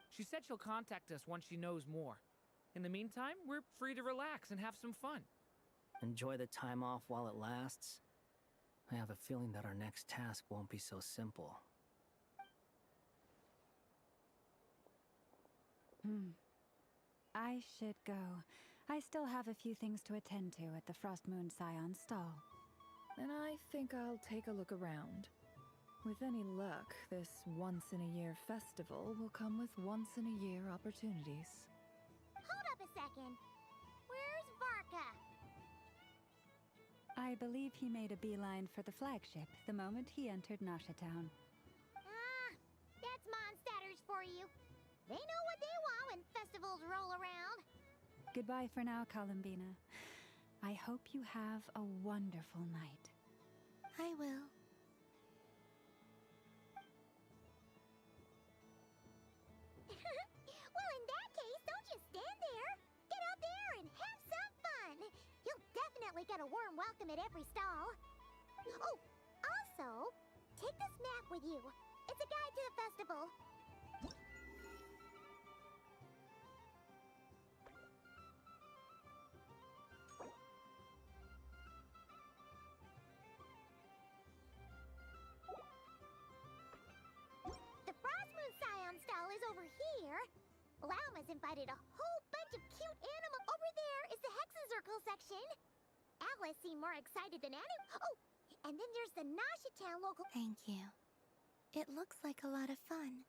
She said she'll contact us once she knows more. In the meantime, we're free to relax and have some fun. Enjoy the time off while it lasts. I have a feeling that our next task won't be so simple. I should go. I still have a few things to attend to at the Frost Moon Scion stall. And I think I'll take a look around. With any luck, this once-in-a-year festival will come with once-in-a-year opportunities. Hold up a second. Where's Varka? I believe he made a beeline for the flagship the moment he entered Nasha Town. Ah, that's Mondstatters for you. They know what they want when festivals roll around. Goodbye for now, Columbina. I hope you have a wonderful night. I will. Well, in that case, don't just stand there. Get out there and have some fun. You'll definitely get a warm welcome at every stall. Oh, also, take this map with you. It's a guide to the festival. The Frost Moon Scion stall is over here. Lauma's invited a whole bunch of cute animals. Over there is the Hexacircle section. Alice seemed more excited than Anu. Oh, and then there's the Nasha Town local. Thank you. It looks like a lot of fun.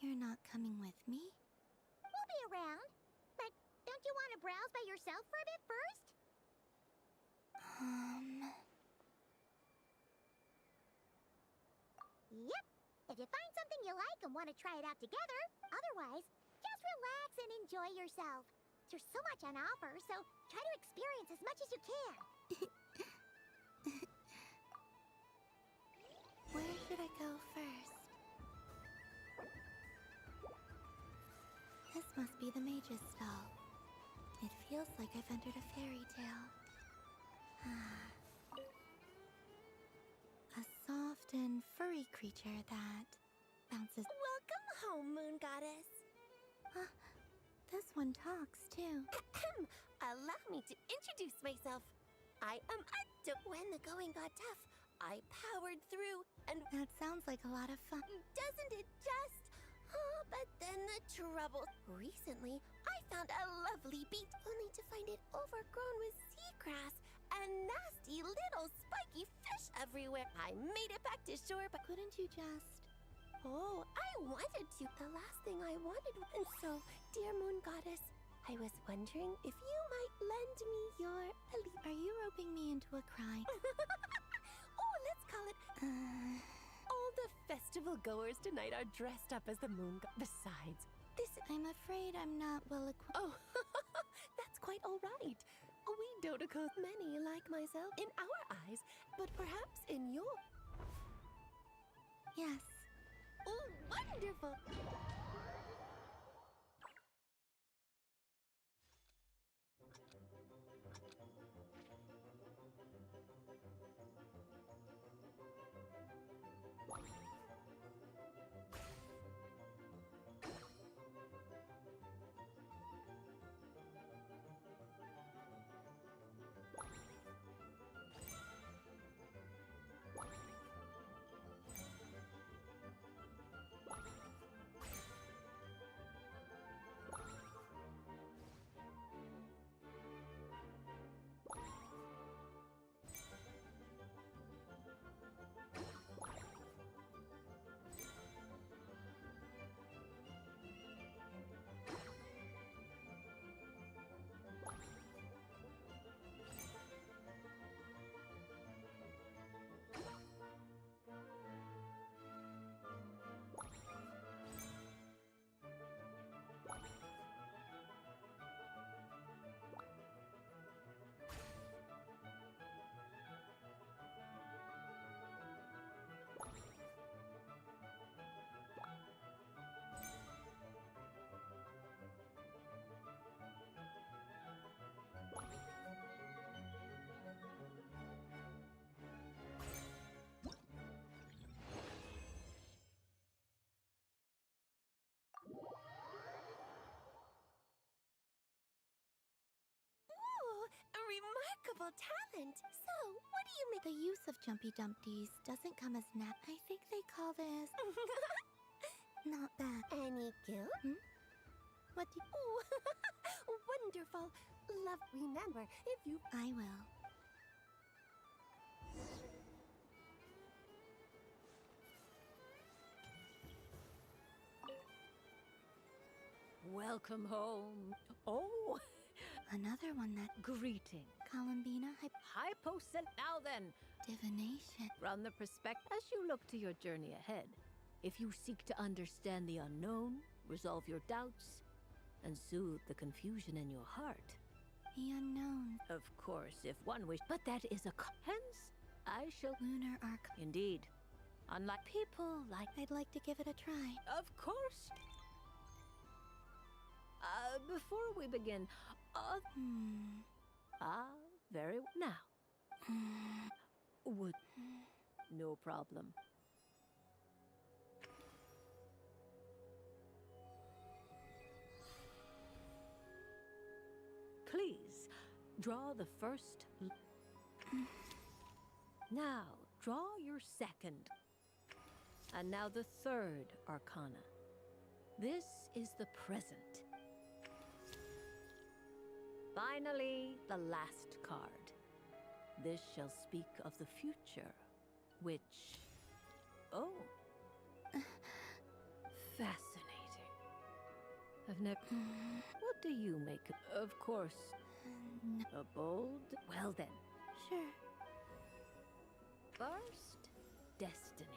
You're not coming with me? We'll be around. But don't you want to browse by yourself for a bit first? Yep. If you find something you like and want to try it out together, otherwise, just relax and enjoy yourself. There's so much on offer, so try to experience as much as you can. Where should I go first? This must be the mage's stall. It feels like I've entered a fairy tale. A soft and furry creature that bounces. Welcome home, Moon Goddess. This one talks too. Allow me to introduce myself. I am when the going got tough, I powered through and... That sounds like a lot of fun. Doesn't it just? Oh, but then the trouble. Recently, I found a lovely beach, only to find it overgrown with seagrass and nasty little spiky fish everywhere. I made it back to shore, but... Couldn't you just... Oh, I wanted to. The last thing I wanted. And so, dear Moon Goddess, I was wondering if you might lend me your... Are you roping me into a cry? Oh, let's call it... All the festival goers tonight are dressed up as the moon Besides, this... I'm afraid I'm not well equipped. Oh, that's quite all right. We Dodicos, many like myself, in our eyes, but perhaps in your... Yes. Oh, wonderful! remarkable talent. So, what do you make? The use of Jumpy Dumpties doesn't come as I think they call this not bad. Any guilt? What do Oh, wonderful. Love, remember, if you... I will. Welcome home. Oh, Another one that... greeting. Columbina Hypocel. Now then, divination. from the perspective as you look to your journey ahead, if you seek to understand the unknown, resolve your doubts, and soothe the confusion in your heart. The unknown. Of course, if one wish, but that is a hence, I shall. Lunar Arc. Indeed. Unlike people like. I'd like to give it a try. Of course. Before we begin, very well. Now. Would. No problem. Please, draw the first. Now, draw your second. And now the third arcana. This is the present. Finally, the last card. This shall speak of the future, which... Oh. Fascinating. I've never... What do you make of... Of course. A bold... Well then. Sure. First, destiny.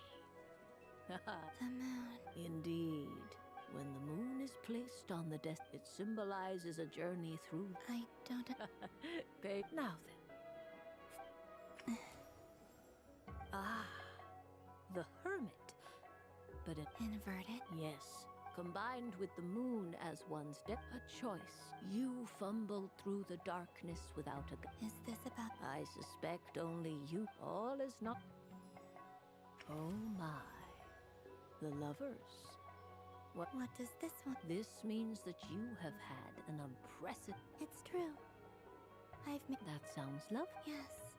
The moon. Indeed. When the moon is placed on the it symbolizes a journey through... I don't... Babe, now then. The hermit. But it... Inverted? Yes. Combined with the moon as one's a choice. You fumbled through the darkness without a... Is this about... I suspect only you... All is not... Oh my. The lovers. What does this one... This means that you have had an unprecedented... It's true. I've made... That sounds lovely. Yes.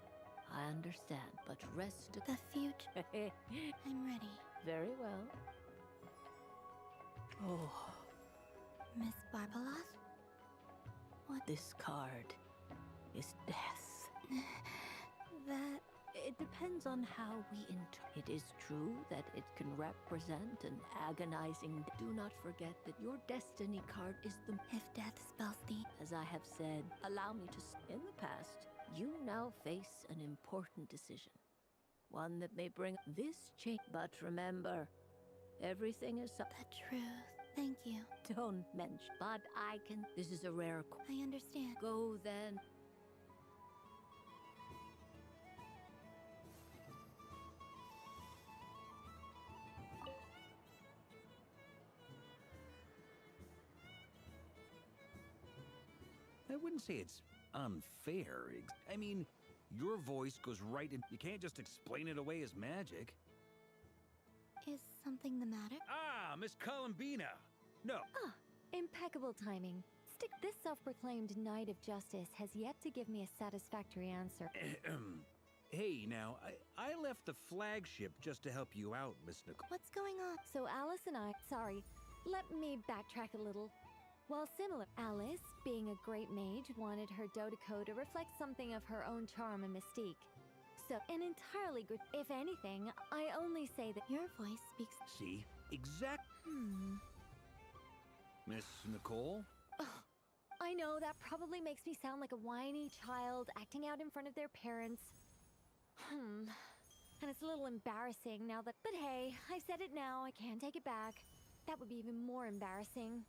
I understand, but rest... The future. I'm ready. Very well. Oh. Miss Barbalos? What? This card is death. That... It depends on how we It is true that it can represent an agonizing... Do not forget that your destiny card is the... If death spells the... As I have said, allow me to... In the past, you now face an important decision. One that may bring this change. But remember, everything is... The truth. Thank you. Don't mention. But I can... This is a rare... I understand. Go then. I wouldn't say it's unfair. I mean, your voice goes right in. You can't just explain it away as magic. Is something the matter? Ah, Miss Columbina! No. Impeccable timing. This self-proclaimed Knight of Justice has yet to give me a satisfactory answer. Hey, now, I left the flagship just to help you out, Miss Nicole. What's going on? So Alice and I... Sorry, let me backtrack a little. While similar, Alice, being a great mage, wanted her Dodeko to reflect something of her own charm and mystique. So, an entirely good... If anything, I only say that... Your voice speaks... See? Miss Nicole? I know that probably makes me sound like a whiny child acting out in front of their parents. And it's a little embarrassing now that... But hey, I've said it now, I can't take it back. That would be even more embarrassing.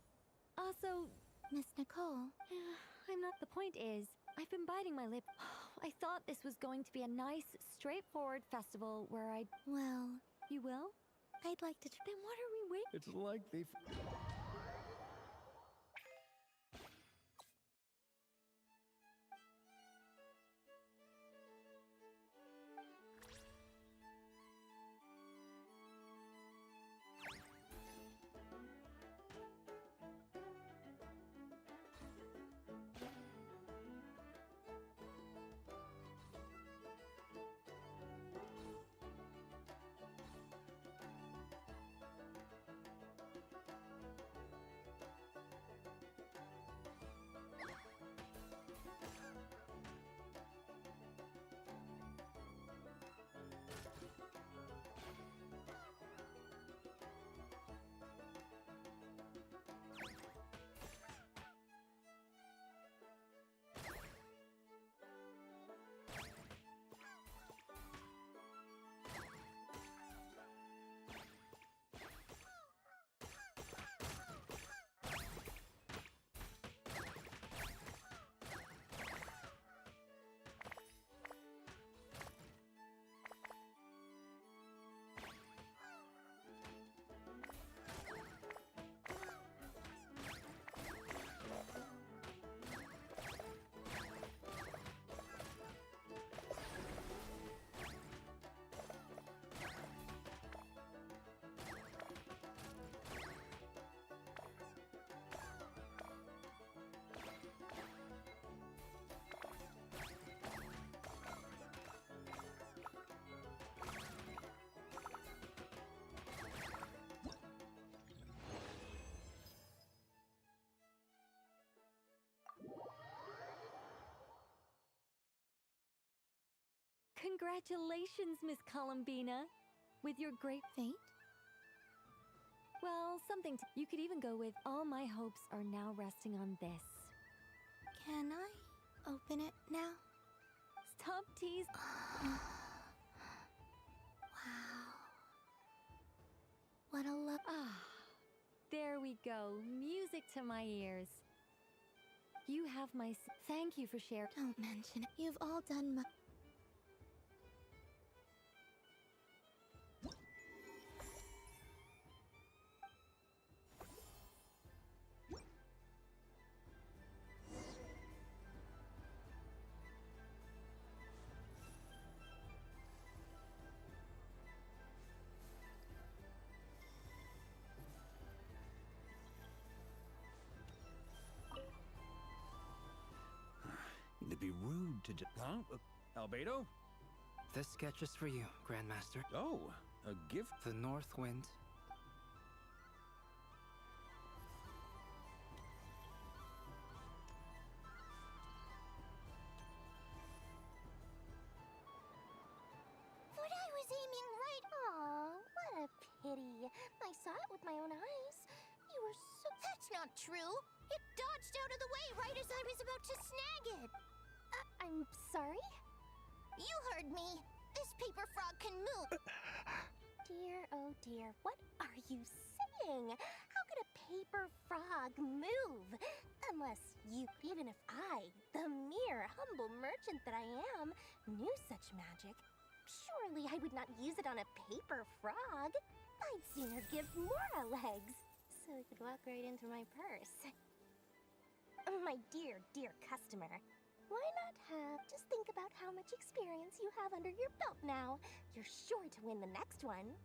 Also, Miss Nicole... I'm not... The point is, I've been biting my lip. I thought this was going to be a nice, straightforward festival where I'd... Well... You will? I'd like to... Then what are we waiting... It's like they... Congratulations, Miss Columbina. With your great fate? Well, something you could even go with, all my hopes are now resting on this. Can I open it now? Stop teasing. Wow. What a look. There we go. Music to my ears. You have my... Thank you for sharing. Don't mention it. You've all done much. It'd be rude to huh? Albedo? This sketch is for you, Grandmaster. Oh, a gift? The North Wind. Thought I was aiming right. Aw, what a pity. I saw it with my own eyes. You were so... That's not true. It dodged out of the way right as I was about to snag it. I'm sorry? You heard me. This paper frog can move. Dear, oh dear, what are you saying? How could a paper frog move? Unless you, even if I, the mere humble merchant that I am, knew such magic, surely I would not use it on a paper frog. I'd sooner give Mora legs, so it could walk right into my purse. My dear, dear customer, why not just think about how much experience you have under your belt now. You're sure to win the next one.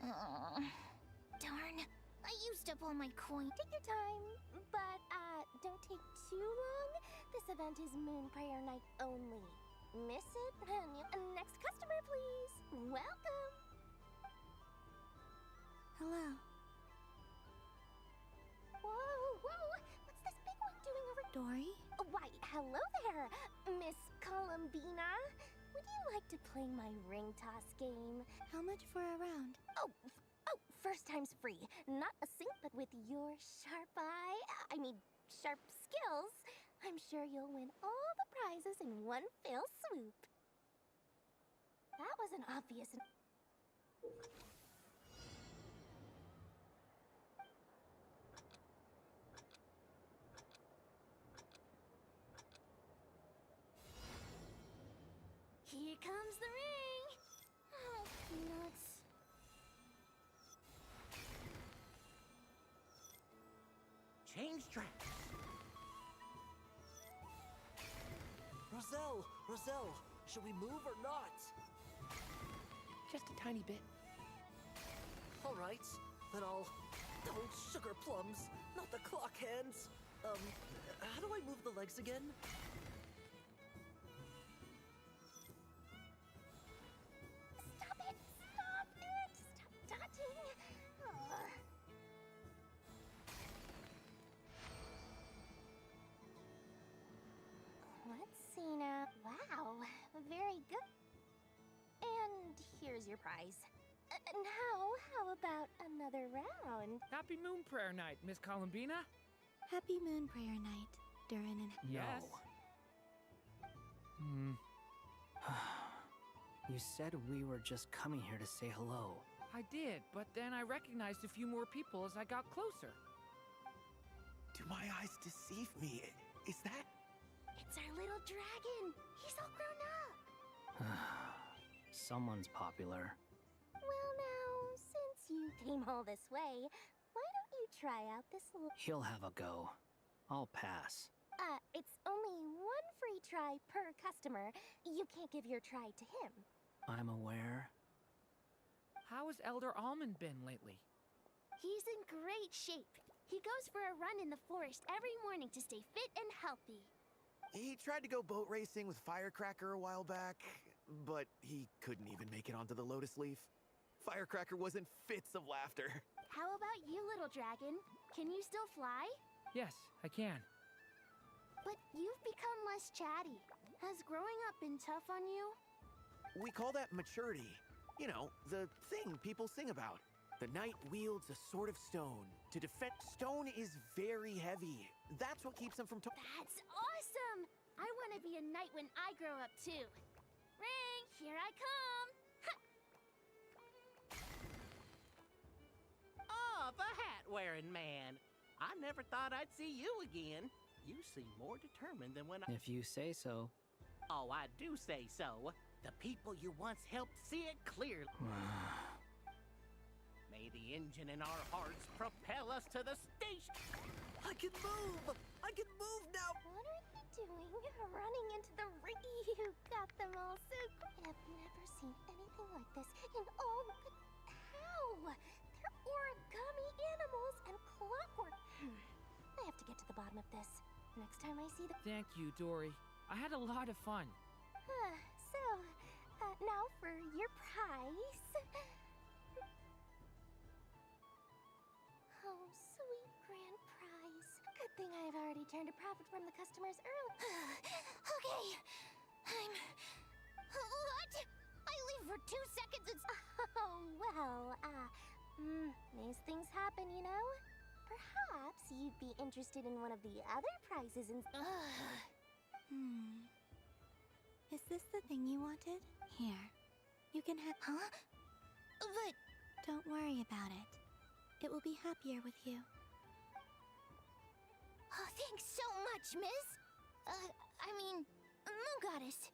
Darn, I used up all my coin. Take your time, but don't take too long. This event is Moon Prayer Night only. Miss it, and next customer, please. Welcome. Hello. Whoa, what's this big one doing over... Dory? Why, hello there, Miss Columbina. Would you like to play my ring toss game? How much for a round? Oh, first time's free. Not a sink, but with your sharp sharp skills, I'm sure you'll win all the prizes in one fell swoop. That was an obvious... Here comes the ring! Oh, nuts. Change tracks! Roselle, should we move or not? Just a tiny bit. All right, then I'll... Oh, sugar plums, not the clock hands. How do I move the legs again? Let's see now. Wow, very good. And here's your prize. Now, how about another round? Happy Moon Prayer Night, Miss Columbina. Happy Moon Prayer Night, Durin and... Yes. You said we were just coming here to say hello. I did, but then I recognized a few more people as I got closer. Do my eyes deceive me? Is that... It's our little dragon. He's all grown up. Someone's popular. Well now, since you came all this way, why don't you try out this little... He'll have a go. I'll pass. It's only one free try per customer. You can't give your try to him. I'm aware. How has Elder Almond been lately? He's in great shape. He goes for a run in the forest every morning to stay fit and healthy. He tried to go boat racing with Firecracker a while back, but he couldn't even make it onto the Lotus Leaf. Firecracker was in fits of laughter. How about you, little dragon? Can you still fly? Yes, I can. But you've become less chatty. Has growing up been tough on you? We call that maturity. You know, the thing people sing about. The knight wields a sword of stone to defend. Stone is very heavy. That's what keeps him from. That's awesome! I want to be a knight when I grow up too. Ring, here I come! Oh, the hat-wearing man. I never thought I'd see you again. You seem more determined than when I... If you say so. Oh, I do say so. The people you once helped see it clearly. May the engine in our hearts propel us to the station. I can move! I can move now! What are you doing? Running into the ring? You got them all so quick. I've never seen anything like this in all... How? They're origami animals and clockwork. I have to get to the bottom of this. Next time I see the... Thank you, Dory. I had a lot of fun. Now for your prize. Oh, sweet grand prize. Good thing I've already turned a profit from the customers early. Okay, What? I leave for 2 seconds and... Oh, well, these things happen, you know? Perhaps you'd be interested in one of the other prizes in... Is this the thing you wanted? Here. You can have... Huh? But... Don't worry about it. It will be happier with you. Oh, thanks so much, miss. Moon Goddess.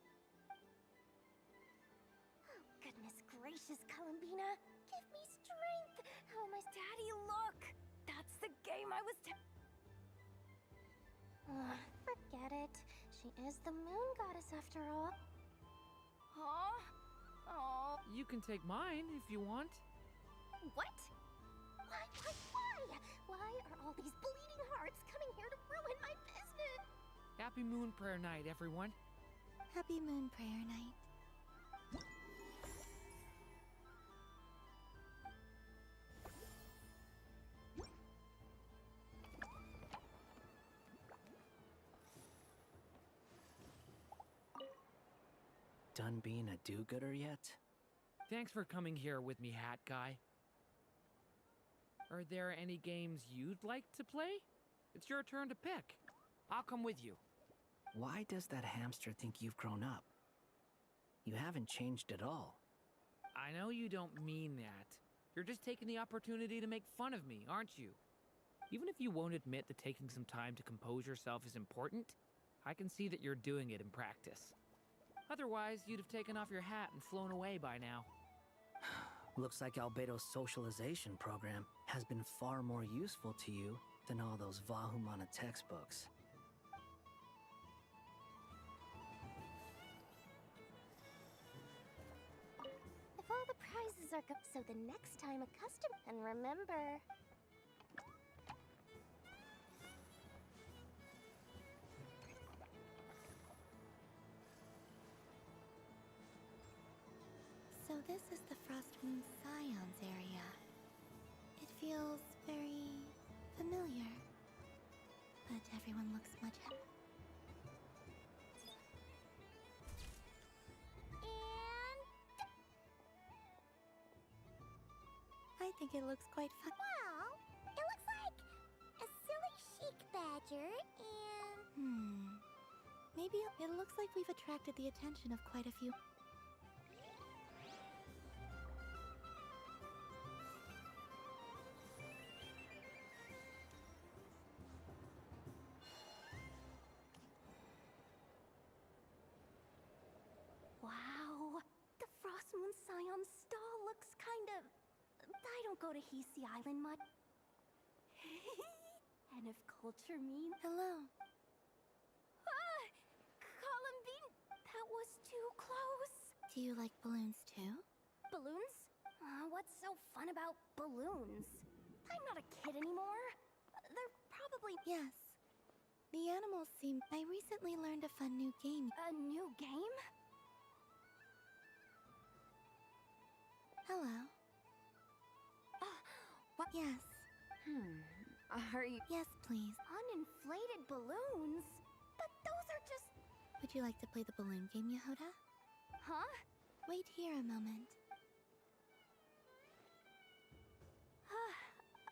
Oh, goodness gracious, Columbina. Give me strength. How must Daddy look? That's the game I was... Forget it. She is the Moon Goddess after all. Huh? Oh. You can take mine if you want. What? Why? Why are all these bleeding hearts coming here to ruin my business? Happy Moon Prayer Night, everyone. Happy Moon Prayer Night. Done being a do-gooder yet? Thanks for coming here with me, Hat Guy. Are there any games you'd like to play? It's your turn to pick. I'll come with you. Why does that hamster think you've grown up? You haven't changed at all. I know you don't mean that. You're just taking the opportunity to make fun of me, aren't you? Even if you won't admit that taking some time to compose yourself is important, I can see that you're doing it in practice. Otherwise, you'd have taken off your hat and flown away by now. Looks like Albedo's socialization program has been far more useful to you than all those Vahumana textbooks. If all the prizes are good, so the next time a customer... And remember... So this is the Frostmoon Scions area. It feels very familiar. But everyone looks much... I think it looks quite fun. Well, it looks like a silly chic badger and... Maybe it looks like we've attracted the attention of quite a few... Wow, the Frostmoon Scion stall looks kind of... I don't go to Heasy Island much. And if culture means... Hello. Columbine, that was too close. Do you like balloons too? Balloons? What's so fun about balloons? I'm not a kid anymore. They're probably... Yes. The animals seem... I recently learned a fun new game. A new game? Hello. What? Yes. Are you... Yes, please. Uninflated balloons? But those are just... Would you like to play the balloon game, Yehoda? Huh? Wait here a moment.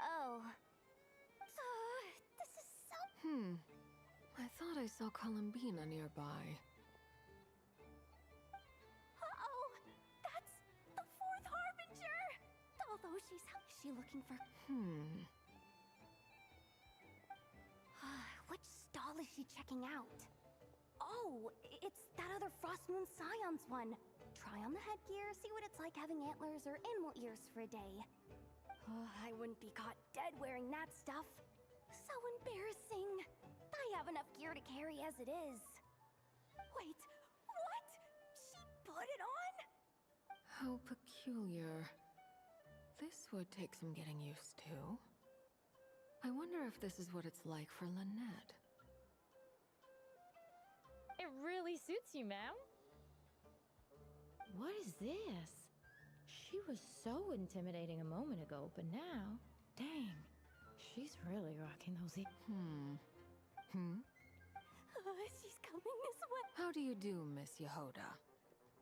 Oh. This is so... I thought I saw Columbina nearby. Uh-oh! That's the fourth Harbinger! Although is she looking for... Which stall is she checking out? Oh, it's that other Frost Moon Scions one. Try on the headgear, see what it's like having antlers or animal ears for a day. I wouldn't be caught dead wearing that stuff. So embarrassing. I have enough gear to carry as it is. Wait, what? She put it on? How peculiar. This would take some getting used to. I wonder if this is what it's like for Lynette. It really suits you, ma'am. What is this? She was so intimidating a moment ago, but now, dang, she's really rocking those. She's coming this way. How do you do, Miss Yehoda?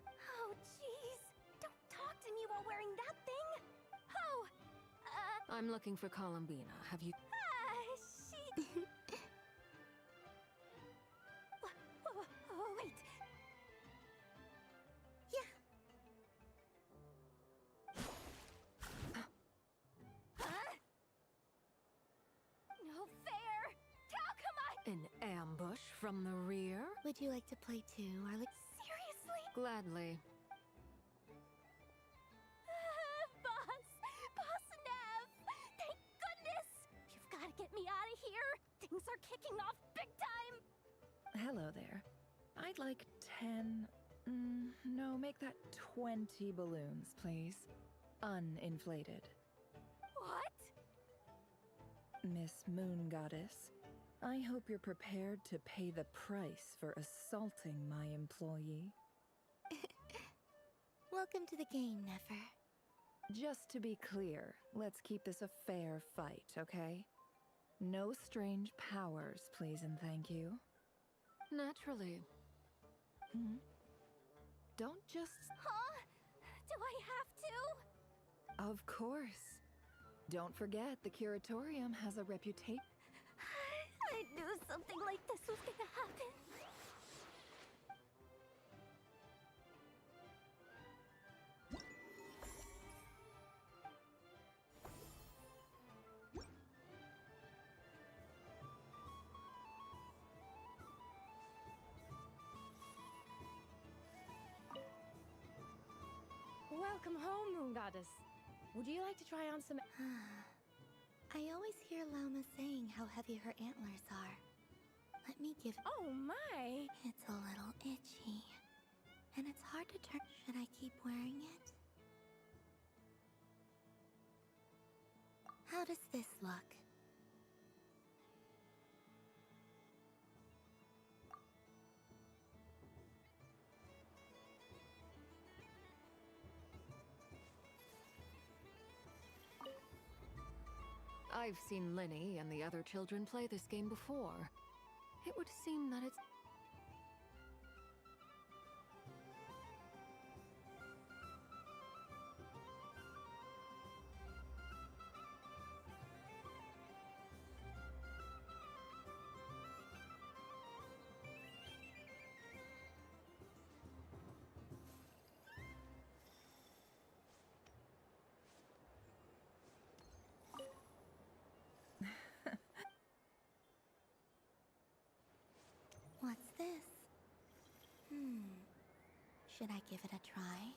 Oh, jeez. Don't talk to me while wearing that thing. Oh, I'm looking for Columbina. Have you... she... Oh, wait. Yeah. No fair. How come An ambush from the rear? Would you like to play too, Arlie? Seriously? Gladly. Boss Nev! Thank goodness! You've got to get me out of here! Things are kicking off big time! Hello there. I'd like 10... no, make that 20 balloons, please. Uninflated. What? Miss Moon Goddess, I hope you're prepared to pay the price for assaulting my employee. Welcome to the game, Nefer. Just to be clear, let's keep this a fair fight, okay? No strange powers, please and thank you. Naturally. Don't just... Huh? Do I have to? Of course. Don't forget, the Curatorium has a reputation. I knew something like this was gonna happen. Welcome home, Moon Goddess. Would you like to try on some... I always hear Llama saying how heavy her antlers are. Let me give... Oh my! It's a little itchy. And it's hard to turn... Should I keep wearing it? How does this look? I've seen Linny and the other children play this game before. It would seem that it's... What's this? Should I give it a try?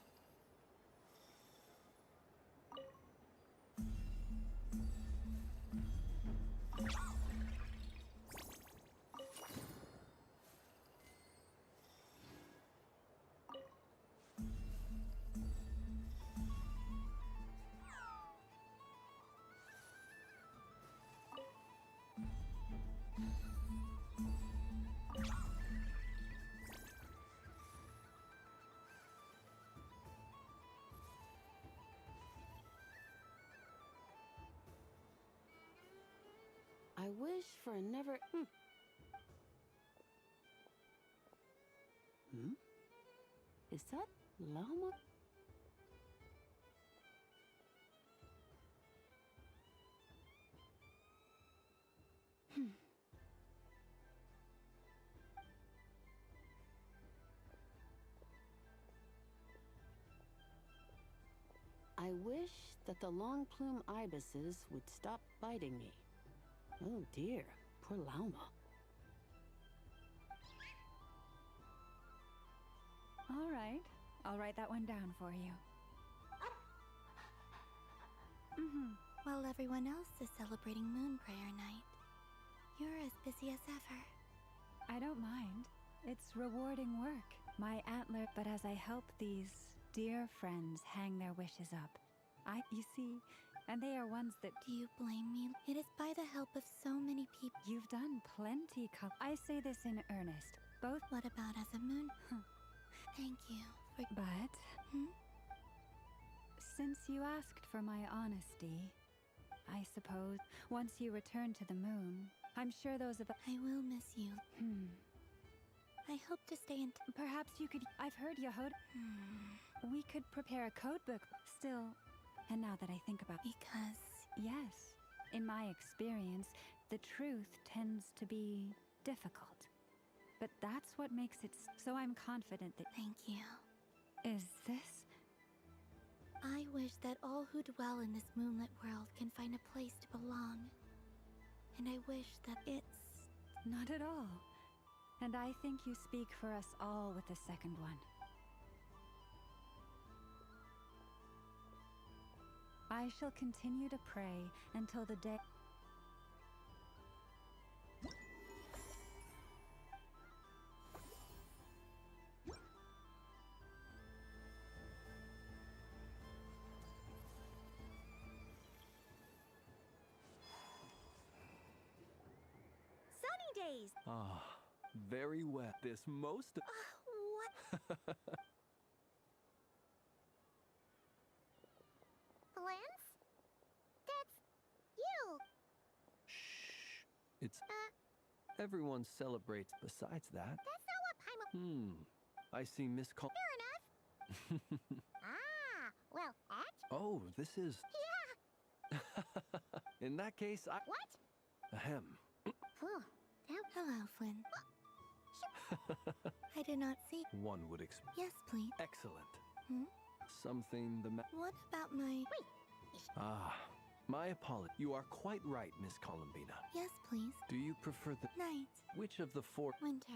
I wish for a never... Is that Llama? I wish that the long plume ibises would stop biting me. Oh dear, poor llama. All right, I'll write that one down for you. While everyone else is celebrating Moon Prayer Night, you're as busy as ever. I don't mind. It's rewarding work. My antler, but as I help these dear friends hang their wishes up, you see, and they are ones that... Do you blame me? It is by the help of so many people. You've done plenty, I say this in earnest. Both... What about as a moon? Thank you for... But... Since you asked for my honesty, I suppose once you return to the moon, I'm sure those of... I will miss you. I hope to stay in... Perhaps you could... I've heard Yahoda... We could prepare a codebook. Still... And now that I think about... Because... Yes. In my experience, the truth tends to be difficult. But that's what makes it... So I'm confident that... Thank you. Is this... I wish that all who dwell in this moonlit world can find a place to belong. And I wish that it's... Not at all. And I think you speak for us all with the second one. I shall continue to pray until the day... Sunny days! Ah, very wet. This most... What? Lance? That's you! Shh. It's... Everyone celebrates besides that. That's not what Paimon... I see Miss Col... Fair enough. Well, Oh, this is... Yeah! In that case, I... What? Ahem. Hello, Flynn. I did not see... One would expect... Yes, please. Excellent. Something the What about my... Ah, my apology. You are quite right, Miss Columbina. Yes, please. Do you prefer the... Night. Which of the four... Winter.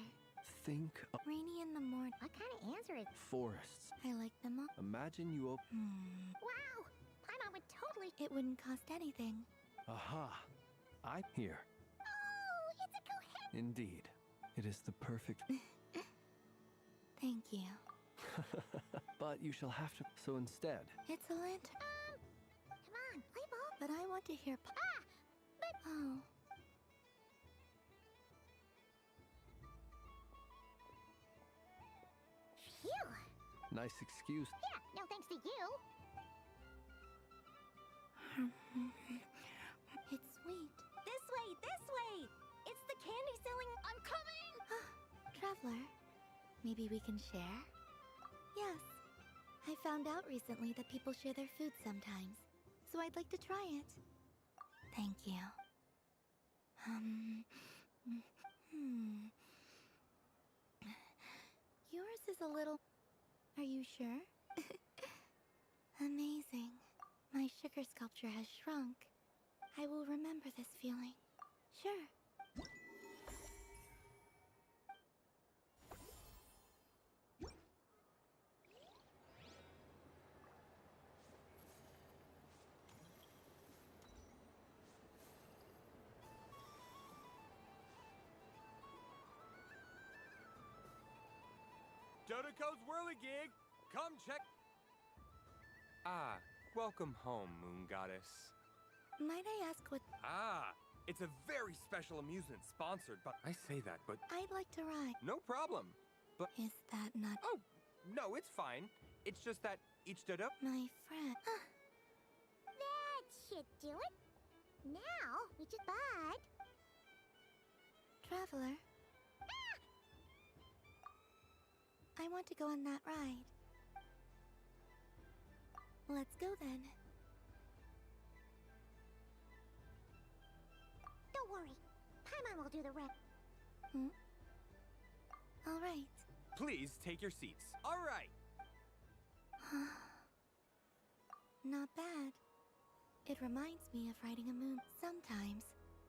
Think of... Rainy in the morning. What kind of answer is... Forests. I like them all. Imagine you open... Wow! Paimon would totally... It wouldn't cost anything. Aha. I... Here. Oh, it's a coherent... Indeed. It is the perfect... Thank you. But you shall have to... So instead... It's a lantern. Come on, play ball. But I want to hear... But... Oh. Phew! Nice excuse. Yeah, no thanks to you. It's sweet. This way, this way! It's the candy selling... I'm coming! Traveler, maybe we can share? Yes. I found out recently that people share their food sometimes, so I'd like to try it. Thank you. Yours is a little... Are you sure? Amazing. My sugar sculpture has shrunk. I will remember this feeling. Sure. Dodoco's Whirligig! Come check... Ah, welcome home, Moon Goddess. Might I ask what... Ah, it's a very special amusement sponsored by... I say that, but... I'd like to ride. No problem, but... Is that not... Oh, no, it's fine. It's just that each Dodo... My friend... That should do it. Now, we just... But... Traveler. I want to go on that ride. Let's go then. Don't worry. Paimon will do the rest. All right. Please take your seats. All right. Not bad. It reminds me of riding a moon. Sometimes,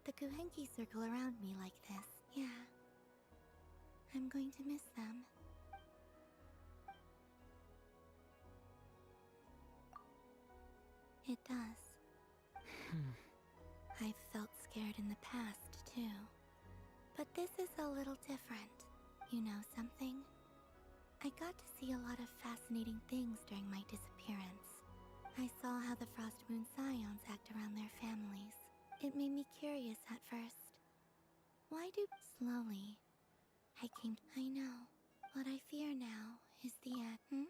the Kuhenki circle around me like this. Yeah. I'm going to miss them. It does. I've felt scared in the past, too. But this is a little different. You know something? I got to see a lot of fascinating things during my disappearance. I saw how the Frost Moon Scions act around their families. It made me curious at first. Why do... Slowly, I know. What I fear now is the end.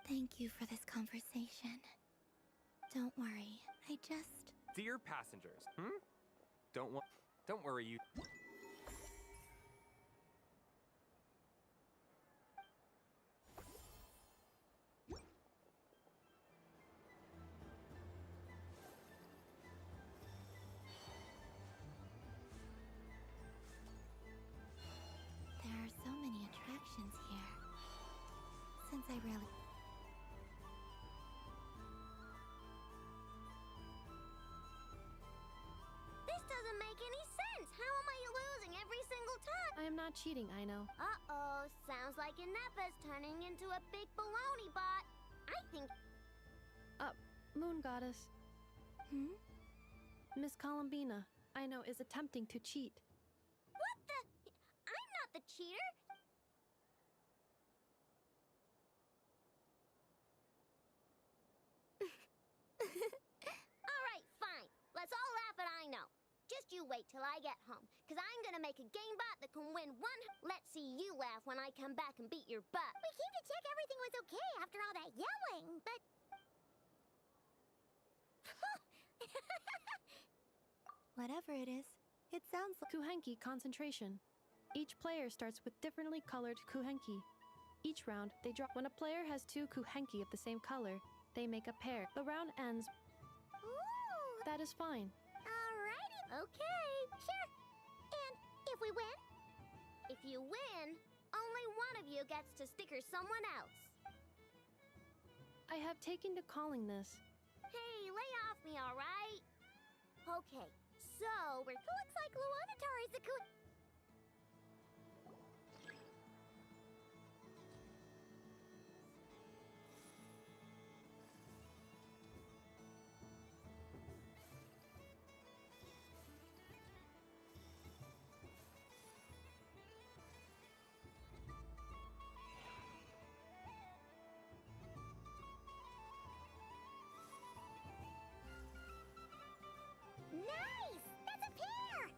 Thank you for this conversation. Don't worry, I just... Dear passengers, Don't worry, you... There are so many attractions here. Since I really... This doesn't make any sense! How am I losing every single time? I am not cheating, I know. Uh-oh, sounds like Inepa's turning into a big baloney bot. I think... Moon Goddess. Miss Columbina, I know, is attempting to cheat. What the... I'm not the cheater! Alright, fine. Let's all laugh at I know. Just you wait till I get home, because I'm gonna make a game bot that can win one... Let's see you laugh when I come back and beat your butt. We came to check everything was okay after all that yelling, but... Whatever it is, it sounds like... Kuhenki concentration. Each player starts with differently colored Kuhenki. Each round, they draw... When a player has 2 Kuhenki of the same color, they make a pair. The round ends... Ooh! That is fine. Alrighty. Okay, sure. And if we win? If you win, only one of you gets to sticker someone else. I have taken to calling this. Hey, lay off me, alright? Okay, so we're... Looks like Luanatari's a Nice! That's a pair!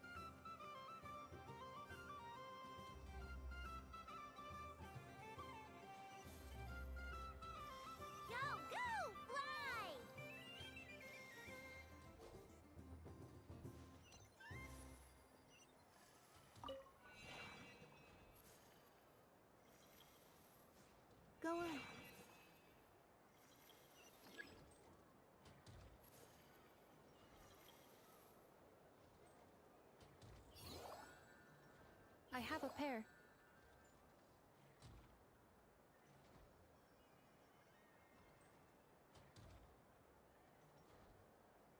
Go, go! Fly! Go on. I have a pair.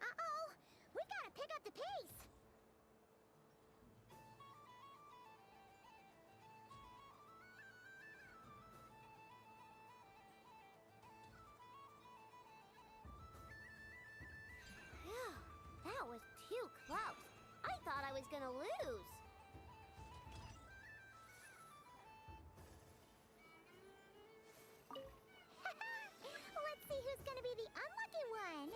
Uh-oh! We gotta pick up the pace! Phew, that was too close. I thought I was gonna lose. Let's see who's gonna be the unlucky one.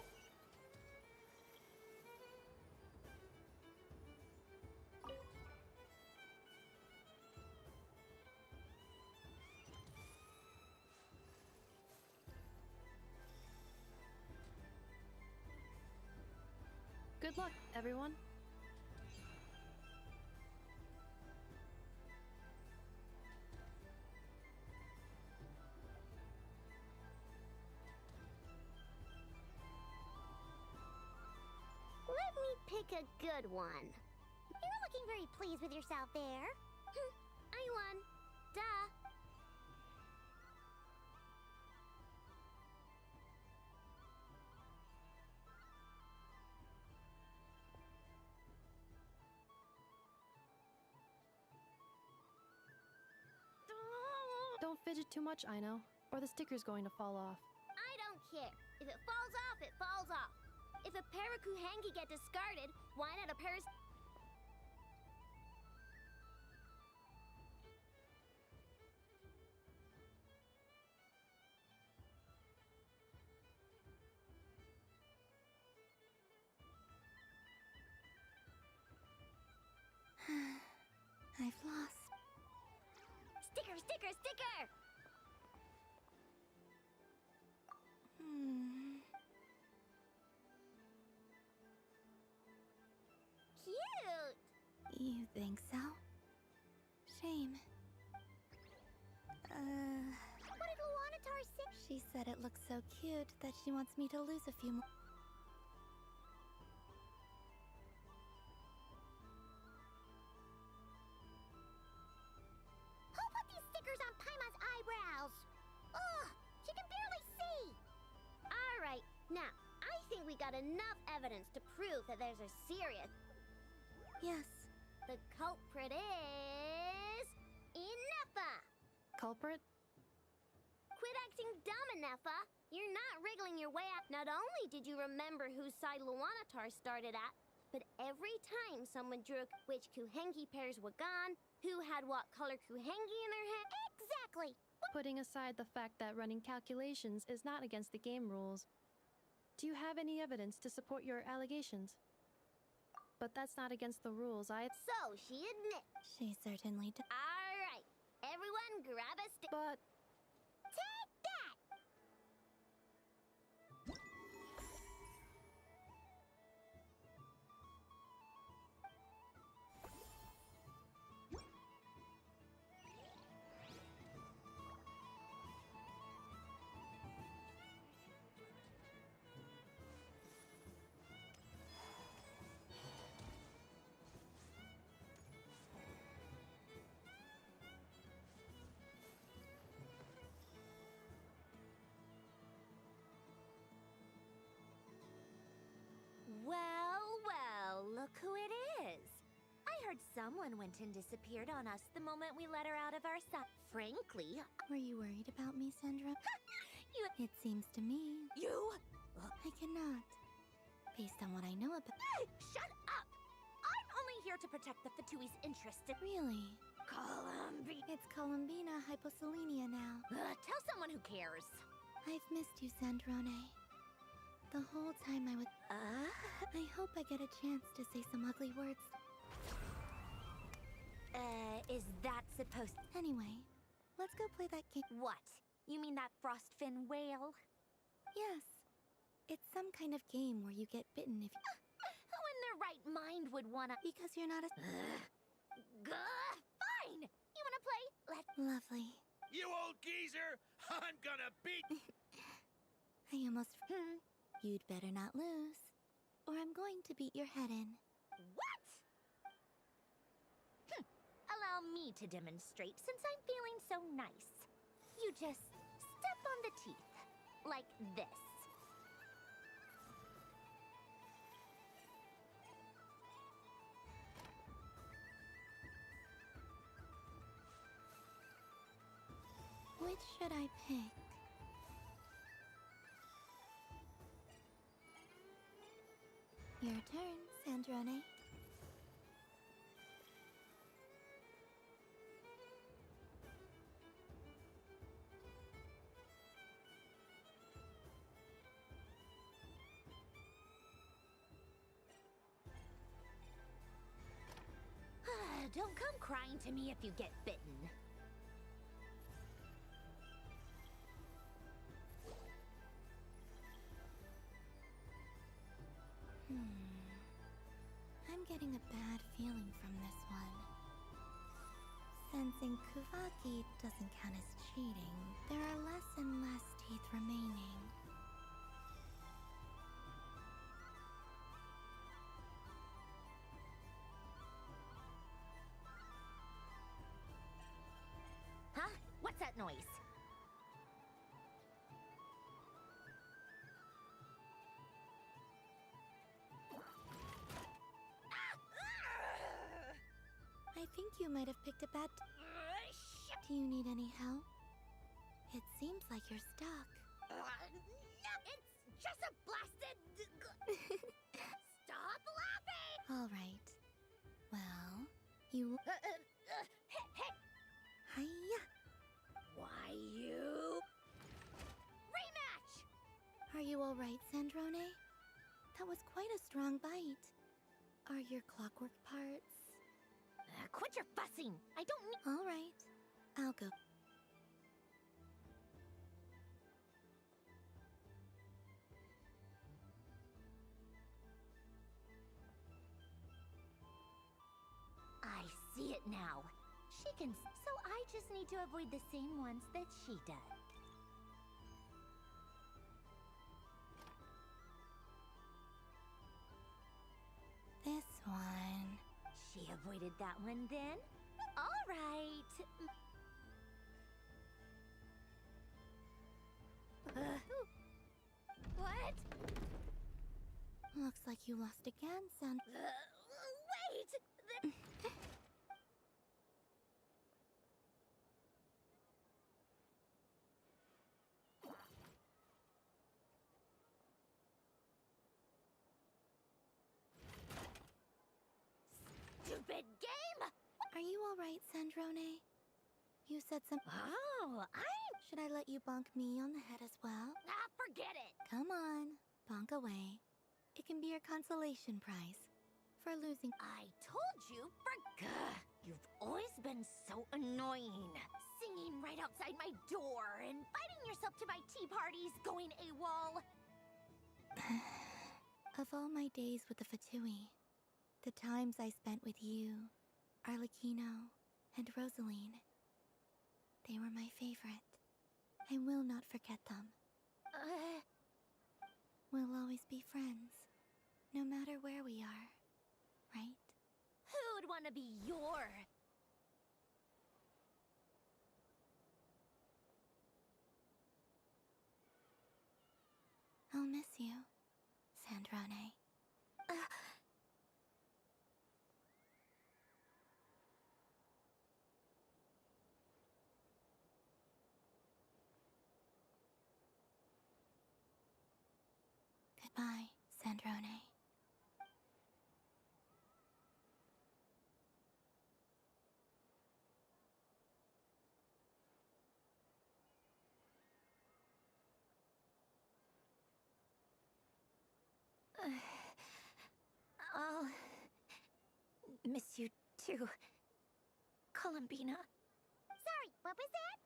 Good luck, everyone. like a good one. You're not looking very pleased with yourself there. I won. Duh. Don't fidget too much, I know, or the sticker's going to fall off. I don't care. If it falls off, it falls off. If a pair of Kuhengi get discarded, why not a pair of... I've lost. Sticker, sticker, sticker! Cute! You think so? Shame. What did Luanatar say? She said it looks so cute that she wants me to lose a few more. Who put these stickers on Paima's eyebrows? Ugh, she can barely see! Alright, now, I think we got enough evidence to prove that there's a serious... Yes. The culprit is... Ineffa! Culprit? Quit acting dumb, Ineffa! You're not wriggling your way out. Not only did you remember whose side Luanatar started at, but every time someone drew which Kuhengi pairs were gone, who had what color Kuhengi in their head... Exactly! Putting aside the fact that running calculations is not against the game rules, do you have any evidence to support your allegations? But that's not against the rules, So, she admits. She certainly does. Alright, everyone grab a stick. But... Take that! Well, look who it is. I heard someone went and disappeared on us the moment we let her out of our sight. Frankly... Were you worried about me, Sandra? It seems to me... You? I cannot. Based on what I know about... Shut up! I'm only here to protect the Fatui's interests. Really? It's Columbina hyposelenia now. Tell someone who cares. I've missed you, Sandrone. The whole time I was... I hope I get a chance to say some ugly words. Is that supposed... Anyway, let's go play that game. What? You mean that frostfin whale? Yes. It's some kind of game where you get bitten if you... Who in their right mind would wanna... Because you're not a... Fine! You wanna play? Let's... Lovely. You old geezer! I'm gonna beat... I almost... You'd better not lose, or I'm going to beat your head in. What? Allow me to demonstrate since I'm feeling so nice. You just step on the teeth, like this. Which should I pick? Your turn, Sandrone. Don't come crying to me if you get bitten. I'm getting a bad feeling from this one. Sensing Kuvaki doesn't count as cheating, there are less and less teeth remaining. noise. I think you might have picked a bad... Do you need any help? It seems like you're stuck. It's just a blasted... Stop laughing! All right. Well, you... Hiya! Why you... Rematch! Are you all right, Sandrone? That was quite a strong bite. Are your clockwork parts... Quit your fussing! I don't need... All right. I'll go. I see it now. She can... So I just need to avoid the same ones that she does. This one... She avoided that one then? All right. What? Looks like you lost again, Sand... Wait! Stupid game! Are you all right, Sandrone? You said some... Oh, Should I let you bonk me on the head as well? Ah, forget it! Come on, bonk away. It can be your consolation prize for losing... I told you, You've always been so annoying. Singing right outside my door, inviting yourself to my tea parties, going AWOL. Of all my days with the Fatui, the times I spent with you, Arlecchino, and Rosaline, they were my favorite. I will not forget them. We'll always be friends, no matter where we are, right? Who would want to be your... I'll miss you, Sandrone. Goodbye, Sandrone. I'll miss you too, Columbina. Sorry, what was that?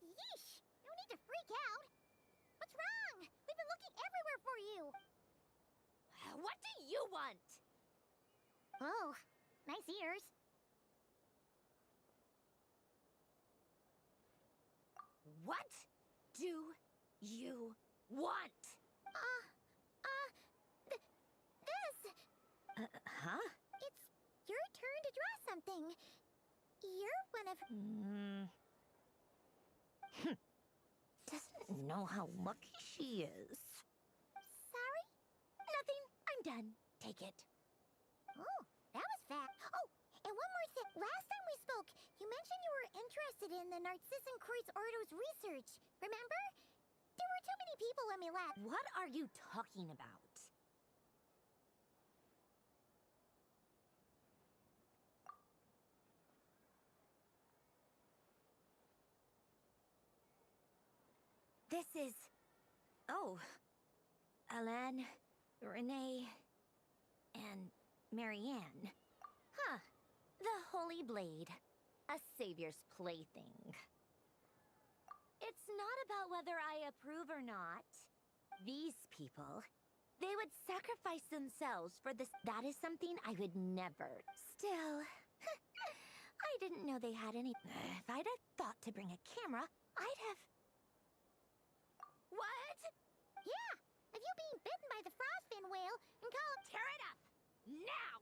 Yeesh! No need to freak out. What's wrong? We've been looking everywhere for you. What do you want? Oh, nice ears. What do you want? This. Huh? It's your turn to draw something. You're one of... Doesn't know how lucky she is. Sorry? Nothing. I'm done. Take it. Oh, that was fast. Oh, and one more thing. Last time we spoke, you mentioned you were interested in the Narcissan Kreuz Ordo's research. Remember? There were too many people in my lab. What are you talking about? This is... Oh. Alain, Renee, and Marianne. Huh. The Holy Blade. A savior's plaything. It's not about whether I approve or not. These people, they would sacrifice themselves for this. That is something I would never. Still, I didn't know they had any. If I'd have thought to bring a camera, I'd have... What? Yeah, of you being bitten by the frostfin whale and call... Tear it up! Now!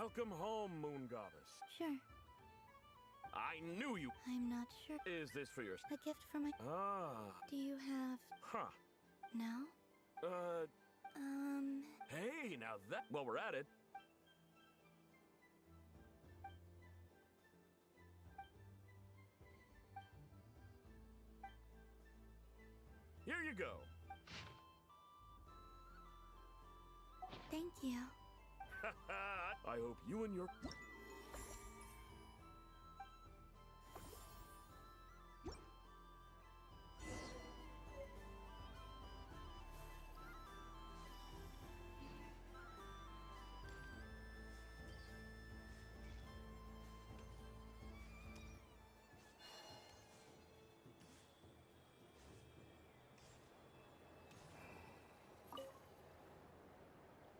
Welcome home, Moon Goddess. Sure. I knew you. I'm not sure. Is this for your... A gift for my... Ah. Do you have... Huh. No? Hey, now that... Well, we're at it. Here you go. Thank you. I hope you and your...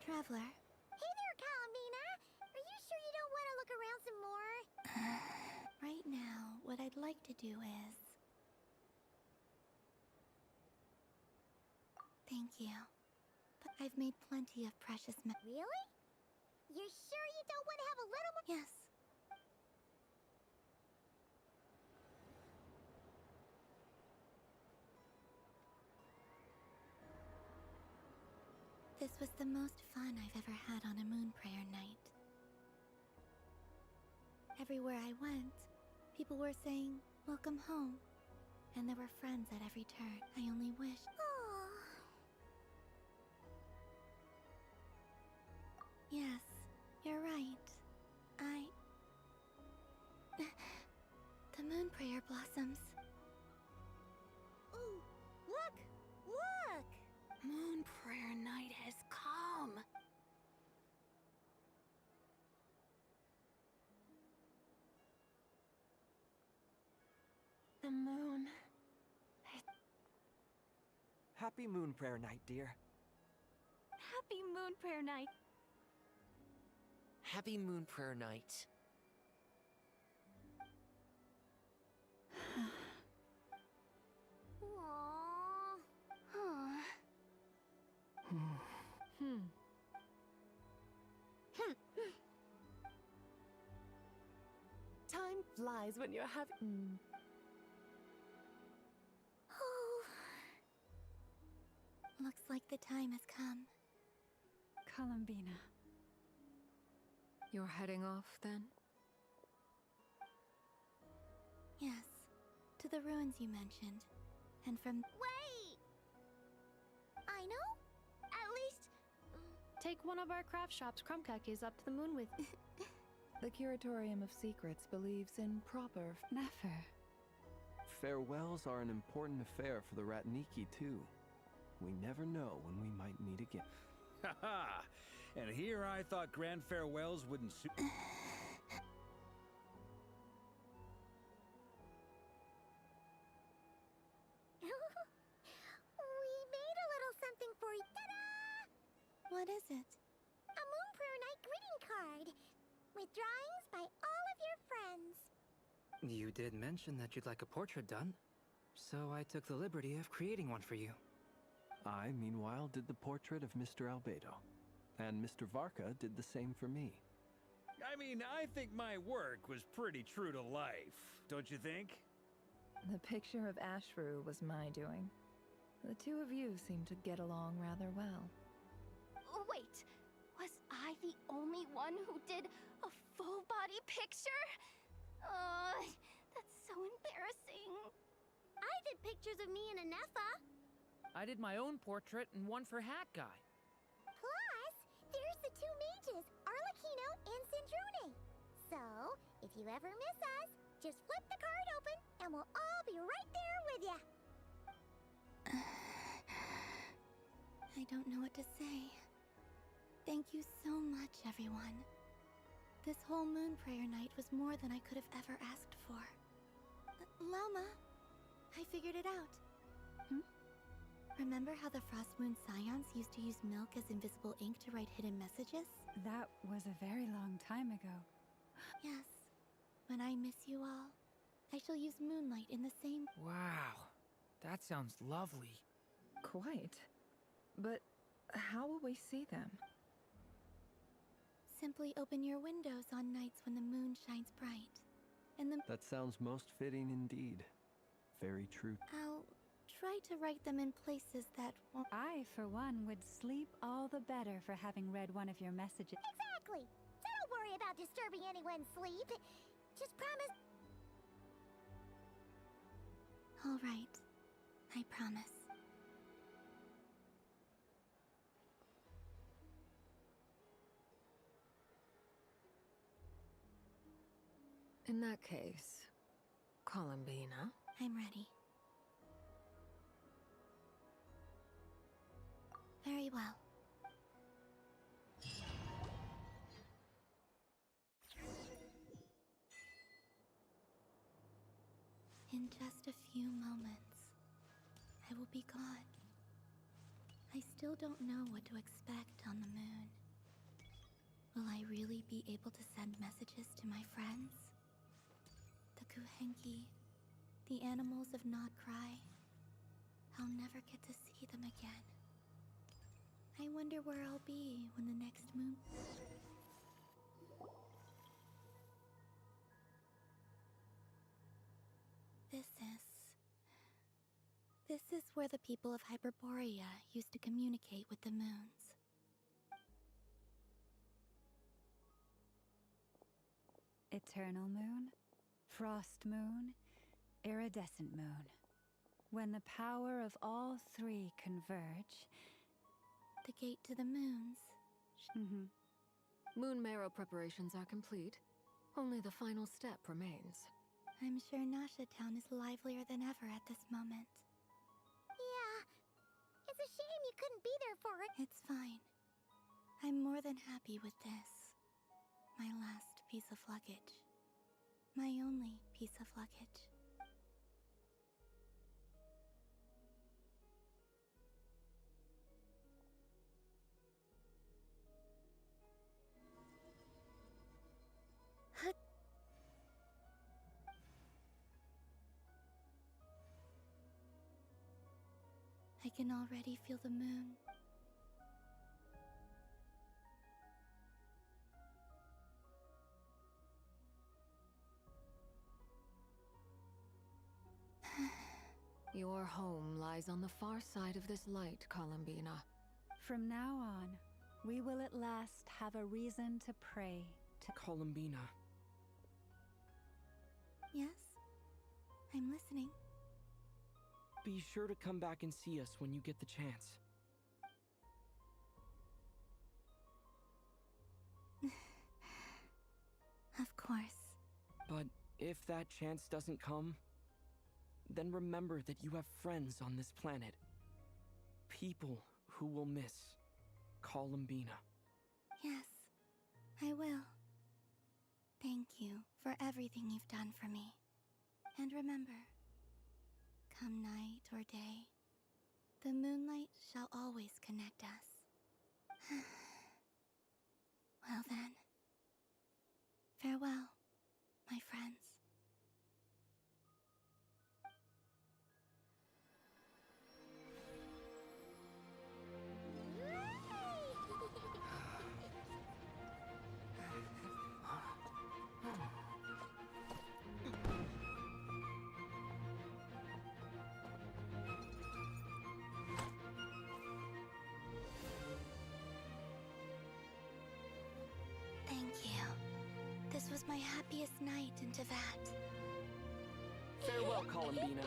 Traveler. Hey there, Calamina! Are you sure you don't want to look around some more? Right now, what I'd like to do is... Thank you. But I've made plenty of precious Really? You're sure you don't want to have a little more? Yes. This was the most fun I've ever had on a moon prayer night. Everywhere I went, people were saying, "Welcome home." And there were friends at every turn. I only wish... Yes, you're right. The moon prayer blossoms. Ooh, look! Look! Moon prayer night has come. The moon. Happy moon prayer night, dear. Happy moon prayer night. Happy moon prayer night. Time flies when you're having... Looks like the time has come. Columbina. You're heading off, then? Yes, to the ruins you mentioned. And from... Wait! I know? At least... Take one of our craft shops Krumkakis up to the moon with... The Curatorium of Secrets believes in proper... Never. Farewells are an important affair for the Ratniki, too. We never know when we might meet again. Ha-ha! And here I thought grand farewells wouldn't suit... We made a little something for you. Ta-da! What is it? A Moon Prayer Night greeting card. With drawings by all of your friends. You did mention that you'd like a portrait done, so I took the liberty of creating one for you. I, meanwhile, did the portrait of Mr. Albedo. And Mr. Varka did the same for me. I mean, I think my work was pretty true to life, don't you think? The picture of Ashru was my doing. The two of you seem to get along rather well. Wait, was I the only one who did a full body picture? That's so embarrassing. I did pictures of me and Anefa. I did my own portrait and one for Hat Guy. Plus, there's the two mages, Arlecchino and Sandrone. So, if you ever miss us, just flip the card open and we'll all be right there with you. I don't know what to say. Thank you so much, everyone. This whole moon prayer night was more than I could have ever asked for. Lama, I figured it out. Remember how the Frost Moon Scions used to use milk as invisible ink to write hidden messages? That was a very long time ago. Yes. When I miss you all, I shall use moonlight in the same... Wow, that sounds lovely. Quite. But how will we see them? simply open your windows on nights when the moon shines bright. And the... That sounds most fitting indeed. Very true. I'll try to write them in places that won't... I, for one, would sleep all the better for having read one of your messages. Exactly! So don't worry about disturbing anyone's sleep. Just promise... All right. I promise. In that case, Columbina. I'm ready. Very well. In just a few moments, I will be gone. I still don't know what to expect on the moon. Will I really be able to send messages to my friends? The Kuhenki, the animals of Not Cry. I'll never get to see them again. I wonder where I'll be when the next moon... This is where the people of Hyperborea used to communicate with the moons. Eternal moon, frost moon, iridescent moon. When the power of all three converge... The gate to the moons. Moon marrow preparations are complete. Only the final step remains. I'm sure Nasha Town is livelier than ever at this moment. Yeah. It's a shame you couldn't be there for it. It's fine. I'm more than happy with this. My last piece of luggage. My only piece of luggage. I can already feel the moon. Your home lies on the far side of this light, Columbina. From now on, we will at last have a reason to pray to Columbina. Yes? I'm listening. Be sure to come back and see us when you get the chance. Of course. But if that chance doesn't come, then remember that you have friends on this planet. People who will miss Columbina. Yes, I will. Thank you for everything you've done for me. And remember, come night or day, the moonlight shall always connect us. Well then, farewell, my friends. Thank you. This was my happiest night in Teyvat. Farewell, Columbina.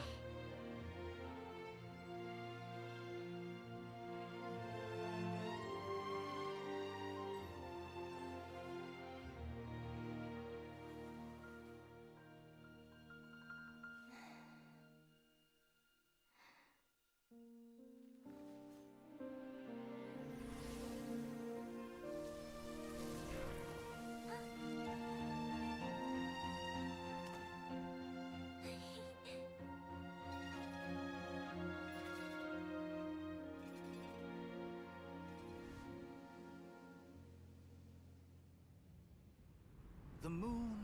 The moon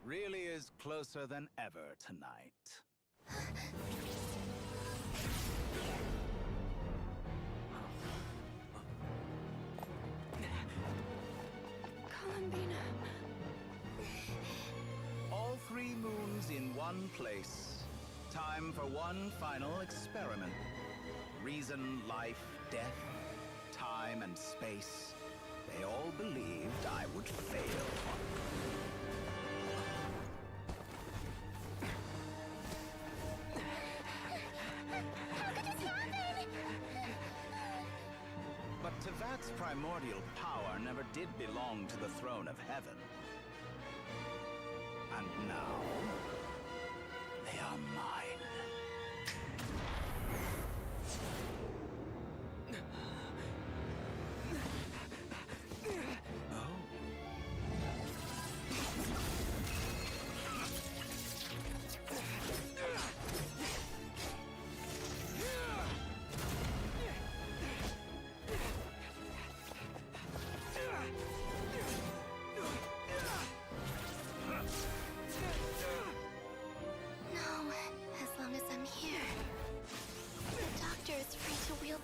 really is closer than ever tonight. one place. Time for one final experiment. Reason, life, death, time, and space. They all believed I would fail. How could this happen? But Tevat's primordial power never did belong to the throne of heaven. And now, they are mine.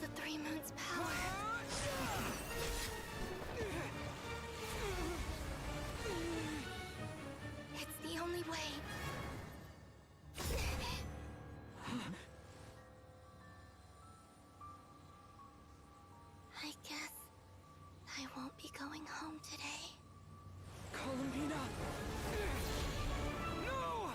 The Three Moons' power. It's the only way. I guess I won't be going home today. Columbina! No!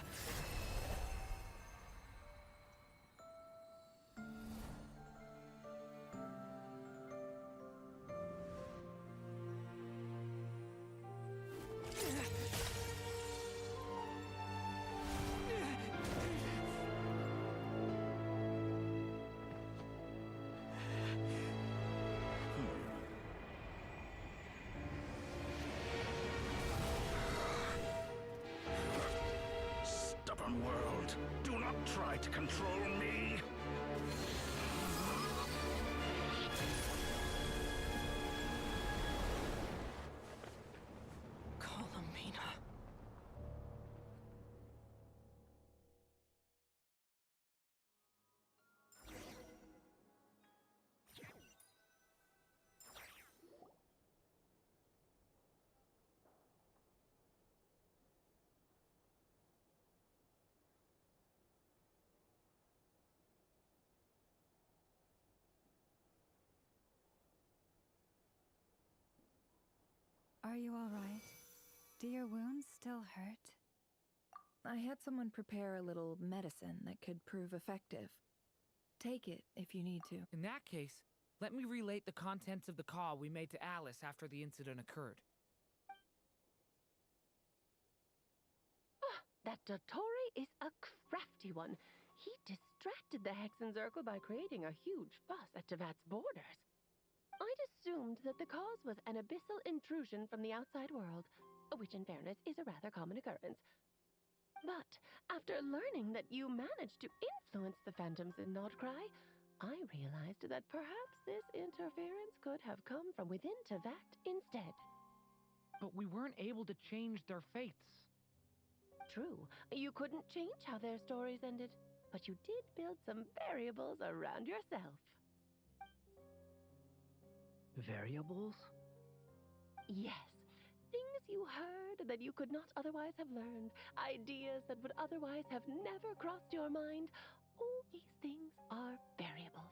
Stubborn world, do not try to control me. Columbina. Are you all right? Do your wounds still hurt? I had someone prepare a little medicine that could prove effective. Take it if you need to. In that case, let me relate the contents of the call we made to Alice after the incident occurred. That Dottore is a crafty one. He distracted the Hexen Circle by creating a huge fuss at Tevat's borders. I'd assumed that the cause was an abyssal intrusion from the outside world, which in fairness is a rather common occurrence. But after learning that you managed to influence the phantoms in Nordcry, I realized that perhaps this interference could have come from within Tevat instead. But we weren't able to change their fates. True, you couldn't change how their stories ended, but you did build some variables around yourself. Variables? Yes. Things you heard that you could not otherwise have learned. Ideas that would otherwise have never crossed your mind. All these things are variables.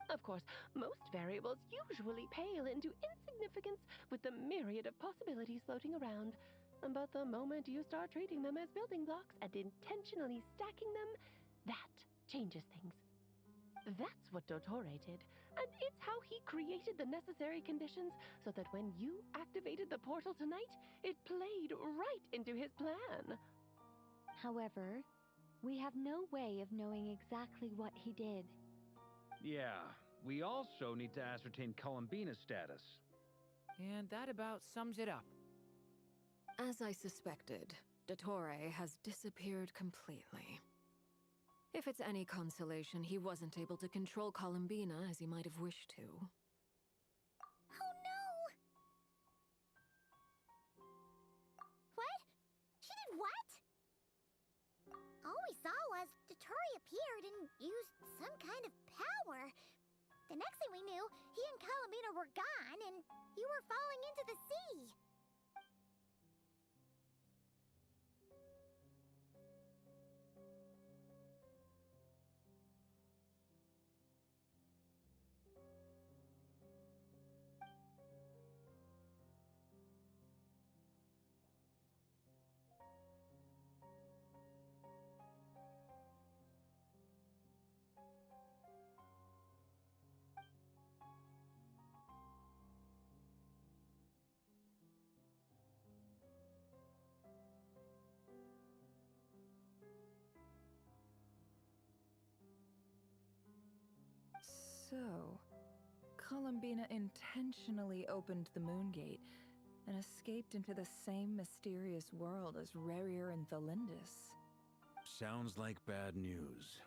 Of course, most variables usually pale into insignificance with the myriad of possibilities floating around. But the moment you start treating them as building blocks and intentionally stacking them, that changes things. That's what Dottore did, and it's how he created the necessary conditions so that when you activated the portal tonight, it played right into his plan. However, we have no way of knowing exactly what he did. Yeah, we also need to ascertain Columbina's status. And that about sums it up. As I suspected, Dottore has disappeared completely. If it's any consolation, he wasn't able to control Columbina as he might have wished to. Oh no! What? She did what? All we saw was Dottore appeared and used some kind of power. The next thing we knew, he and Columbina were gone and you were falling into the sea. So, Columbina intentionally opened the moon gate and escaped into the same mysterious world as Rarier and Thalindus. Sounds like bad news.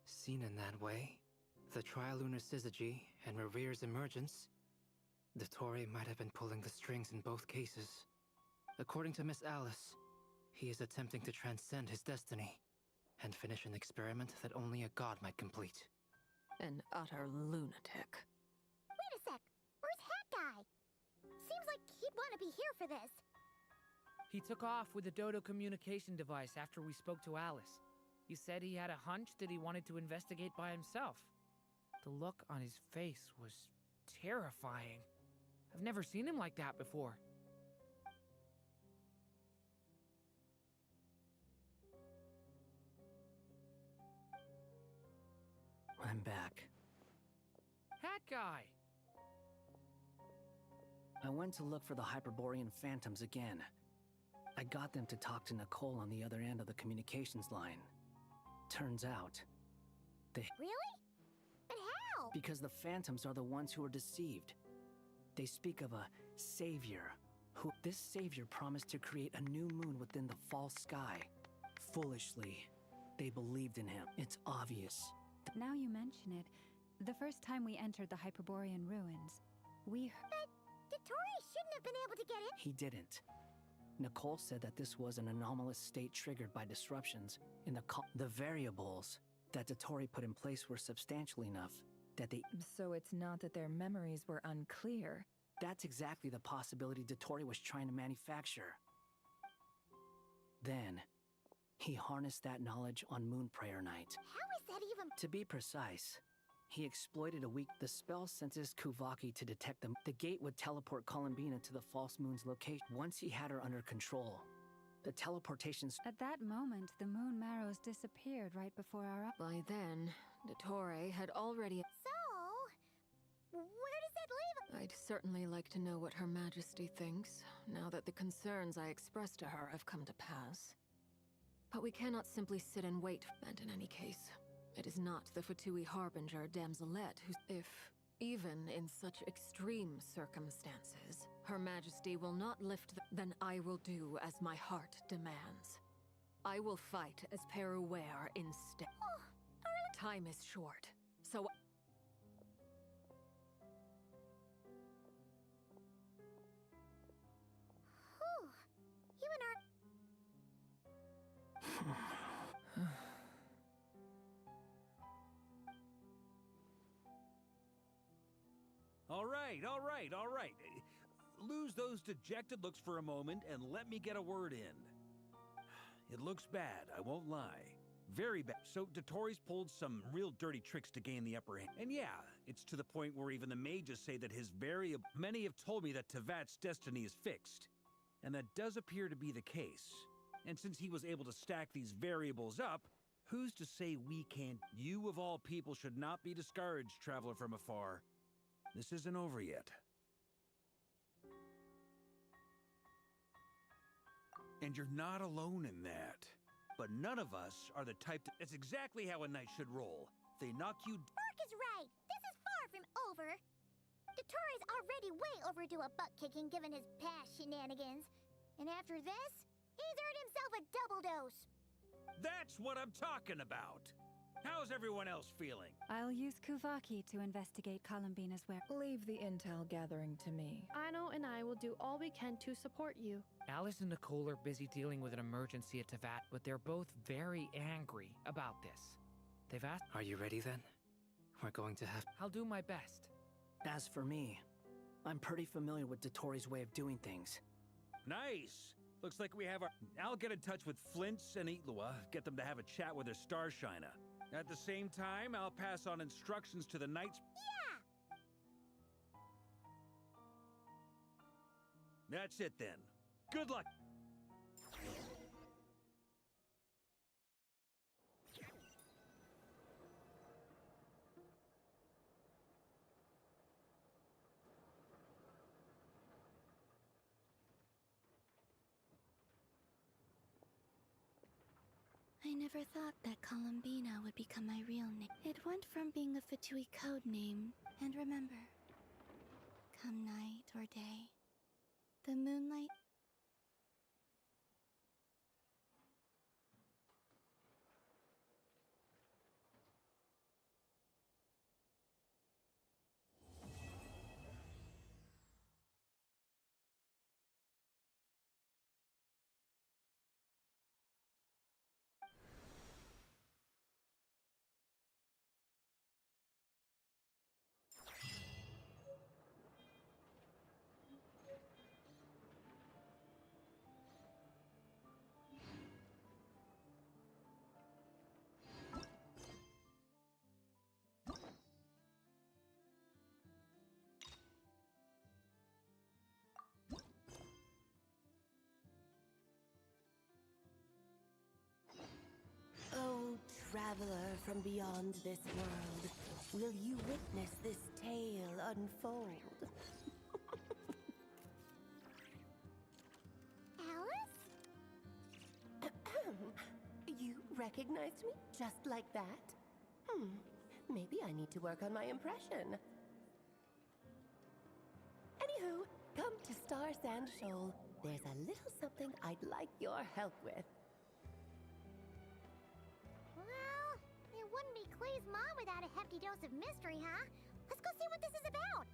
Seen in that way, the Trilunar Syzygy and Rarier's emergence, Dottore might have been pulling the strings in both cases. According to Miss Alice, he is attempting to transcend his destiny and finish an experiment that only a god might complete. An utter lunatic. Wait a sec! Where's Hat Guy? Seems like he'd want to be here for this. He took off with the Dodo communication device after we spoke to Alice. He said he had a hunch that he wanted to investigate by himself. The look on his face was terrifying. I've never seen him like that before. I'm back. Hat Guy! I went to look for the Hyperborean phantoms again. I got them to talk to Nicole on the other end of the communications line. Turns out, they... Really? But how? Because the phantoms are the ones who are deceived. They speak of a savior, who... This savior promised to create a new moon within the false sky. Foolishly, they believed in him. It's obvious. Now you mention it, the first time we entered the Hyperborean ruins, we... But Dottore shouldn't have been able to get in. He didn't. Nicole said that this was an anomalous state triggered by disruptions in the variables that Dottore put in place were substantial enough that they... So it's not that their memories were unclear. That's exactly the possibility Dottore was trying to manufacture. Then, he harnessed that knowledge on Moon Prayer Night. How is that even... To be precise, he exploited the spell senses Kuvaki to detect them. The gate would teleport Columbina to the false moon's location. Once he had her under control, the teleportation... At that moment, the moon marrows disappeared right before our... By then, Dottore had already... So, where does that leave... I'd certainly like to know what Her Majesty thinks, now that the concerns I expressed to her have come to pass. But we cannot simply sit and wait, and in any case, it is not the Fatui Harbinger Damselette who, if even in such extreme circumstances, Her Majesty will not lift then I will do as my heart demands. I will fight as Peruware instead. Time is short, so... Whew. You and our... All right. Lose those dejected looks for a moment and let me get a word in. It looks bad, I won't lie. Very bad. So Dottore's pulled some real dirty tricks to gain the upper hand. And yeah, it's to the point where even the mages say that his variable... Many have told me that Tevat's destiny is fixed. And that does appear to be the case. And since he was able to stack these variables up, who's to say we can't? You of all people should not be discouraged, traveler from afar. This isn't over yet. And you're not alone in that. But none of us are the type to... That's exactly how a knight should roll. They knock you... Mark is right. This is far from over. Dottore's already way overdue a butt-kicking given his past shenanigans. And after this, he's earned himself a double dose. That's what I'm talking about. How's everyone else feeling? I'll use Kuvaki to investigate Columbina's where... Leave the intel gathering to me. Ano and I will do all we can to support you. Alice and Nicole are busy dealing with an emergency at Tevat, but they're both very angry about this. They've asked... Are you ready then? We're going to have... I'll do my best. As for me, I'm pretty familiar with Dottore's way of doing things. Nice! Looks like we have our... I'll get in touch with Flints and Itlua, get them to have a chat with their Starshiner. At the same time, I'll pass on instructions to the knights... Yeah! That's it then. Good luck! I never thought that Columbina would become my real name. It went from being a Fatui code name, and remember, come night or day, the moonlight. Oh, traveler from beyond this world, will you witness this tale unfold? Alice? You recognized me just like that? Maybe I need to work on my impression. Anywho, come to Star Sand Shoal. There's a little something I'd like your help with. Well, it wouldn't be Clay's mom without a hefty dose of mystery, huh? Let's go see what this is about.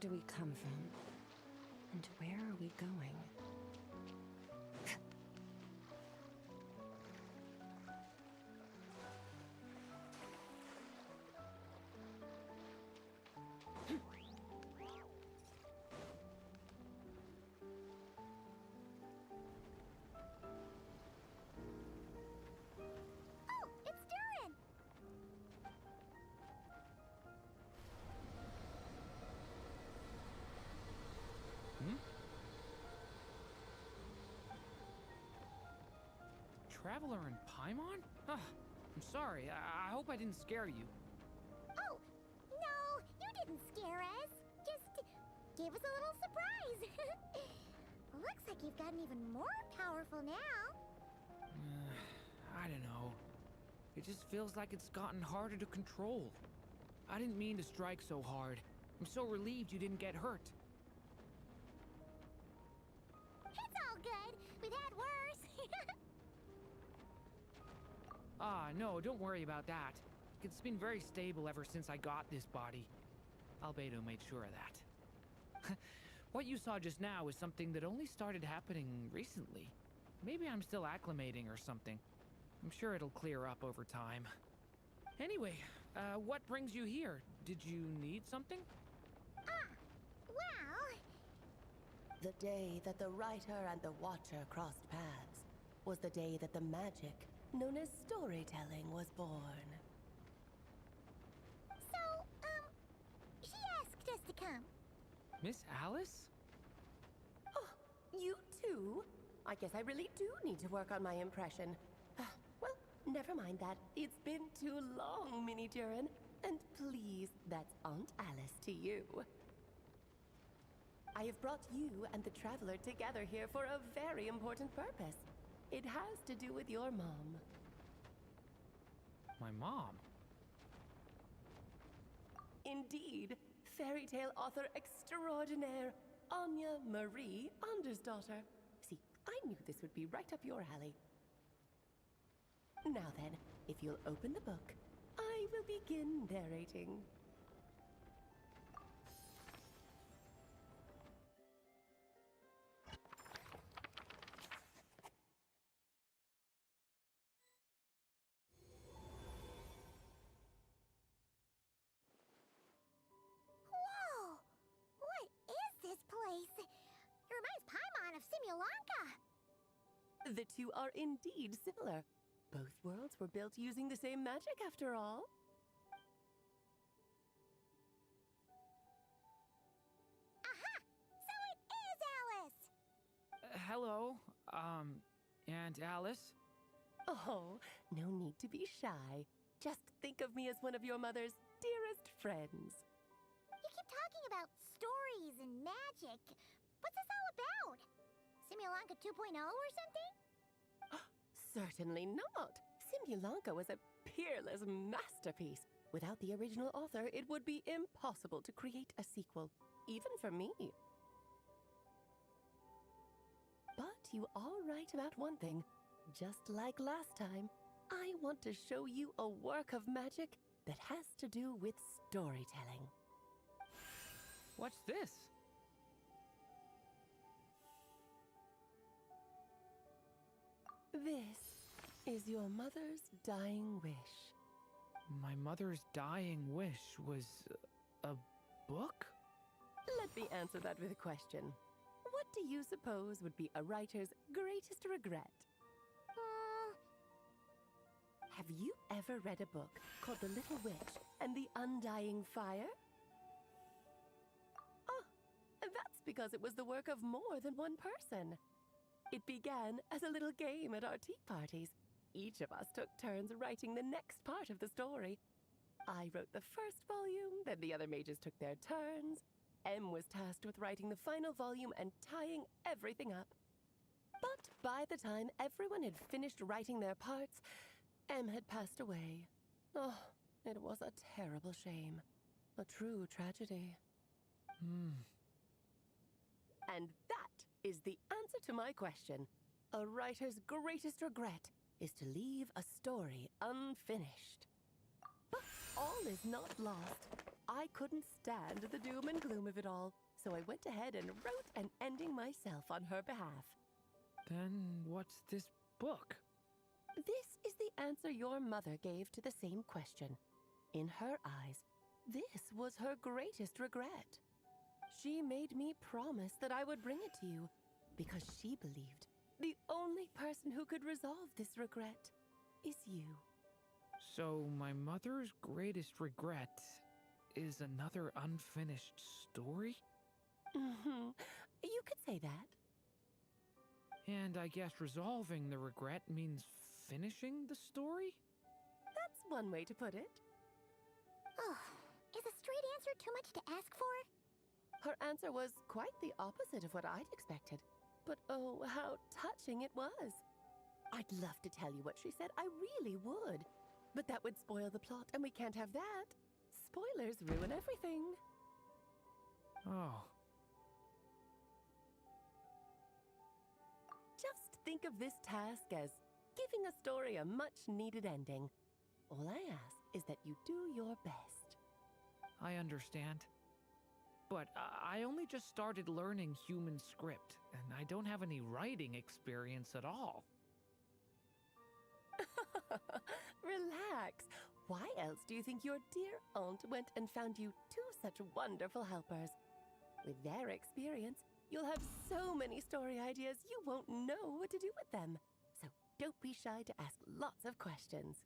do we come from? And where are we going? Traveler and Paimon? Ah, I'm sorry. I hope I didn't scare you. Oh, no, you didn't scare us. Just gave us a little surprise. Looks like you've gotten even more powerful now. I don't know. It just feels like it's gotten harder to control. I didn't mean to strike so hard. I'm so relieved you didn't get hurt. It's all good. We've had worse. Ah, no, don't worry about that. It's been very stable ever since I got this body. Albedo made sure of that. What you saw just now is something that only started happening recently. Maybe I'm still acclimating or something. I'm sure it'll clear up over time. Anyway, what brings you here? Did you need something? Well... The day that the writer and the watcher crossed paths was the day that the magic known as storytelling was born. So, she asked us to come. Miss Alice? Oh, you too? I guess I really do need to work on my impression. Well, never mind that. It's been too long, Minnie Duran. And please, that's Aunt Alice to you. I have brought you and the Traveler together here for a very important purpose. It has to do with your mom. My mom? Indeed. Fairy tale author extraordinaire, Anya Marie Andersdottir. See, I knew this would be right up your alley. Now then, if you'll open the book, I will begin narrating. The two are indeed similar. Both worlds were built using the same magic, after all. Aha! So it is Alice! Hello, Aunt Alice? Oh, no need to be shy. Just think of me as one of your mother's dearest friends. You keep talking about stories and magic. What's this all about? Simulanka 2.0 or something? Certainly not. Simulanka was a peerless masterpiece. Without the original author, it would be impossible to create a sequel, even for me. But you are right about one thing. Just like last time, I want to show you a work of magic that has to do with storytelling. What's this? This is your mother's dying wish. My mother's dying wish was a book? Let me answer that with a question. What do you suppose would be a writer's greatest regret? Have you ever read a book called The Little Witch and the Undying Fire? Oh, that's because it was the work of more than one person. It began as a little game at our tea parties. Each of us took turns writing the next part of the story. I wrote the first volume, then the other mages took their turns. Em was tasked with writing the final volume and tying everything up. But by the time everyone had finished writing their parts, Em had passed away. Oh, it was a terrible shame. A true tragedy. And that is the answer to my question. A writer's greatest regret is to leave a story unfinished. But all is not lost. I couldn't stand the doom and gloom of it all, so I went ahead and wrote an ending myself on her behalf. Then what's this book? This is the answer your mother gave to the same question. In her eyes, this was her greatest regret. She made me promise that I would bring it to you because she believed the only person who could resolve this regret is you. So my mother's greatest regret is another unfinished story? You could say that. And I guess resolving the regret means finishing the story? That's one way to put it. Oh, is a straight answer too much to ask for? Her answer was quite the opposite of what I'd expected. But oh, how touching it was. I'd love to tell you what she said, I really would. But that would spoil the plot, and we can't have that. Spoilers ruin everything. Oh. Just think of this task as giving a story a much-needed ending. All I ask is that you do your best. I understand. But I only just started learning human script, and I don't have any writing experience at all. Relax. Why else do you think your dear aunt went and found you two such wonderful helpers? With their experience, you'll have so many story ideas you won't know what to do with them. So don't be shy to ask lots of questions.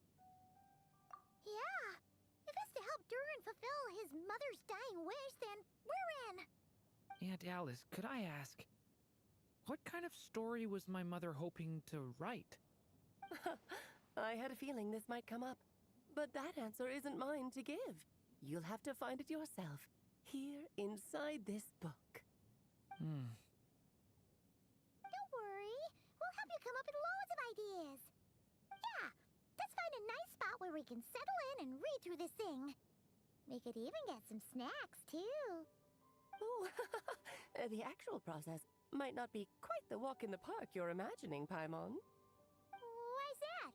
Yeah, if it's to help Duran fulfill his mother's dying wish, then we're in. Aunt Alice, could I ask, what kind of story was my mother hoping to write? I had a feeling this might come up, but that answer isn't mine to give. You'll have to find it yourself, here inside this book. Don't worry, we'll help you come up with loads of ideas. Yeah, let's find a nice spot where we can settle in and read through this thing. We could even get some snacks, too. Oh, the actual process might not be quite the walk in the park you're imagining, Paimon. Why's that?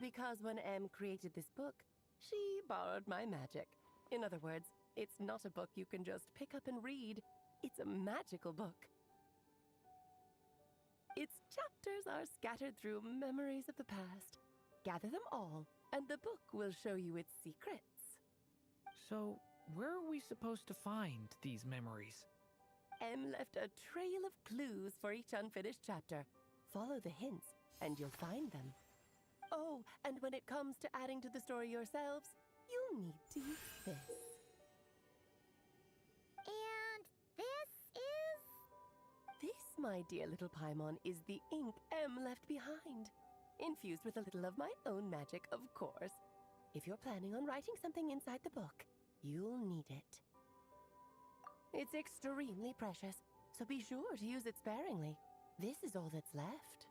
Because when Em created this book, she borrowed my magic. In other words, it's not a book you can just pick up and read. It's a magical book. Its chapters are scattered through memories of the past. Gather them all, and the book will show you its secrets. So, where are we supposed to find these memories? Em left a trail of clues for each unfinished chapter. Follow the hints, and you'll find them. Oh, and when it comes to adding to the story yourselves, you'll need to use this. And this is? This, my dear little Paimon, is the ink Em left behind. Infused with a little of my own magic, of course. If you're planning on writing something inside the book, you'll need it. It's extremely precious, so be sure to use it sparingly. This is all that's left.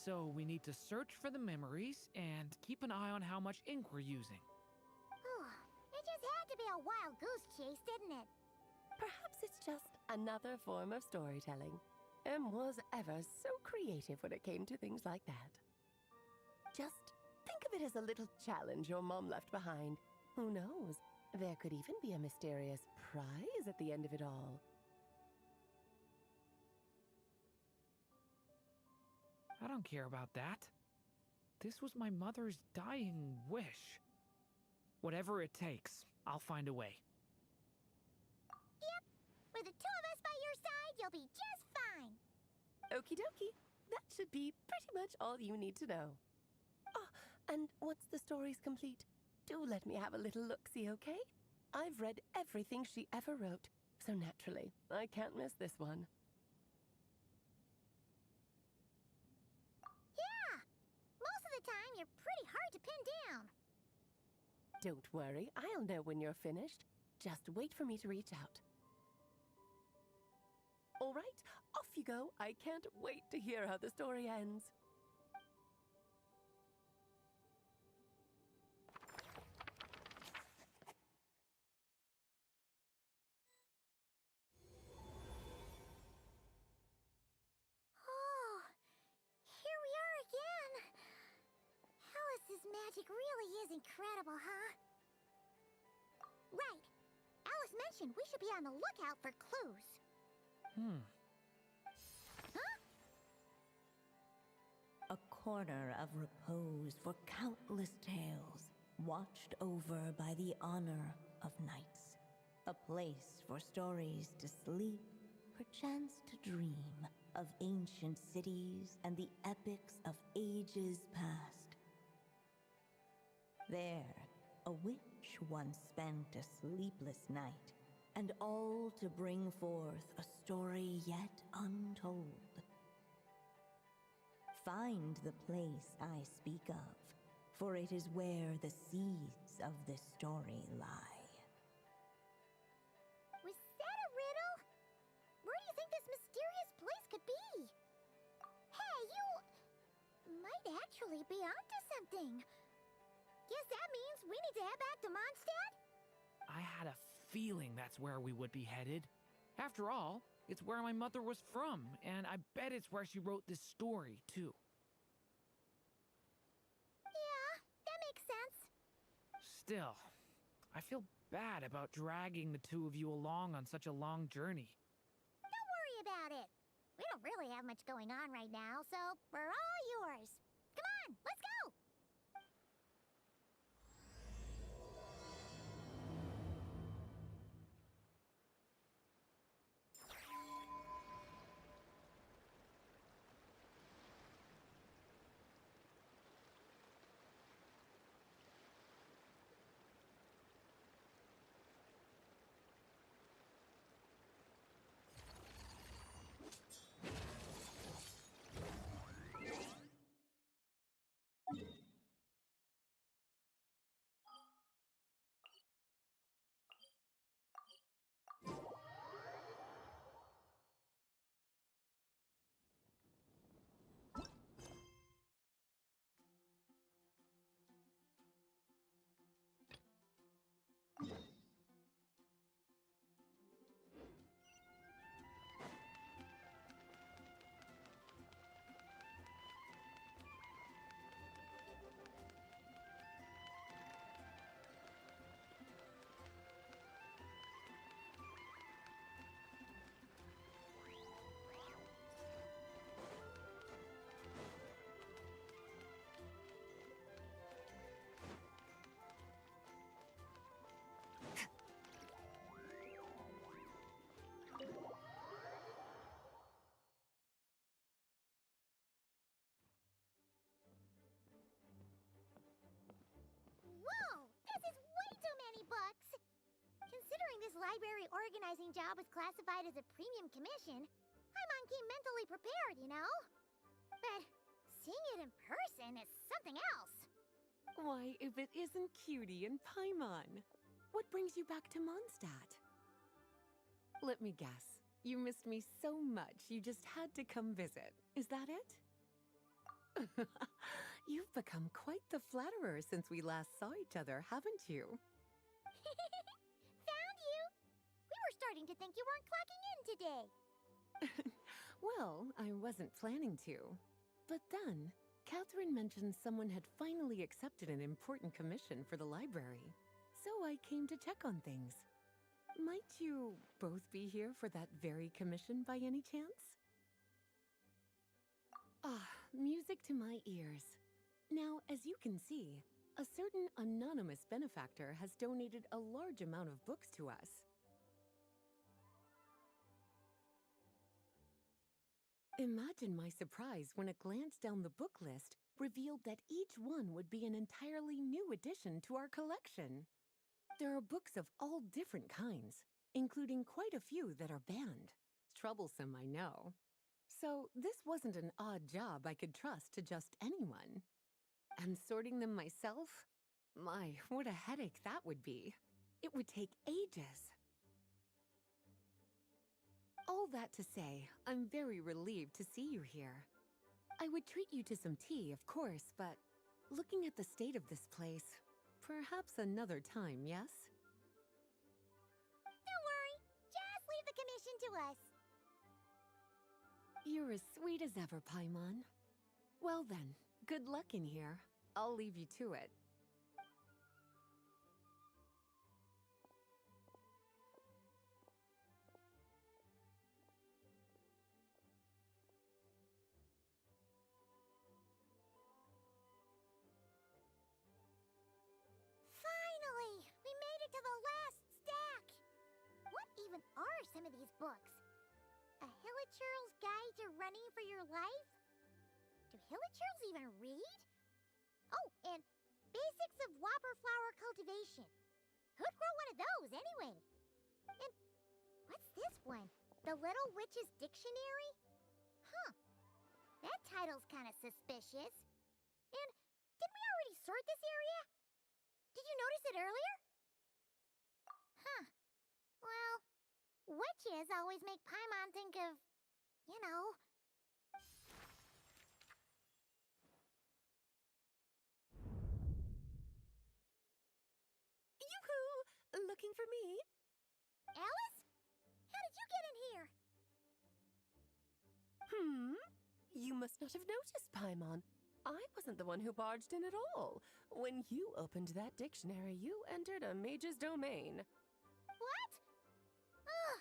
So we need to search for the memories and keep an eye on how much ink we're using. It just had to be a wild goose chase, didn't it? Perhaps it's just another form of storytelling. Em was ever so creative when it came to things like that. Just think of it as a little challenge your mom left behind. Who knows? There could even be a mysterious prize at the end of it all. I don't care about that. This was my mother's dying wish. Whatever it takes, I'll find a way. Yep. With the two of us by your side, you'll be just fine. Okie dokie. That should be pretty much all you need to know. Oh, and once the story's complete, do let me have a little look-see, okay? I've read everything she ever wrote, so naturally, I can't miss this one. Yeah! Most of the time, you're pretty hard to pin down. Don't worry, I'll know when you're finished. Just wait for me to reach out. All right, off you go. I can't wait to hear how the story ends. Oh, here we are again. Alice's magic really is incredible, huh? Right. Alice mentioned we should be on the lookout for clues. Huh? A corner of repose for countless tales, watched over by the honor of knights. A place for stories to sleep, perchance to dream of ancient cities and the epics of ages past. There, a witch once spent a sleepless night, and all to bring forth a story yet untold. Find the place I speak of, for it is where the seeds of this story lie. Was that a riddle? Where do you think this mysterious place could be? Hey, you might actually be onto something. Guess that means we need to head back to Mondstadt? I had a feeling that's where we would be headed. After all, it's where my mother was from, and I bet it's where she wrote this story, too. Yeah, that makes sense. Still, I feel bad about dragging the two of you along on such a long journey. Don't worry about it. We don't really have much going on right now, so we're all yours. Come on, let's go! This library organizing job was classified as a premium commission, Paimon came mentally prepared, you know? But seeing it in person is something else. Why, if it isn't Cutie and Paimon, what brings you back to Mondstadt? Let me guess. You missed me so much you just had to come visit. Is that it? You've become quite the flatterer since we last saw each other, haven't you? Found you! We were starting to think you weren't clocking in today. Well, I wasn't planning to. But then, Catherine mentioned someone had finally accepted an important commission for the library. So I came to check on things. Might you both be here for that very commission by any chance? Ah, music to my ears. Now, as you can see, a certain anonymous benefactor has donated a large amount of books to us. Imagine my surprise when a glance down the book list revealed that each one would be an entirely new addition to our collection. There are books of all different kinds, including quite a few that are banned. Troublesome, I know. So this wasn't an odd job I could trust to just anyone. And sorting them myself? My, what a headache that would be. It would take ages. All that to say, I'm very relieved to see you here. I would treat you to some tea, of course, but looking at the state of this place, perhaps another time, yes? Don't worry, just leave the commission to us. You're as sweet as ever, Paimon. Well then, good luck in here. I'll leave you to it. to the last stack! What even are some of these books? A Hilichurl's Guide to Running for Your Life? Do Hilichurls even read? Oh, and Basics of Whopper Flower Cultivation. Who'd grow one of those, anyway? And what's this one? The Little Witch's Dictionary? Huh. That title's kind of suspicious. And didn't we already sort this area? Did you notice it earlier? Huh. Well, witches always make Paimon think of, you know. Yoo-hoo! Looking for me? Alice? How did you get in here? You must not have noticed, Paimon. I wasn't the one who barged in at all. When you opened that dictionary, you entered a mage's domain. What? Ugh!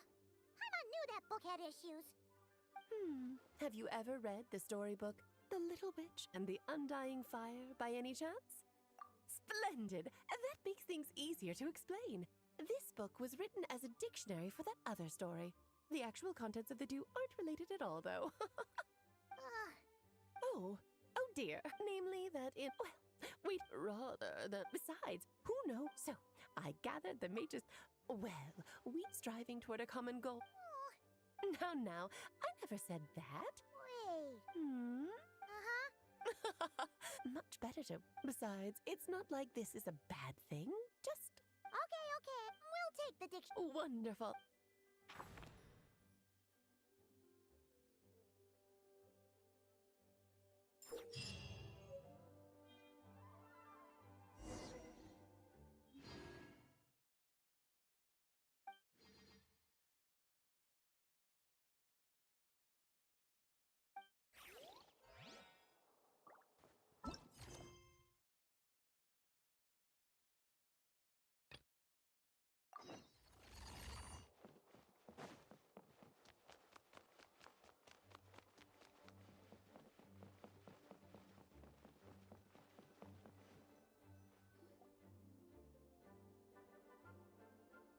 Paimon knew that book had issues. Have you ever read the storybook The Little Witch and the Undying Fire by any chance? Splendid! That makes things easier to explain. This book was written as a dictionary for that other story. The actual contents of the two aren't related at all, though. Oh dear. Namely that in... Well, wait, rather that besides, who knows? So, I gathered the mages... Well, we striving toward a common goal. Now, I never said that. Wait. Uh-huh. Much better to... Besides, it's not like this is a bad thing. Just... Okay. We'll take the dictionary. Wonderful.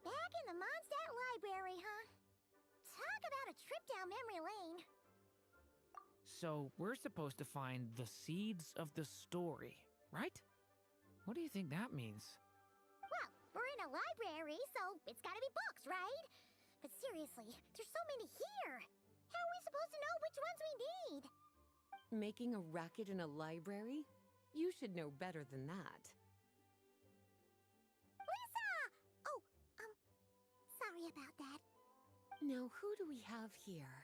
Back in the Mondstadt Library, huh? Talk about a trip down memory lane. So we're supposed to find the seeds of the story, right? What do you think that means? Well, we're in a library, so it's gotta be books, right? But seriously, there's so many here. How are we supposed to know which ones we need? Making a racket in a library? You should know better than that. Lisa! Oh, sorry about that. Now, who do we have here?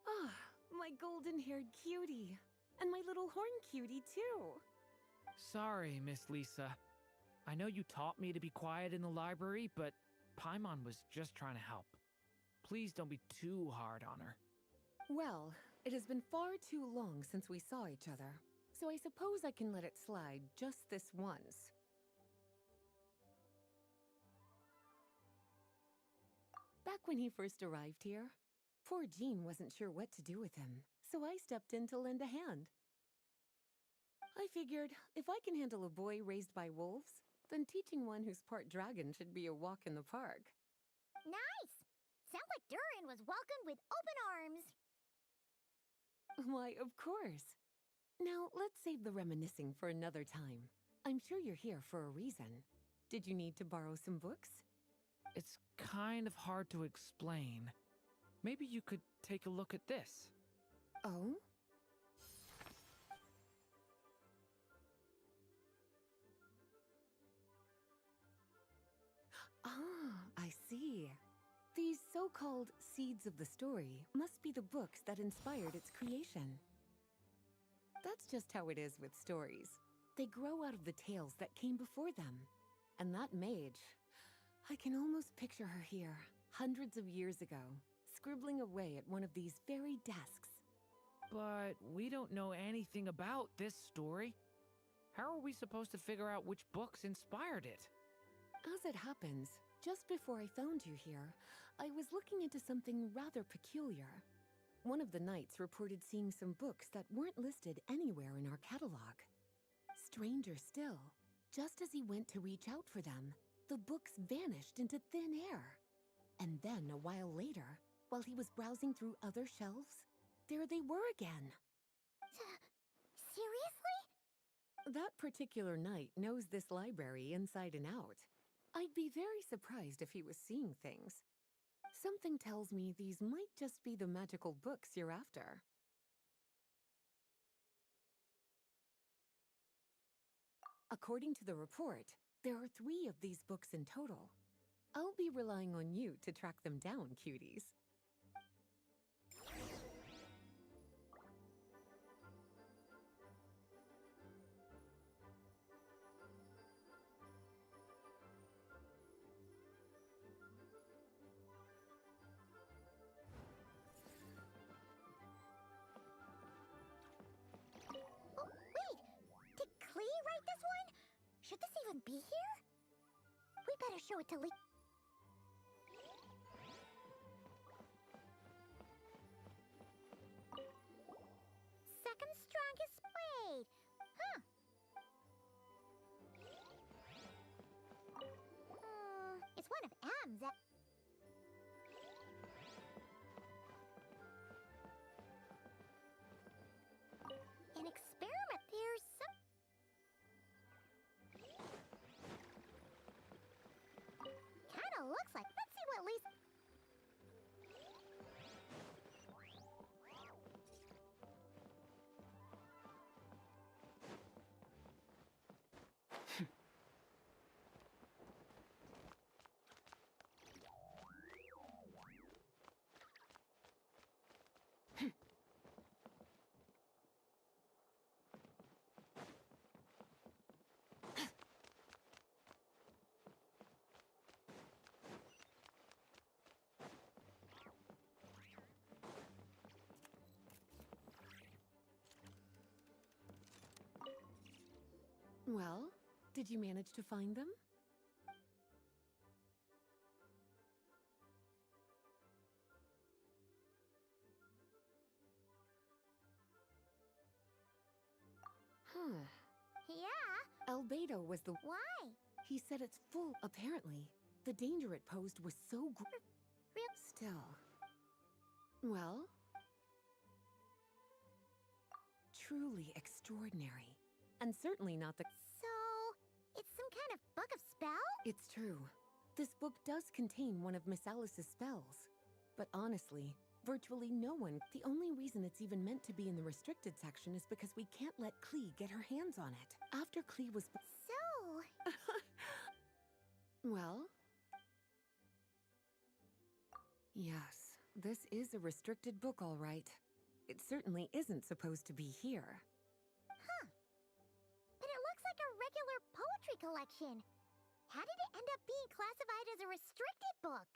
Ah, my golden-haired cutie. And my little horn cutie, too. Sorry, Miss Lisa. I know you taught me to be quiet in the library, but Paimon was just trying to help. Please don't be too hard on her. Well, it has been far too long since we saw each other, so I suppose I can let it slide just this once. Back when he first arrived here, poor Jean wasn't sure what to do with him, so I stepped in to lend a hand. I figured, if I can handle a boy raised by wolves, then teaching one who's part dragon should be a walk in the park. Nice! Sounds like Durin was welcomed with open arms. Why, of course. Now, let's save the reminiscing for another time. I'm sure you're here for a reason. Did you need to borrow some books? It's kind of hard to explain. Maybe you could take a look at this. Oh? Ah, I see. These so-called seeds of the story must be the books that inspired its creation. That's just how it is with stories. They grow out of the tales that came before them. And that mage, I can almost picture her here, hundreds of years ago, scribbling away at one of these very desks. But we don't know anything about this story. How are we supposed to figure out which books inspired it? As it happens, just before I found you here, I was looking into something rather peculiar. One of the knights reported seeing some books that weren't listed anywhere in our catalog. Stranger still, just as he went to reach out for them, the books vanished into thin air. And then, a while later, while he was browsing through other shelves, there they were again. Seriously? That particular knight knows this library inside and out. I'd be very surprised if he was seeing things. Something tells me these might just be the magical books you're after. According to the report, there are 3 of these books in total. I'll be relying on you to track them down, cuties. Should this even be here? We better show it to Lee. Second strongest blade. Huh. It's one of M's. An experiment. There's some... Kinda looks like. Let's see what Lisa. Well, did you manage to find them? Huh. Yeah. Albedo was the... Why? He said it's full, apparently. The danger it posed was so Still. Well... Truly extraordinary. And certainly not the... So, it's some kind of book of spell? It's true. This book does contain one of Miss Alice's spells. But honestly, virtually no one... The only reason it's even meant to be in the restricted section is because we can't let Klee get her hands on it. After Klee was... So... Well... Yes, this is a restricted book, all right. It certainly isn't supposed to be here. Huh. But it looks like a regular poetry collection. How did it end up being classified as a restricted book?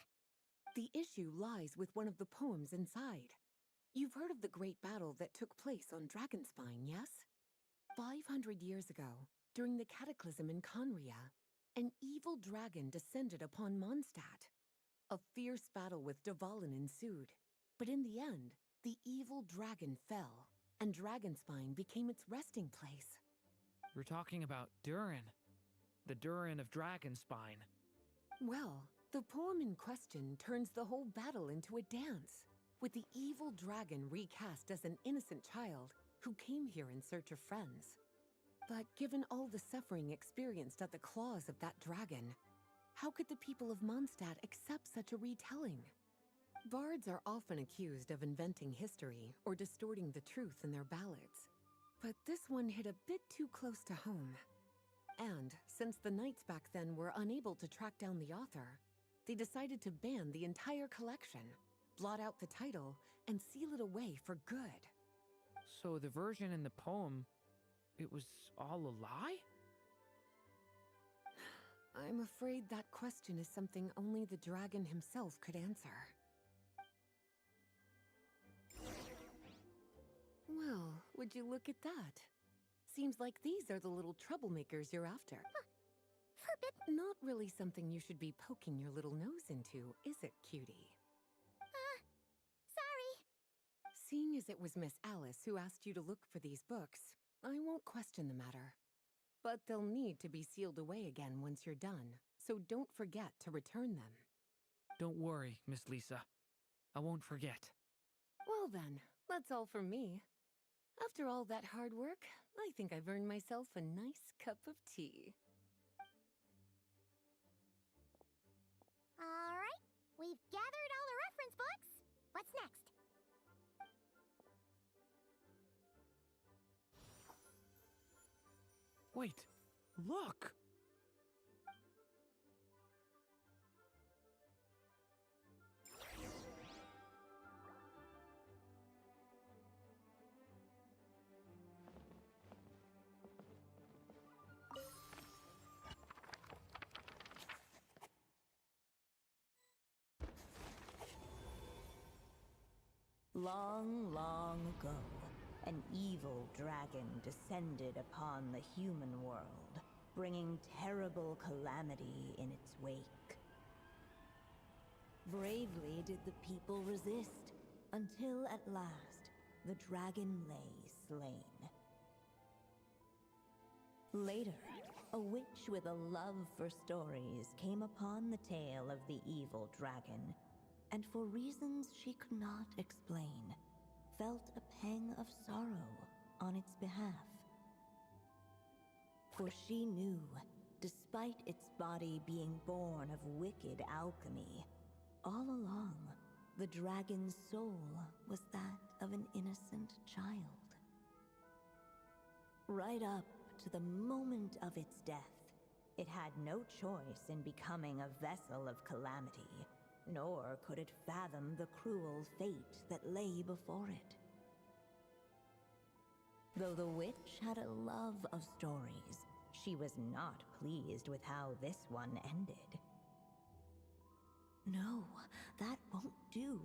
The issue lies with one of the poems inside. You've heard of the great battle that took place on Dragonspine, yes? 500 years ago, during the cataclysm in Conria, an evil dragon descended upon Mondstadt. A fierce battle with Dvalin ensued, but in the end, the evil dragon fell, and Dragonspine became its resting place. We're talking about Durin. The Durin of Dragonspine. Well, the poem in question turns the whole battle into a dance, with the evil dragon recast as an innocent child who came here in search of friends. But given all the suffering experienced at the claws of that dragon, how could the people of Mondstadt accept such a retelling? Bards are often accused of inventing history or distorting the truth in their ballads. But this one hit a bit too close to home. And since the knights back then were unable to track down the author, they decided to ban the entire collection, blot out the title, and seal it away for good. So the version in the poem, it was all a lie? I'm afraid that question is something only the dragon himself could answer. Well, would you look at that? Seems like these are the little troublemakers you're after. Forbidden. Not really something you should be poking your little nose into, is it, cutie? Sorry. Seeing as it was Miss Alice who asked you to look for these books, I won't question the matter. But they'll need to be sealed away again once you're done, so don't forget to return them. Don't worry, Miss Lisa. I won't forget. Well then, that's all from me. After all that hard work, I think I've earned myself a nice cup of tea. All right, we've gathered all the reference books. What's next? Wait, look! Long, long ago, an evil dragon descended upon the human world, bringing terrible calamity in its wake. Bravely did the people resist, until at last, the dragon lay slain. Later, a witch with a love for stories came upon the tale of the evil dragon, and for reasons she could not explain, felt a pang of sorrow on its behalf. For she knew, despite its body being born of wicked alchemy, all along, the dragon's soul was that of an innocent child. Right up to the moment of its death, it had no choice in becoming a vessel of calamity, nor could it fathom the cruel fate that lay before it. Though the witch had a love of stories, she was not pleased with how this one ended. No, that won't do,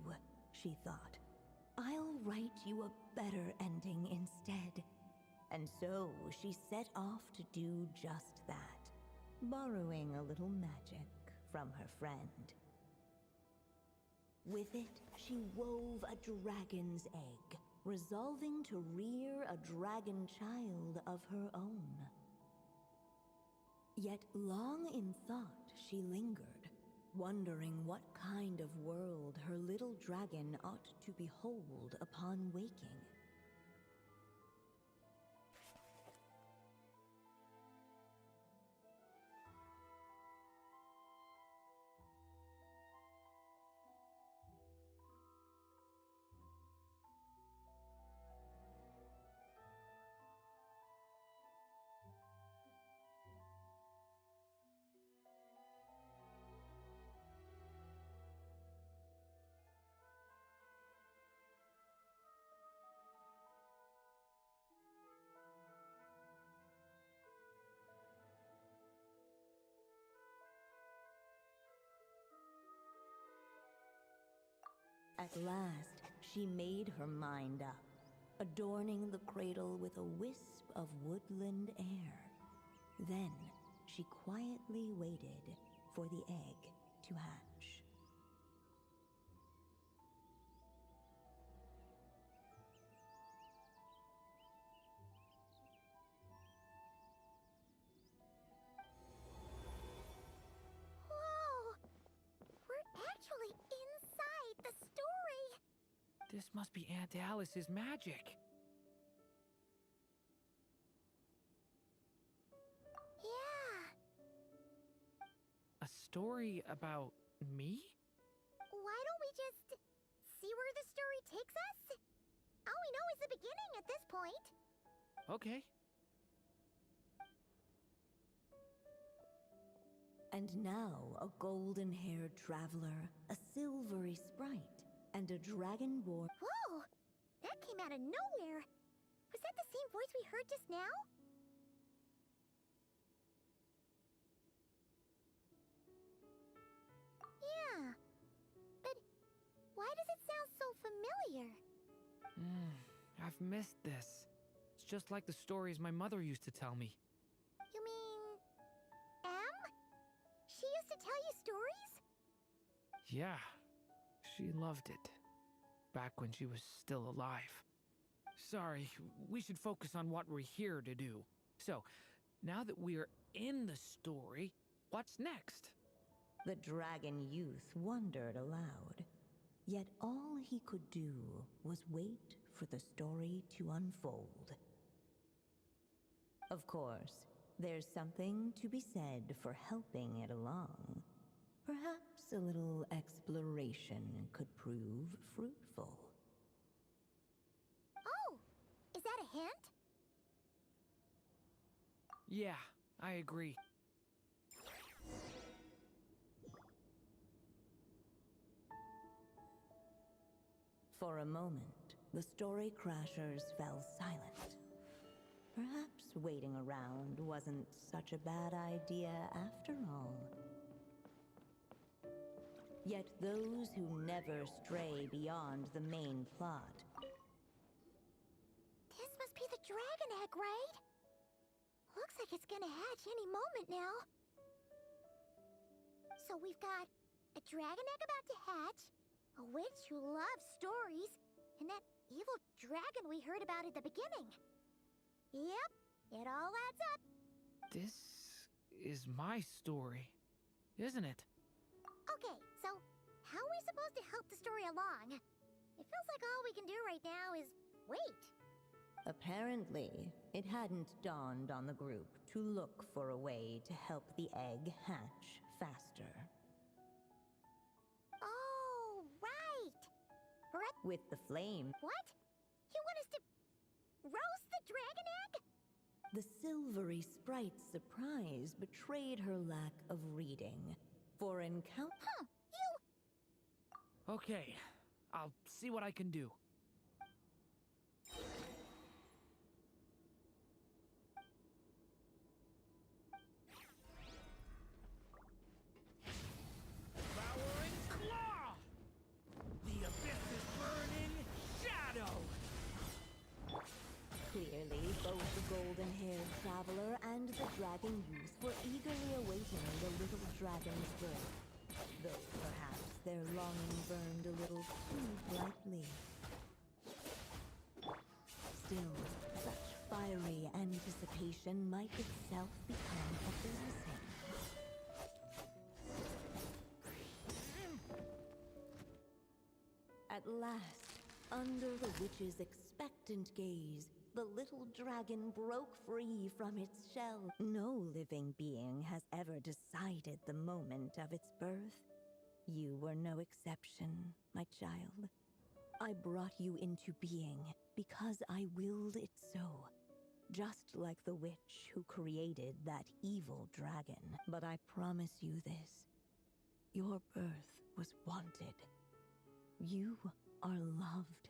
she thought. I'll write you a better ending instead. And so she set off to do just that, borrowing a little magic from her friend. With it, she wove a dragon's egg, resolving to rear a dragon child of her own. Yet long in thought she lingered, wondering what kind of world her little dragon ought to behold upon waking. At last, she made her mind up, adorning the cradle with a wisp of woodland air. Then, she quietly waited for the egg to hatch. Whoa! We're actually inside the story! This must be Aunt Alice's magic. Yeah. A story about me? Why don't we just see where the story takes us? All we know is the beginning at this point. Okay. And now a golden-haired traveler, a silvery sprite, and a dragonborn. Whoa! That came out of nowhere! Was that the same voice we heard just now? Yeah. But why does it sound so familiar? I've missed this. It's just like the stories my mother used to tell me. You mean... Em? She used to tell you stories? Yeah, she loved it. Back when she was still alive. Sorry, we should focus on what we're here to do. So, now that we're in the story, What's next? The dragon youth wondered aloud. Yet all he could do was wait for the story to unfold. Of course, there's something to be said for helping it along. Perhaps a little exploration could prove fruitful. Oh! Is that a hint? Yeah, I agree. For a moment, the story crashers fell silent. Perhaps waiting around wasn't such a bad idea after all. Yet those who never stray beyond the main plot. This must be the dragon egg, right? Looks like it's gonna hatch any moment now. So we've got a dragon egg about to hatch, a witch who loves stories, and that evil dragon we heard about at the beginning. Yep, it all adds up. This is my story, isn't it? Okay, so how are we supposed to help the story along? It feels like all we can do right now is wait. Apparently, it hadn't dawned on the group to look for a way to help the egg hatch faster. Oh, right! With the flame, What? You want us to roast the dragon egg? the silvery sprite's surprise betrayed her lack of reading. For encounter. Huh, you... Okay, I'll see what I can do. Devouring Claw! The abyss is burning shadow! Clearly, both the golden-haired traveler and the dragon youth were eagerly awaiting the little dragon's birth. Though perhaps their longing burned a little too brightly. Still, such fiery anticipation might itself become a blessing. At last, under the witch's expectant gaze, the little dragon broke free from its shell. No living being has ever decided the moment of its birth. You were no exception, my child. I brought you into being because I willed it so. Just like the witch who created that evil dragon. But I promise you this. Your birth was wanted. You are loved.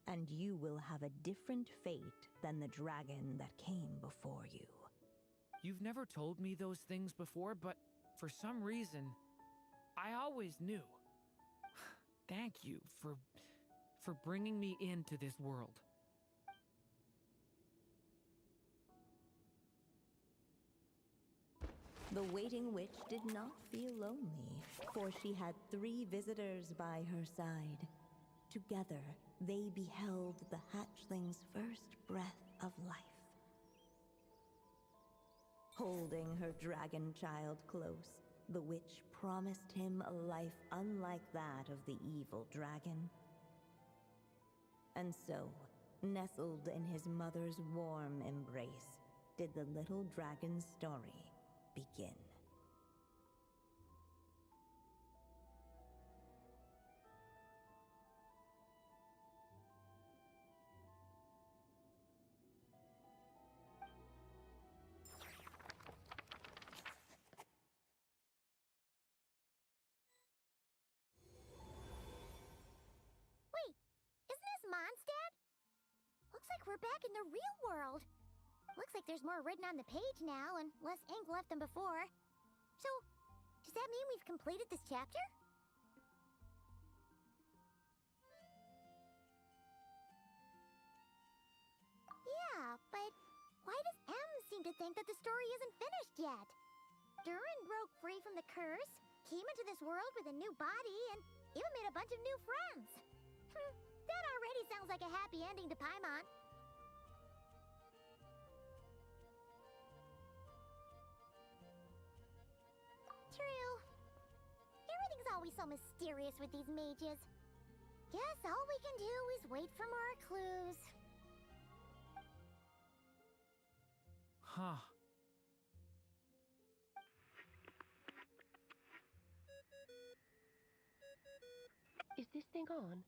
And you will have a different fate than the dragon that came before you. You've never told me those things before, but for some reason, I always knew. Thank you for bringing me into this world. The waiting witch did not feel lonely, for she had 3 visitors by her side. Together, they beheld the hatchling's first breath of life. Holding her dragon child close, the witch promised him a life unlike that of the evil dragon. And so, nestled in his mother's warm embrace, did the little dragon's story begin. Wait, isn't this Mondstadt? Looks like we're back in the real world. Looks like there's more written on the page now and less ink left than before. So, does that mean we've completed this chapter? Yeah, but why does M seem to think that the story isn't finished yet? Durin broke free from the curse, came into this world with a new body, and even made a bunch of new friends. That already sounds like a happy ending to Paimon. always so mysterious with these mages. Guess all we can do is wait for more clues. Huh. Is this thing on?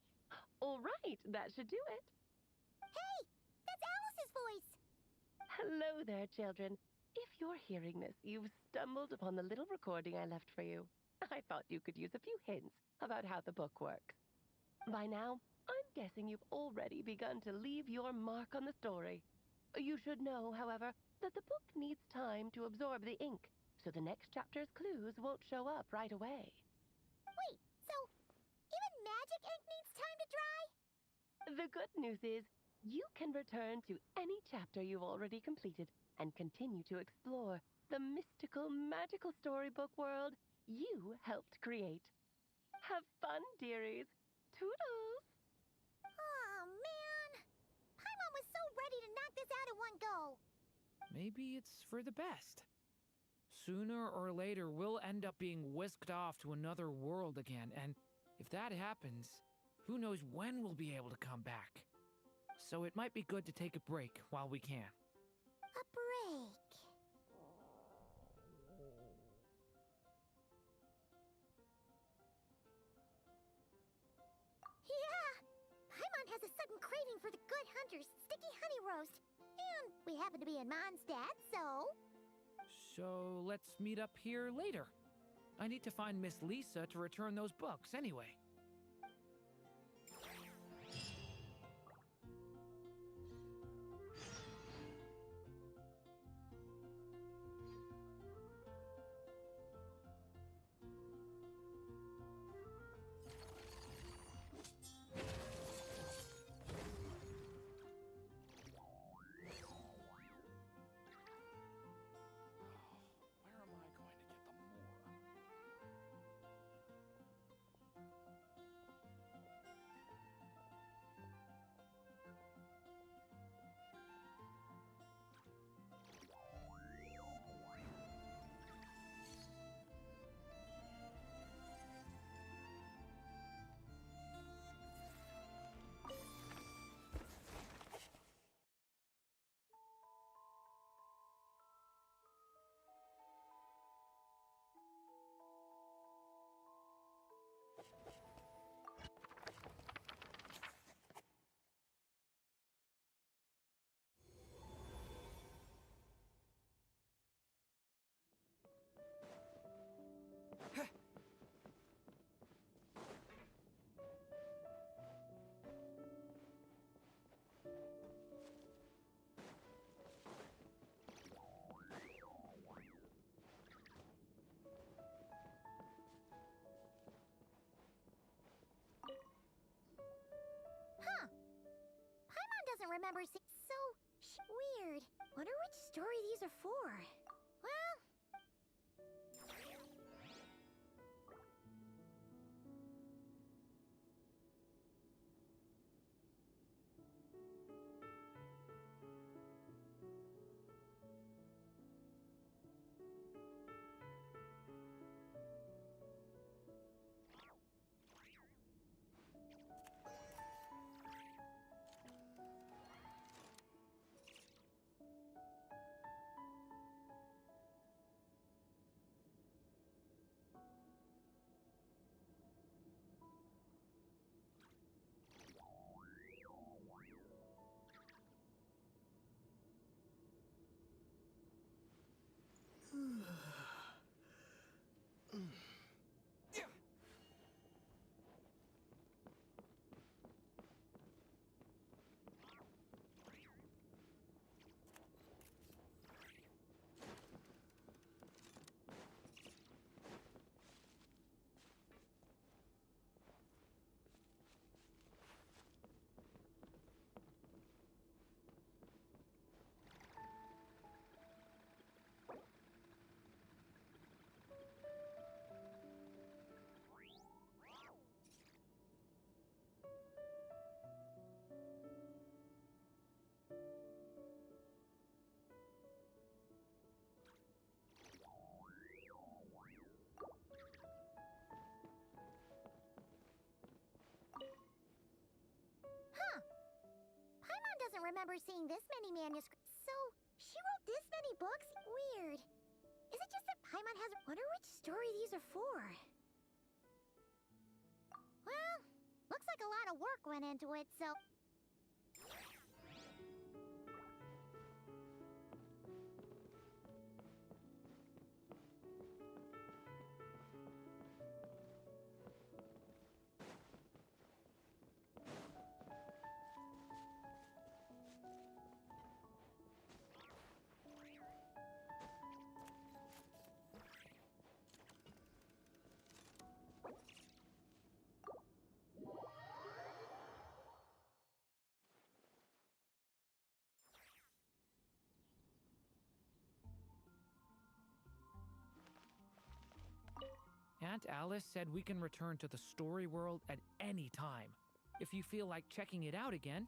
All right, that should do it. Hey, that's Alice's voice. Hello there, children. If you're hearing this, you've stumbled upon the little recording I left for you. I thought you could use a few hints about how the book works. By now, I'm guessing you've already begun to leave your mark on the story. You should know, however, that the book needs time to absorb the ink, so the next chapter's clues won't show up right away. Wait, so even magic ink needs time to dry? The good news is, you can return to any chapter you've already completed and continue to explore the mystical, magical storybook world you helped create. Have fun, dearies. Toodles! Oh, man. Paimon was so ready to knock this out in one go. Maybe it's for the best. Sooner or later, we'll end up being whisked off to another world again, and if that happens, who knows when we'll be able to come back. So it might be good to take a break while we can. A break. Yeah! Paimon has a sudden craving for the Good Hunter's sticky honey roast. And we happen to be in Mondstadt, so... So let's meet up here later. I need to find Miss Lisa to return those books anyway. Doesn't remember so weird. Wonder which story these are for. Well... doesn't remember seeing this many manuscripts. So, she wrote this many books? Weird. Is it just that Paimon has... Wonder which story these are for? Well, looks like a lot of work went into it, so... Aunt Alice said we can return to the story world at any time. If you feel like checking it out again,